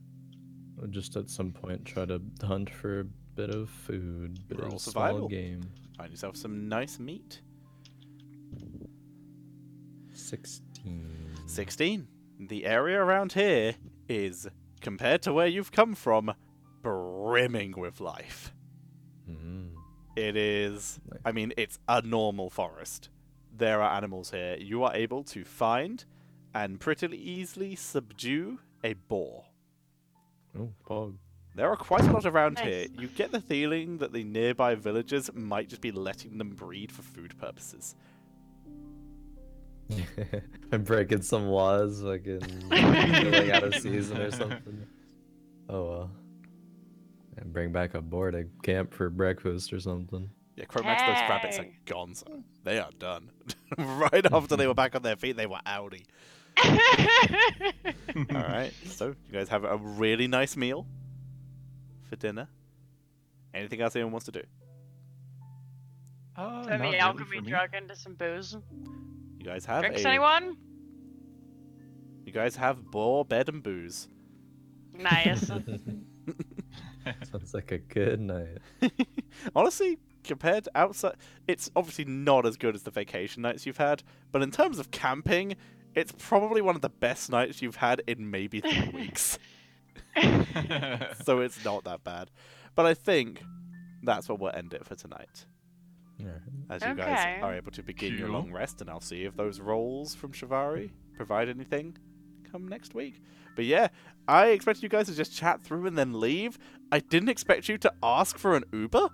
I'll just at some point try to hunt for a bit of food, bit Roll of survival. small game. Find yourself some nice meat. 16. 16. The area around here is, compared to where you've come from, brimming with life. Mm. It is, Nice. I mean, it's a normal forest. There are animals here. You are able to find and pretty easily subdue a boar. Oh, pog. There are quite a lot around here. Nice. You get the feeling that the nearby villagers might just be letting them breed for food purposes. I'm breaking some laws, fucking like out of season or something. Oh well. And bring back a boar to camp for breakfast or something. Yeah, Chromax, those rabbits are Hey. gone, so they are done. Right after they were back on their feet, they were outie. Alright, so you guys have a really nice meal for dinner. Anything else anyone wants to do? Not Turn really the alchemy for me. drug into some booze. You guys have Drinks, anyone? You guys have boar, bed, and booze. Nice. Sounds like a good night. Honestly, compared to outside, it's obviously not as good as the vacation nights you've had, but in terms of camping, it's probably one of the best nights you've had in maybe 3 weeks. So it's not that bad. But I think that's where we'll end it for tonight. Alright. As you Okay. guys are able to begin your Cool. long rest, and I'll see if those rolls from Shivari provide anything come next week. But yeah, I expected you guys to just chat through and then leave. I didn't expect you to ask for an Uber.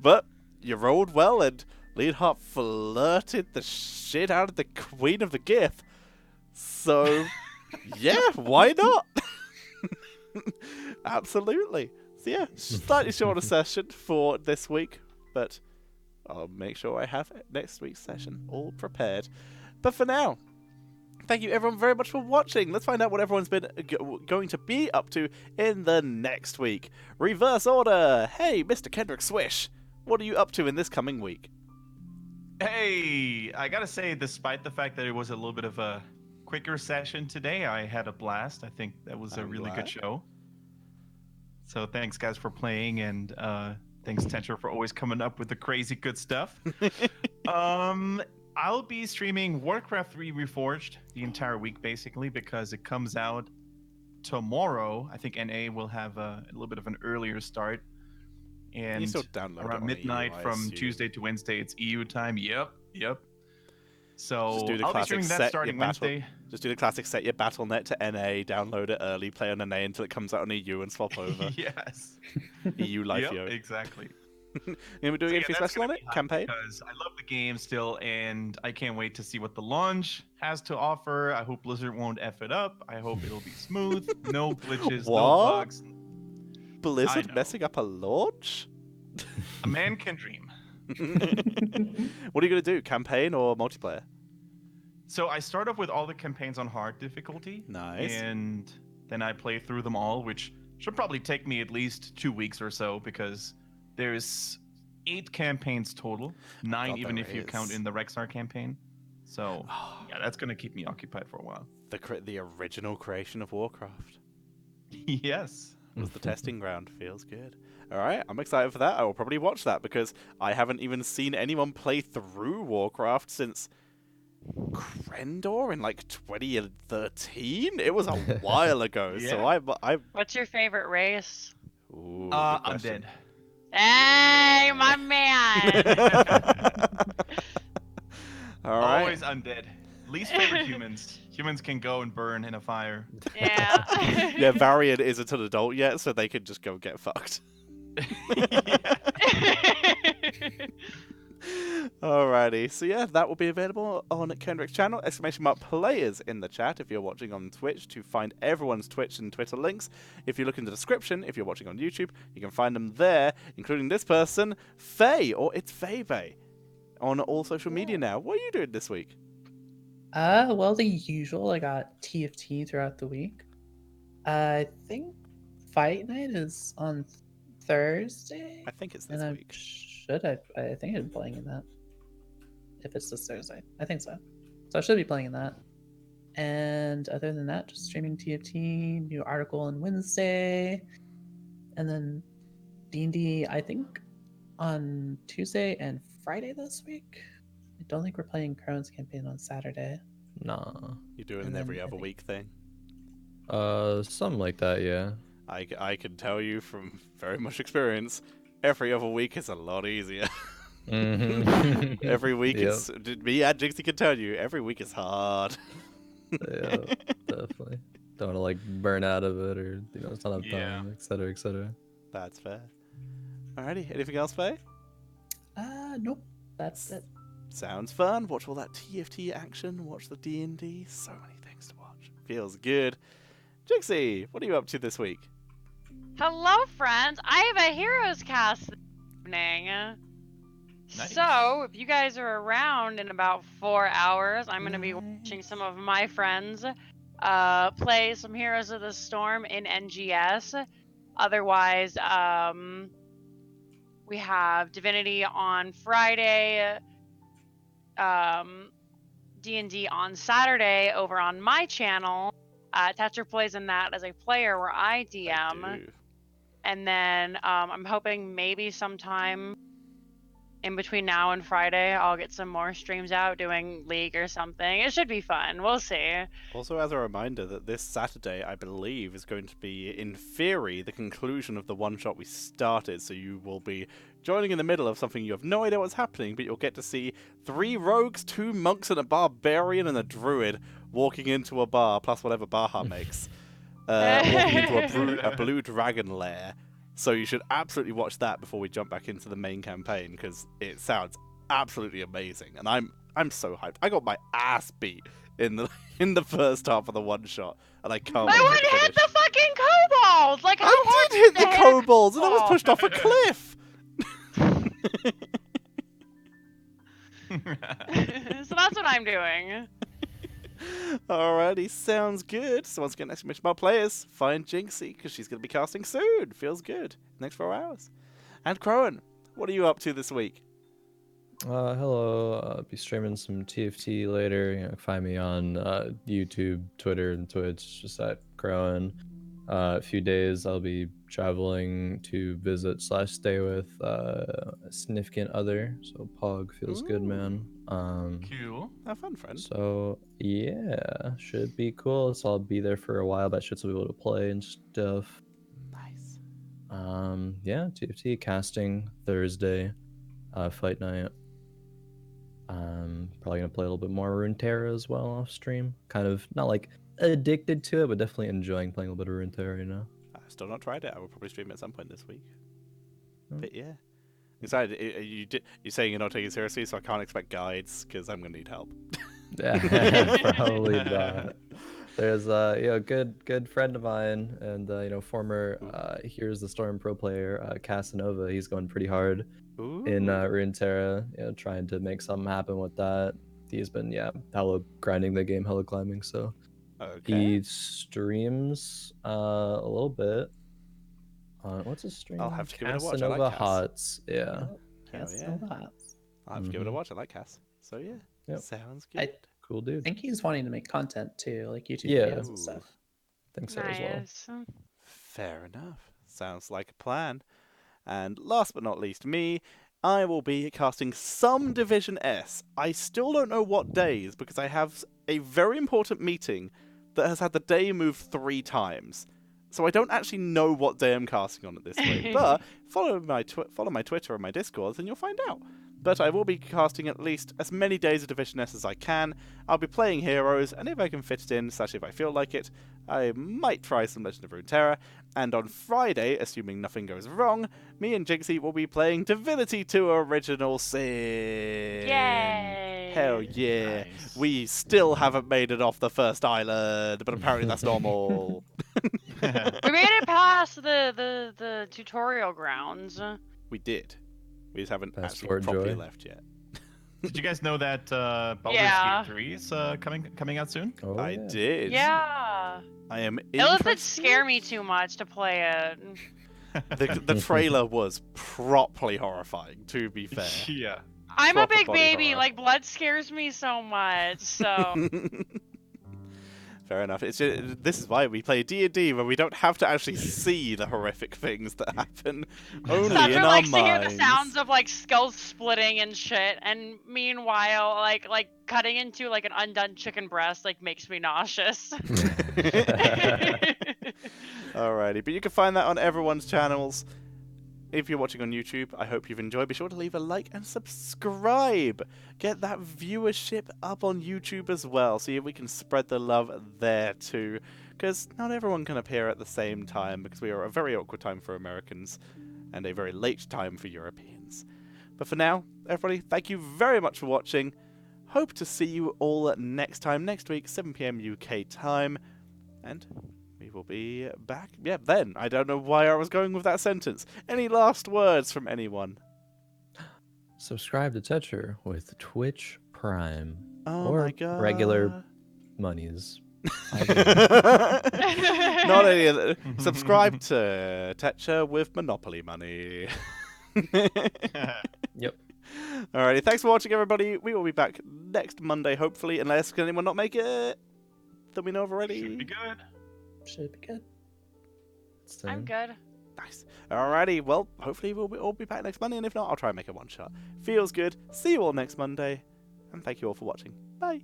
But you rolled well, and Leonhardt flirted the shit out of the Queen of the Gith. So, yeah, why not? Absolutely. So yeah, slightly shorter session for this week, but I'll make sure I have next week's session all prepared. But for now, thank you everyone very much for watching. Let's find out what everyone's been going to be up to in the next week. Reverse order. Hey, Mr. Kendrick Swish, what are you up to in this coming week? Hey, I gotta say, despite the fact that it was a little bit of a quicker session today, I had a blast. I think that was a I'm really glad. good show. So thanks, guys, for playing, and thanks, Tencher, for always coming up with the crazy good stuff. I'll be streaming Warcraft 3 Reforged the entire week, basically, because it comes out tomorrow. I think NA will have a little bit of an earlier start. And you still download it around on midnight EU, I from assume. Tuesday to Wednesday, it's EU time. Yep. So Just do the I'll be classic streaming set that your starting battle- Wednesday. Just do the classic, set your Battle.net to NA, download it early, play on NA until it comes out on EU and swap over. Yes. EU Life Yep, Yo. exactly. You gonna be doing So yeah, anything that's special on gonna it? be hype Campaign? Because I love the game still, and I can't wait to see what the launch has to offer. I hope Blizzard won't F it up. I hope it'll be smooth. No glitches, no What? bugs. Blizzard know. messing up a launch? A man can dream. What are you gonna do? Campaign or multiplayer? So I start off with all the campaigns on hard difficulty. Nice. And then I play through them all, which should probably take me at least 2 weeks or so, because there's 8 campaigns total, 9 God, even there if you count is. in the Rexar campaign. So yeah, that's gonna keep me occupied for a while. The original creation of Warcraft Yes. was the testing ground. Feels good. All right, I'm excited for that. I will probably watch that because I haven't even seen anyone play through Warcraft since Krendor in like 2013. It was a while ago. So I What's your favorite race? Ooh, good I'm question. dead. Hey, my man. All right. Always undead. Least favorite humans. Humans can go and burn in a fire. Yeah. Yeah, Varian isn't an adult yet, so they can just go get fucked. Alrighty, so yeah, that will be available on Kendrick's channel. !players in the chat if you're watching on Twitch to find everyone's Twitch and Twitter links. If you look in the description, if you're watching on YouTube, you can find them there, including this person, Faye, or it's Faye, on all social media now. What are you doing this week? Well, the usual. I got TFT throughout the week. I think Fight Night is on Thursday. I think it's And this I week. I think I'm playing in that. If it's this Thursday, I think so. So I should be playing in that. And other than that, just streaming TFT, new article on Wednesday, and then D&D. I think on Tuesday and Friday this week. I don't think we're playing Crohn's campaign on Saturday. Nah. You're doing And an then every I other think- week thing. Something like that, yeah. I can tell you from very much experience, every other week is a lot easier. Mhm. Every week Yep. it's me and Jinxie can tell you every week is hard. Yeah, definitely. Don't want to like burn out of it, or it's not enough Yeah. time, etc., etc. That's fair. Alrighty, anything else, Faye? Nope. That's it. Sounds fun. Watch all that TFT action. Watch the D&D. So many things to watch. Feels good. Jinxie, what are you up to this week? Hello, friends. I have a Heroes cast this evening. Nice. So, if you guys are around in about 4 hours, I'm going to be watching some of my friends play some Heroes of the Storm in NGS. Otherwise, we have Divinity on Friday, D&D on Saturday over on my channel. Tetcher plays in that as a player where I DM. I do. And then I'm hoping maybe sometime in between now and Friday, I'll get some more streams out doing League or something. It should be fun. We'll see. Also, as a reminder that this Saturday, I believe, is going to be, in theory, the conclusion of the one-shot we started. So you will be joining in the middle of something you have no idea what's happening, but you'll get to see 3 rogues, 2 monks, and a barbarian and a druid walking into a bar, plus whatever Baha makes. Walking into a blue dragon lair. So you should absolutely watch that before we jump back into the main campaign, because it sounds absolutely amazing, and I'm so hyped. I got my ass beat in the first half of the one shot, and I can't I wait wouldn't to hit finish. the fucking kobolds! Like, how I hard did hit is the to kobolds, and I was Oh. pushed off a cliff. So that's what I'm doing. Alrighty, sounds good. So once again, exclamation mark players, find Jinxie, because she's going to be casting soon. Feels good. Next 4 hours. And Crowan, what are you up to this week? Hello. I'll be streaming some TFT later. Find me on YouTube, Twitter, and Twitch, just at Crowan. A few days I'll be traveling to visit / stay with a significant other. So Pog feels good, man. Cool. Have fun, friend. So yeah, should be cool. So I'll be there for a while, but I should still be able to play and stuff. Nice. Yeah, TFT casting Thursday, fight night. Probably gonna play a little bit more Runeterra as well off stream. Kind of not like addicted to it, but definitely enjoying playing a little bit of Runeterra, you know. I've still not tried it. I will probably stream it at some point this week. Hmm. But yeah. Excited. You're saying you're not taking it seriously, so I can't expect guides because I'm gonna need help. Yeah, probably not. There's good friend of mine and former Here's the Storm pro player Casanova. He's going pretty hard in Runeterra, trying to make something happen with that. He's been hella grinding the game, hella climbing. So Okay. he streams a little bit. What's his stream? I'll have to give it a watch. I Casanova like Cass. Hots. Yeah. Hell Yes, yeah. no lots. I'll have to give it a Mhm. watch. I like Cass. So yeah. Yep. Sounds I good. Cool I dude. think he's wanting to make content too, like YouTube Yeah. videos Ooh. and stuff. Think so as well. Nice. Fair enough. Sounds like a plan. And last but not least, me. I will be casting some Division S. I still don't know what days because I have a very important meeting that has had the day moved 3 times. So I don't actually know what day I'm casting on it this week. But follow my Twitter and my Discord, and you'll find out. But I will be casting at least as many days of Division S as I can. I'll be playing heroes, and if I can fit it in, / if I feel like it, I might try some Legend of Runeterra. And on Friday, assuming nothing goes wrong, me and Jinxie will be playing Divinity 2 Original Sin. Yay! Hell yeah. Nice. We still haven't made it off the first island, but apparently that's normal. We made it past the tutorial grounds. We did. We just haven't Fast actually forward, properly Joy. left yet. Did you guys know that Baldur's Yeah. Gate 3 is coming out soon? Oh, I yeah. did. Yeah. I am It doesn't interested. scare me too much to play it. The trailer was properly horrifying, to be fair. Yeah. I'm a Proper big body baby. horror. Like, blood scares me so much. So, Fair enough. It's just, this is why we play D&D, where we don't have to actually see the horrific things that happen. Only Sandra in our likes minds. to hear the sounds of like skulls splitting and shit, and meanwhile, like cutting into like an undone chicken breast like makes me nauseous. Alrighty, but you can find that on everyone's channels. If you're watching on YouTube, I hope you've enjoyed. Be sure to leave a like and subscribe. Get that viewership up on YouTube as well, so we can spread the love there too. Because not everyone can appear at the same time, because we are a very awkward time for Americans and a very late time for Europeans. But for now, everybody, thank you very much for watching. Hope to see you all next time, next week, 7 PM UK time. And we will be back. Yeah, then. I don't know why I was going with that sentence. Any last words from anyone? Subscribe to Tetcher with Twitch Prime Oh or my god. regular monies. Not any of the... Subscribe to Tetcher with Monopoly money. Yep. Alrighty, thanks for watching, everybody. We will be back next Monday, hopefully, unless can anyone not make it that we know of already. Should be good. Should be good. I'm good. Nice. Alrighty, well, hopefully we'll all be back next Monday, and if not, I'll try and make a one-shot. Feels good. See you all next Monday, and thank you all for watching. Bye.